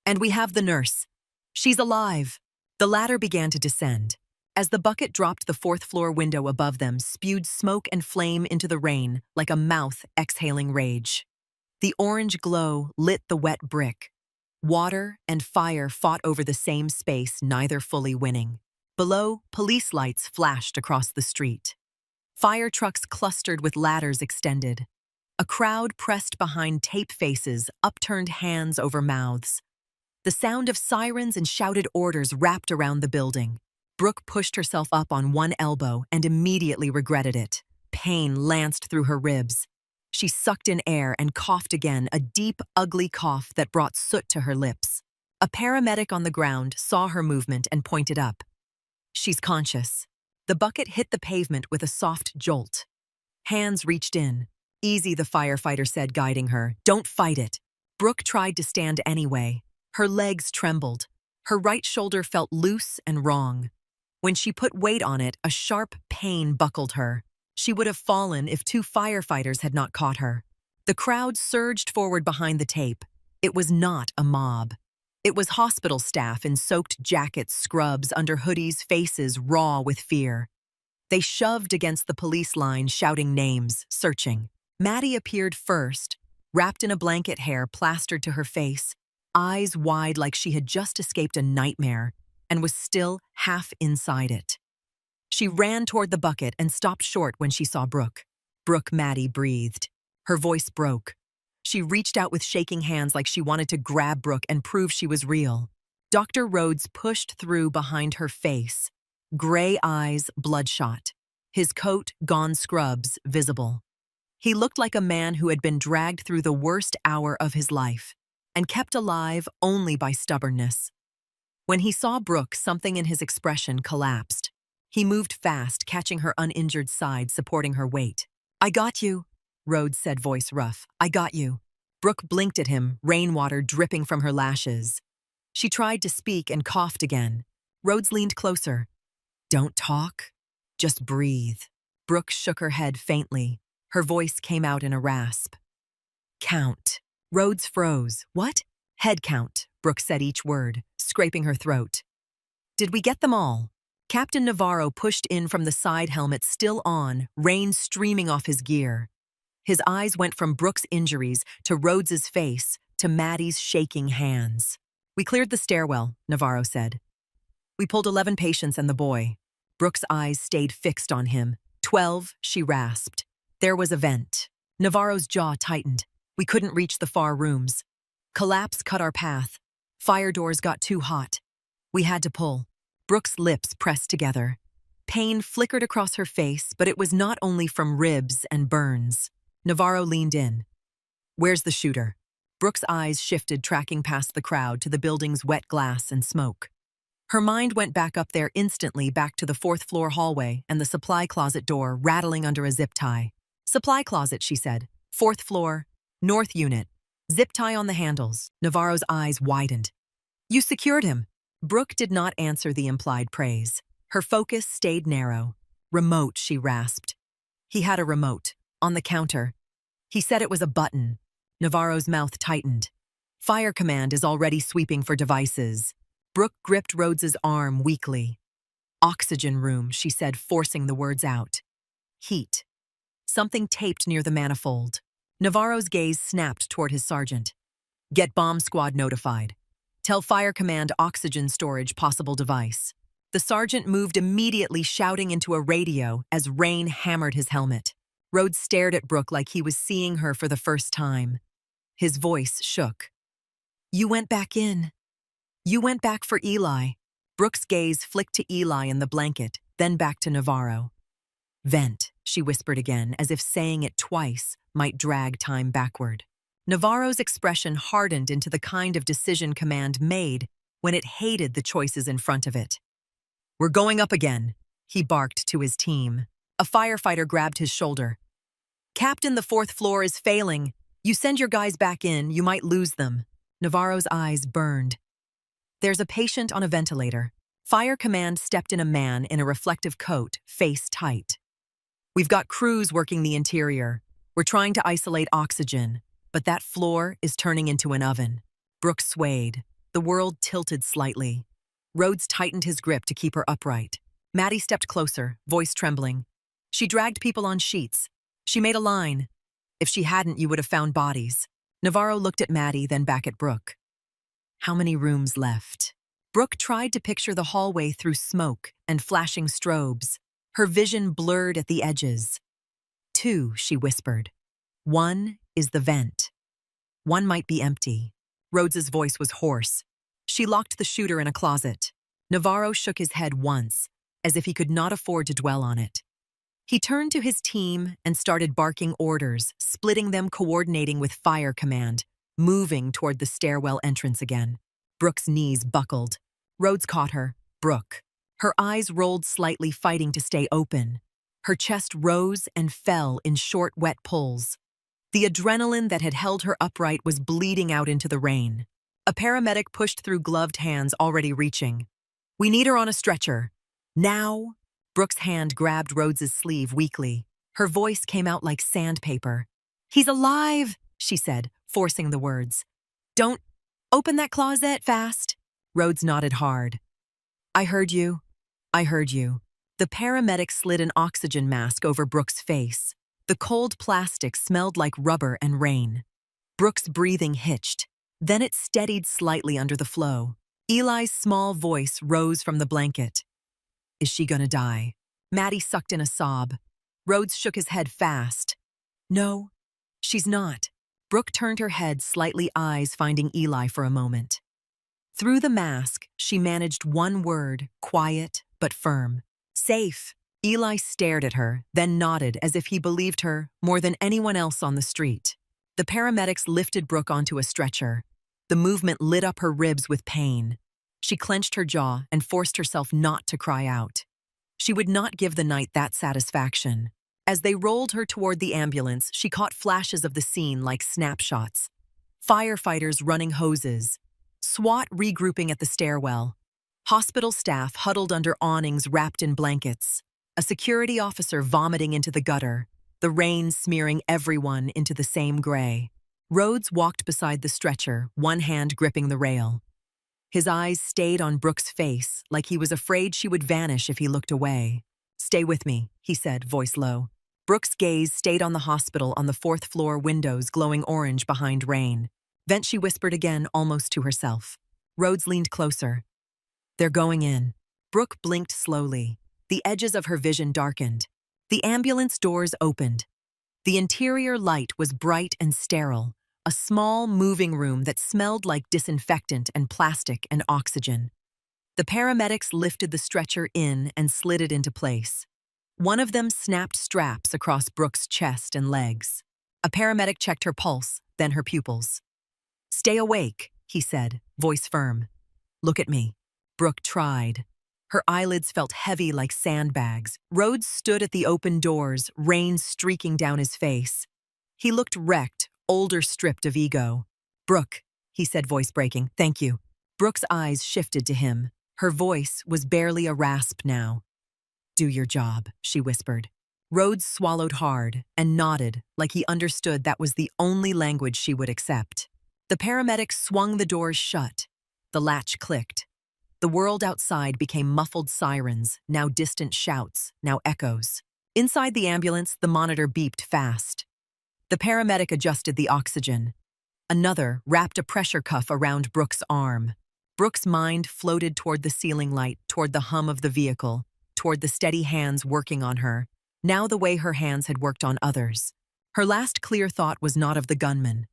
And we have the nurse. She's alive. The ladder began to descend. As the bucket dropped, the fourth-floor window above them spewed smoke and flame into the rain like a mouth exhaling rage. The orange glow lit the wet brick. Water and fire fought over the same space, neither fully winning. Below, police lights flashed across the street. Fire trucks clustered with ladders extended. A crowd pressed behind tape faces, upturned hands over mouths. The sound of sirens and shouted orders wrapped around the building. Brooke pushed herself up on one elbow and immediately regretted it. Pain lanced through her ribs. She sucked in air and coughed again, a deep, ugly cough that brought soot to her lips. A paramedic on the ground saw her movement and pointed up. She's conscious. The bucket hit the pavement with a soft jolt. Hands reached in. Easy, the firefighter said, guiding her. Don't fight it. Brooke tried to stand anyway. Her legs trembled. Her right shoulder felt loose and wrong. When she put weight on it, a sharp pain buckled her. She would have fallen if two firefighters had not caught her. The crowd surged forward behind the tape. It was not a mob. It was hospital staff in soaked jackets, scrubs, under hoodies, faces raw with fear. They shoved against the police line, shouting names, searching. Maddie appeared first, wrapped in a blanket, hair plastered to her face, eyes wide like she had just escaped a nightmare and was still half inside it. She ran toward the bucket and stopped short when she saw Brooke. Brooke, Maddie breathed. Her voice broke. She reached out with shaking hands like she wanted to grab Brooke and prove she was real. Dr. Rhodes pushed through behind her face, gray eyes bloodshot, his coat gone, scrubs visible. He looked like a man who had been dragged through the worst hour of his life and kept alive only by stubbornness. When he saw Brooke, something in his expression collapsed. He moved fast, catching her uninjured side, supporting her weight. I got you, Rhodes said, voice rough. I got you. Brooke blinked at him, rainwater dripping from her lashes. She tried to speak and coughed again. Rhodes leaned closer. Don't talk. Just breathe. Brooke shook her head faintly. Her voice came out in a rasp. Count. Rhodes froze. What? Head count, Brooke said each word, scraping her throat. Did we get them all? Captain Navarro pushed in from the side helmet still on, rain streaming off his gear. His eyes went from Brooke's injuries to Rhodes's face to Maddie's shaking hands. We cleared the stairwell, Navarro said. We pulled 11 patients and the boy. Brooke's eyes stayed fixed on him. 12, she rasped. There was a vent. Navarro's jaw tightened. We couldn't reach the far rooms. Collapse cut our path. Fire doors got too hot. We had to pull. Brooke's lips pressed together. Pain flickered across her face, but it was not only from ribs and burns. Navarro leaned in. Where's the shooter? Brooke's eyes shifted, tracking past the crowd to the building's wet glass and smoke. Her mind went back up there instantly, back to the fourth-floor hallway and the supply closet door rattling under a zip tie. Supply closet, she said. Fourth floor, north unit. Zip tie on the handles. Navarro's eyes widened. You secured him. Brooke did not answer the implied praise. Her focus stayed narrow. Remote, she rasped. He had a remote. On the counter. He said it was a button. Navarro's mouth tightened. Fire command is already sweeping for devices. Brooke gripped Rhodes's arm weakly. Oxygen room, she said, forcing the words out. Heat. Something taped near the manifold. Navarro's gaze snapped toward his sergeant. Get bomb squad notified. Tell fire command oxygen storage possible device. The sergeant moved immediately, shouting into a radio as rain hammered his helmet. Rhodes stared at Brooke like he was seeing her for the first time. His voice shook. You went back in. You went back for Eli. Brooke's gaze flicked to Eli in the blanket, then back to Navarro. Vent, she whispered again, as if saying it twice might drag time backward. Navarro's expression hardened into the kind of decision command made when it hated the choices in front of it. We're going up again, he barked to his team. A firefighter grabbed his shoulder. Captain, the fourth floor is failing. You send your guys back in, you might lose them. Navarro's eyes burned. There's a patient on a ventilator. Fire command stepped in a man in a reflective coat, face tight. We've got crews working the interior. We're trying to isolate oxygen. but that floor is turning into an oven. Brooke swayed. The world tilted slightly. Rhodes tightened his grip to keep her upright. Maddie stepped closer, voice trembling. She dragged people on sheets. She made a line. If she hadn't, you would have found bodies. Navarro looked at Maddie, then back at Brooke. How many rooms left? Brooke tried to picture the hallway through smoke and flashing strobes. Her vision blurred at the edges. 2, she whispered. 1 is the vent. 1 might be empty. Rhodes's voice was hoarse. She locked the shooter in a closet. Navarro shook his head once, as if he could not afford to dwell on it. He turned to his team and started barking orders, splitting them, coordinating with fire command, moving toward the stairwell entrance again. Brooke's knees buckled. Rhodes caught her. Brooke. Her eyes rolled slightly, fighting to stay open. Her chest rose and fell in short, wet pulls. The adrenaline that had held her upright was bleeding out into the rain. A paramedic pushed through gloved hands, already reaching. We need her on a stretcher. Now? Brooke's hand grabbed Rhodes's sleeve weakly. Her voice came out like sandpaper. He's alive, she said, forcing the words. Don't open that closet fast. Rhodes nodded hard. I heard you. I heard you. The paramedic slid an oxygen mask over Brooke's face. The cold plastic smelled like rubber and rain. Brooke's breathing hitched. Then it steadied slightly under the flow. Eli's small voice rose from the blanket. Is she gonna die? Maddie sucked in a sob. Rhodes shook his head fast. No, she's not. Brooke turned her head, slightly, eyes finding Eli for a moment. Through the mask, she managed one word, quiet but firm. Safe. Eli stared at her, then nodded as if he believed her more than anyone else on the street. The paramedics lifted Brooke onto a stretcher. The movement lit up her ribs with pain. She clenched her jaw and forced herself not to cry out. She would not give the night that satisfaction. As they rolled her toward the ambulance, she caught flashes of the scene like snapshots. Firefighters running hoses. SWAT regrouping at the stairwell. Hospital staff huddled under awnings wrapped in blankets. A security officer vomiting into the gutter. The rain smearing everyone into the same gray. Rhodes walked beside the stretcher, one hand gripping the rail. His eyes stayed on Brooke's face, like he was afraid she would vanish if he looked away. Stay with me, he said, voice low. Brooke's gaze stayed on the hospital, on the 4th floor windows glowing orange behind rain. Then she whispered again, almost to herself. Rhodes leaned closer. They're going in. Brooke blinked slowly. The edges of her vision darkened. The ambulance doors opened. The interior light was bright and sterile. A small, moving room that smelled like disinfectant and plastic and oxygen. The paramedics lifted the stretcher in and slid it into place. One of them snapped straps across Brooke's chest and legs. A paramedic checked her pulse, then her pupils. Stay awake, he said, voice firm. Look at me. Brooke tried. Her eyelids felt heavy like sandbags. Rhodes stood at the open doors, rain streaking down his face. He looked wrecked, older, stripped of ego. Brooke, he said, voice breaking, thank you. Brooke's eyes shifted to him. Her voice was barely a rasp now. Do your job, she whispered. Rhodes swallowed hard and nodded like he understood that was the only language she would accept. The paramedic swung the doors shut. The latch clicked. The world outside became muffled sirens, now distant shouts, now echoes. Inside the ambulance, the monitor beeped fast. The paramedic adjusted the oxygen. Another wrapped a pressure cuff around Brooke's arm. Brooke's mind floated toward the ceiling light, toward the hum of the vehicle, toward the steady hands working on her, now the way her hands had worked on others. Her last clear thought was not of the gunman,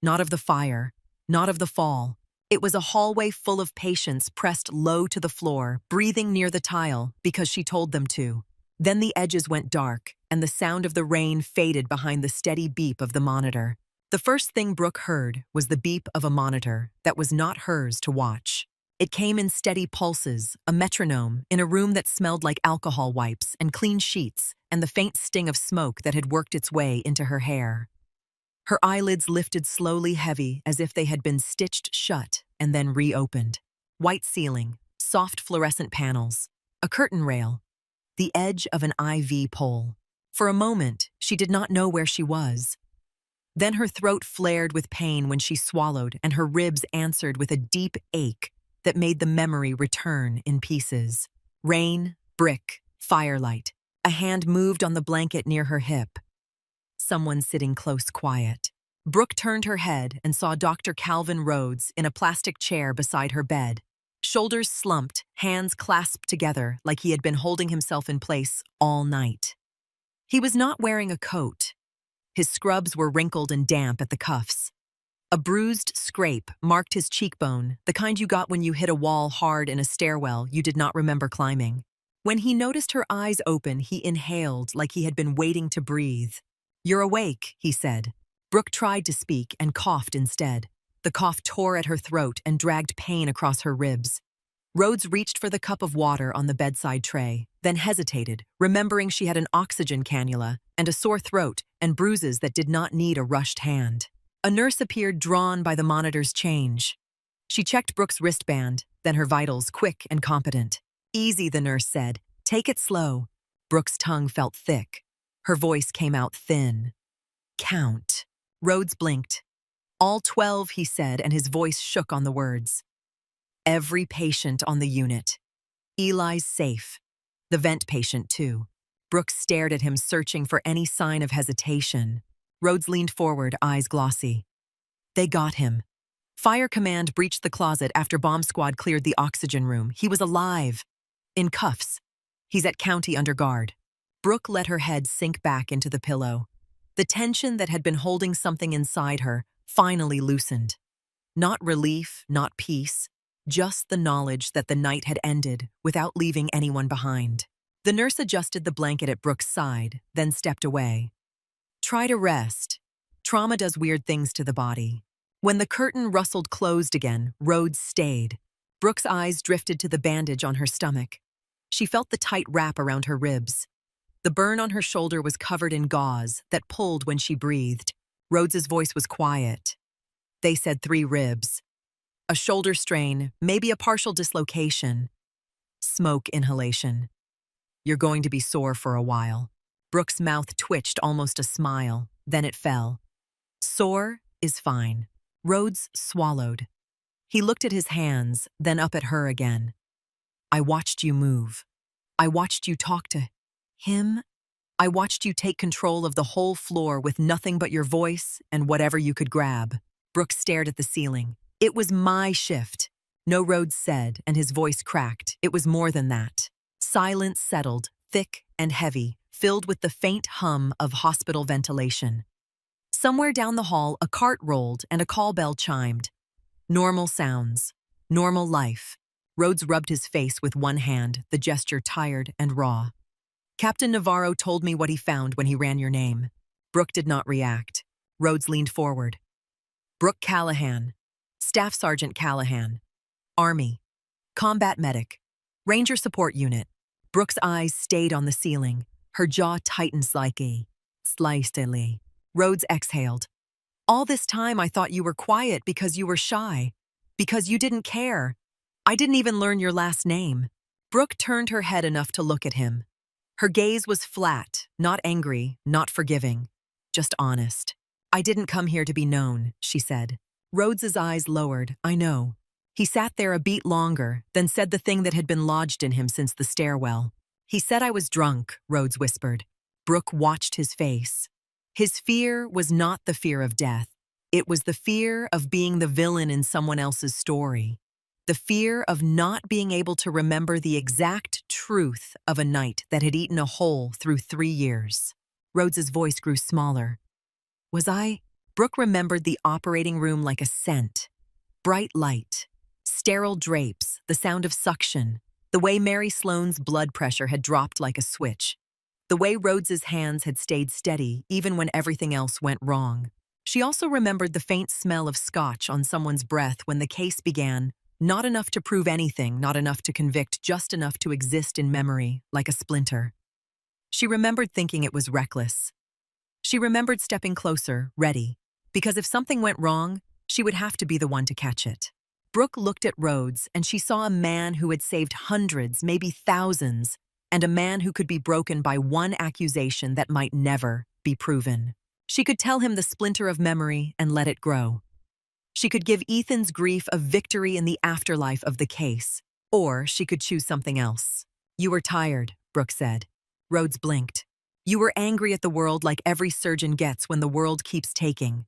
not of the fire, not of the fall. It was a hallway full of patients pressed low to the floor, breathing near the tile because she told them to. Then the edges went dark, and the sound of the rain faded behind the steady beep of the monitor. The first thing Brooke heard was the beep of a monitor that was not hers to watch. It came in steady pulses, a metronome, in a room that smelled like alcohol wipes and clean sheets, and the faint sting of smoke that had worked its way into her hair. Her eyelids lifted slowly, heavy, as if they had been stitched shut and then reopened. White ceiling, soft fluorescent panels, a curtain rail, the edge of an IV pole. For a moment, she did not know where she was. Then her throat flared with pain when she swallowed, and her ribs answered with a deep ache that made the memory return in pieces. Rain, brick, firelight. A hand moved on the blanket near her hip. Someone sitting close, quiet. Brooke turned her head and saw Dr. Calvin Rhodes in a plastic chair beside her bed. Shoulders slumped, hands clasped together like he had been holding himself in place all night. He was not wearing a coat. His scrubs were wrinkled and damp at the cuffs. A bruised scrape marked his cheekbone, the kind you got when you hit a wall hard in a stairwell you did not remember climbing. When he noticed her eyes open, he inhaled like he had been waiting to breathe. "You're awake," he said. Brooke tried to speak and coughed instead. The cough tore at her throat and dragged pain across her ribs. Rhodes reached for the cup of water on the bedside tray, then hesitated, remembering she had an oxygen cannula and a sore throat and bruises that did not need a rushed hand. A nurse appeared, drawn by the monitor's change. She checked Brooke's wristband, then her vitals, quick and competent. "Easy," the nurse said. "Take it slow." Brooke's tongue felt thick. Her voice came out thin. "Count." Rhodes blinked. "All 12, he said, and his voice shook on the words. "Every patient on the unit. Eli's safe. The vent patient, too." Brooke stared at him, searching for any sign of hesitation. Rhodes leaned forward, eyes glossy. "They got him. Fire command breached the closet after bomb squad cleared the oxygen room. He was alive. In cuffs. He's at county under guard." Brooke let her head sink back into the pillow. The tension that had been holding something inside her finally loosened. Not relief, not peace, just the knowledge that the night had ended without leaving anyone behind. The nurse adjusted the blanket at Brooke's side, then stepped away. "Try to rest. Trauma does weird things to the body." When the curtain rustled closed again, Rhodes stayed. Brooke's eyes drifted to the bandage on her stomach. She felt the tight wrap around her ribs. The burn on her shoulder was covered in gauze that pulled when she breathed. Rhodes's voice was quiet. "They said 3 ribs. A shoulder strain, maybe a partial dislocation. Smoke inhalation. You're going to be sore for a while." Brooke's mouth twitched, almost a smile. Then it fell. "Sore is fine." Rhodes swallowed. He looked at his hands, then up at her again. "I watched you move. I watched you talk to him. I watched you take control of the whole floor with nothing but your voice and whatever you could grab." Brooke stared at the ceiling. "It was my shift." "No," Rhodes said, and his voice cracked. "It was more than that." Silence settled, thick and heavy, filled with the faint hum of hospital ventilation. Somewhere down the hall, a cart rolled and a call bell chimed. Normal sounds. Normal life. Rhodes rubbed his face with one hand, the gesture tired and raw. "Captain Navarro told me what he found when he ran your name." Brooke did not react. Rhodes leaned forward. "Brooke Callahan. Staff Sergeant Callahan. Army. Combat medic. Ranger Support Unit." Brooke's eyes stayed on the ceiling. Her jaw tightened slightly. Rhodes exhaled. "All this time I thought you were quiet because you were shy. Because you didn't care. I didn't even learn your last name." Brooke turned her head enough to look at him. Her gaze was flat, not angry, not forgiving, just honest. "I didn't come here to be known," she said. Rhodes's eyes lowered. "I know." He sat there a beat longer, then said the thing that had been lodged in him since the stairwell. "He said I was drunk," Rhodes whispered. Brooke watched his face. His fear was not the fear of death. It was the fear of being the villain in someone else's story. The fear of not being able to remember the exact truth of a night that had eaten a hole through 3 years. Rhodes's voice grew smaller. "Was I?" Brooke remembered the operating room like a scent. Bright light. Sterile drapes, the sound of suction, the way Mary Sloane's blood pressure had dropped like a switch, the way Rhodes's hands had stayed steady even when everything else went wrong. She also remembered the faint smell of scotch on someone's breath when the case began, not enough to prove anything, not enough to convict, just enough to exist in memory, like a splinter. She remembered thinking it was reckless. She remembered stepping closer, ready, because if something went wrong, she would have to be the one to catch it. Brooke looked at Rhodes, and she saw a man who had saved hundreds, maybe thousands, and a man who could be broken by one accusation that might never be proven. She could tell him the splinter of memory and let it grow. She could give Ethan's grief a victory in the afterlife of the case, or she could choose something else. You were tired, Brooke said. Rhodes blinked. You were angry at the world like every surgeon gets when the world keeps taking.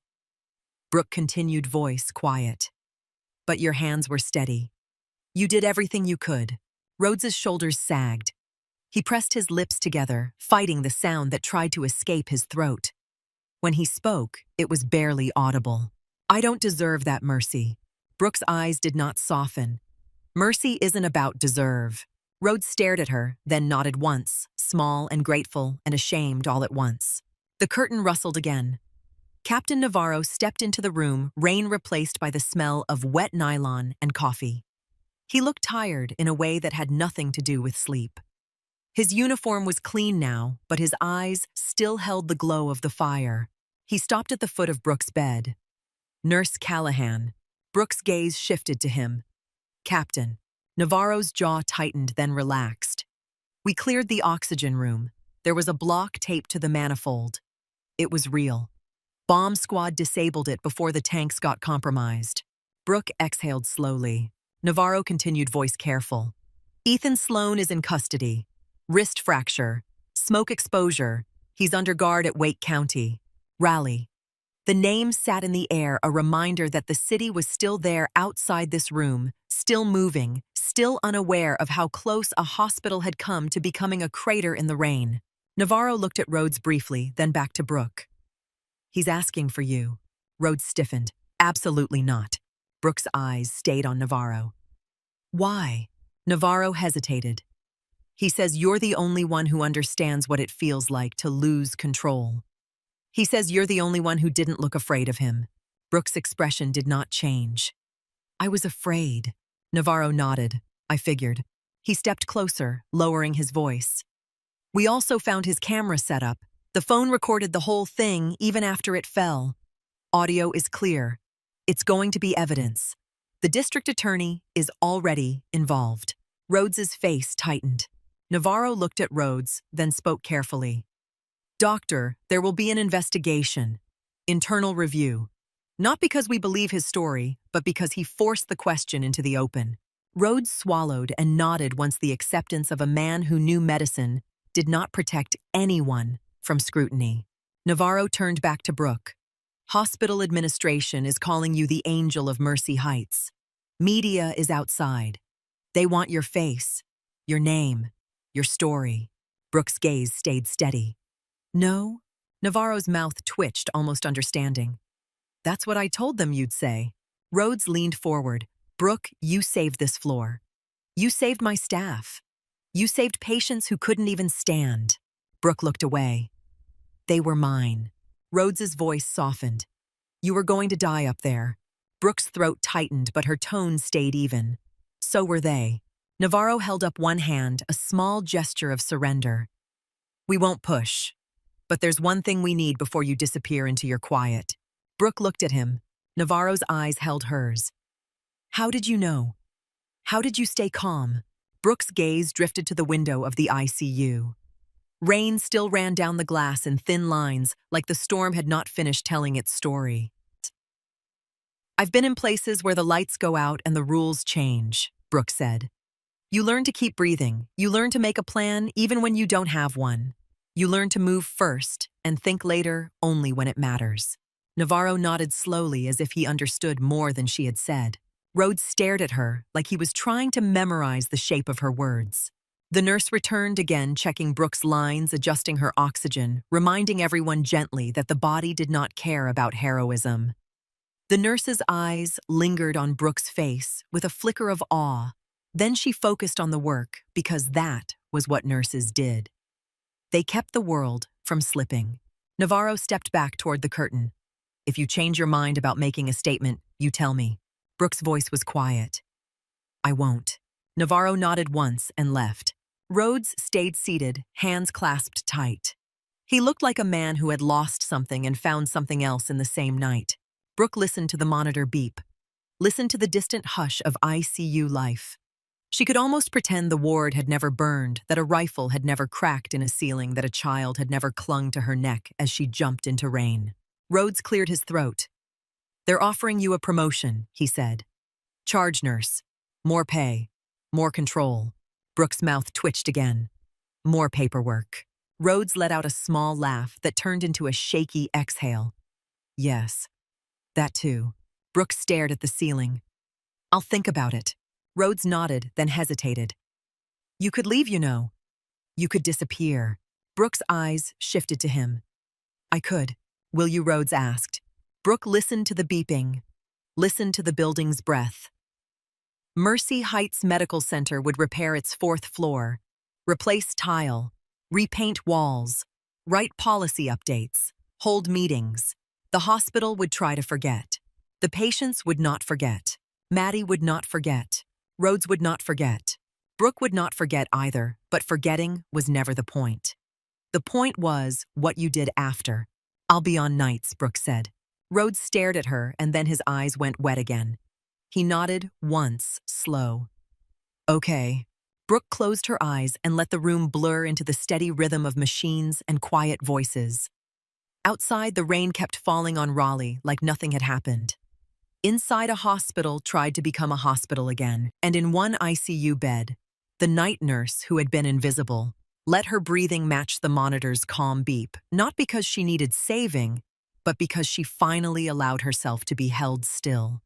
Brooke continued, voice quiet. But your hands were steady. You did everything you could. Rhodes's shoulders sagged. He pressed his lips together, fighting the sound that tried to escape his throat. When he spoke, it was barely audible. I don't deserve that mercy. Brooke's eyes did not soften. Mercy isn't about deserve. Rhodes stared at her, then nodded once, small and grateful and ashamed all at once. The curtain rustled again. Captain Navarro stepped into the room, rain replaced by the smell of wet nylon and coffee. He looked tired in a way that had nothing to do with sleep. His uniform was clean now, but his eyes still held the glow of the fire. He stopped at the foot of Brooke's bed. Nurse Callahan. Brooke's gaze shifted to him. Captain. Navarro's jaw tightened, then relaxed. We cleared the oxygen room. There was a block taped to the manifold. It was real. Bomb squad disabled it before the tanks got compromised. Brooke exhaled slowly. Navarro continued, voice careful. Ethan Sloan is in custody. Wrist fracture. Smoke exposure. He's under guard at Wake County. Raleigh. The name sat in the air, a reminder that the city was still there outside this room, still moving, still unaware of how close a hospital had come to becoming a crater in the rain. Navarro looked at Rhodes briefly, then back to Brooke. He's asking for you. Rhodes stiffened. Absolutely not. Brooke's eyes stayed on Navarro. Why? Navarro hesitated. He says you're the only one who understands what it feels like to lose control. He says you're the only one who didn't look afraid of him. Brooke's expression did not change. I was afraid. Navarro nodded. I figured. He stepped closer, lowering his voice. We also found his camera set up. The phone recorded the whole thing even after it fell. Audio is clear. It's going to be evidence. The district attorney is already involved. Rhodes's face tightened. Navarro looked at Rhodes, then spoke carefully. Doctor, there will be an investigation. Internal review. Not because we believe his story, but because he forced the question into the open. Rhodes swallowed and nodded once the acceptance of a man who knew medicine did not protect anyone from scrutiny. Navarro turned back to Brooke. Hospital administration is calling you the Angel of Mercy Heights. Media is outside. They want your face, your name, your story. Brooke's gaze stayed steady. No? Navarro's mouth twitched, almost understanding. That's what I told them you'd say. Rhodes leaned forward. Brooke, you saved this floor. You saved my staff. You saved patients who couldn't even stand. Brooke looked away. They were mine. Rhodes's voice softened. You were going to die up there. Brooke's throat tightened, but her tone stayed even. So were they. Navarro held up one hand, a small gesture of surrender. We won't push. But there's one thing we need before you disappear into your quiet. Brooke looked at him. Navarro's eyes held hers. How did you know? How did you stay calm? Brooke's gaze drifted to the window of the ICU. Rain still ran down the glass in thin lines, like the storm had not finished telling its story. I've been in places where the lights go out and the rules change, Brooke said. You learn to keep breathing. You learn to make a plan even when you don't have one. You learn to move first and think later only when it matters. Navarro nodded slowly as if he understood more than she had said. Rhodes stared at her like he was trying to memorize the shape of her words. The nurse returned again, checking Brooke's lines, adjusting her oxygen, reminding everyone gently that the body did not care about heroism. The nurse's eyes lingered on Brooke's face with a flicker of awe. Then she focused on the work because that was what nurses did. They kept the world from slipping. Navarro stepped back toward the curtain. If you change your mind about making a statement, you tell me. Brooke's voice was quiet. I won't. Navarro nodded once and left. Rhodes stayed seated, hands clasped tight. He looked like a man who had lost something and found something else in the same night. Brooke listened to the monitor beep. Listened to the distant hush of ICU life. She could almost pretend the ward had never burned, that a rifle had never cracked in a ceiling, that a child had never clung to her neck as she jumped into rain. Rhodes cleared his throat. "They're offering you a promotion," he said. "Charge nurse. More pay. More control." Brooke's mouth twitched again. More paperwork. Rhodes let out a small laugh that turned into a shaky exhale. "Yes, that too." Brooke stared at the ceiling. "I'll think about it." Rhodes nodded, then hesitated. "You could leave, you know. You could disappear." Brooke's eyes shifted to him. "I could. Will you?" Rhodes asked. Brooke listened to the beeping, listened to the building's breath. Mercy Heights Medical Center would repair its 4th floor, replace tile, repaint walls, write policy updates, hold meetings. The hospital would try to forget. The patients would not forget. Maddie would not forget. Rhodes would not forget. Brooke would not forget either, but forgetting was never the point. The point was what you did after. "I'll be on nights," Brooke said. Rhodes stared at her, and then his eyes went wet again. He nodded once, slow. "Okay." Brooke closed her eyes and let the room blur into the steady rhythm of machines and quiet voices. Outside, the rain kept falling on Raleigh like nothing had happened. Inside, a hospital tried to become a hospital again, and in one ICU bed, the night nurse, who had been invisible, let her breathing match the monitor's calm beep, not because she needed saving, but because she finally allowed herself to be held still.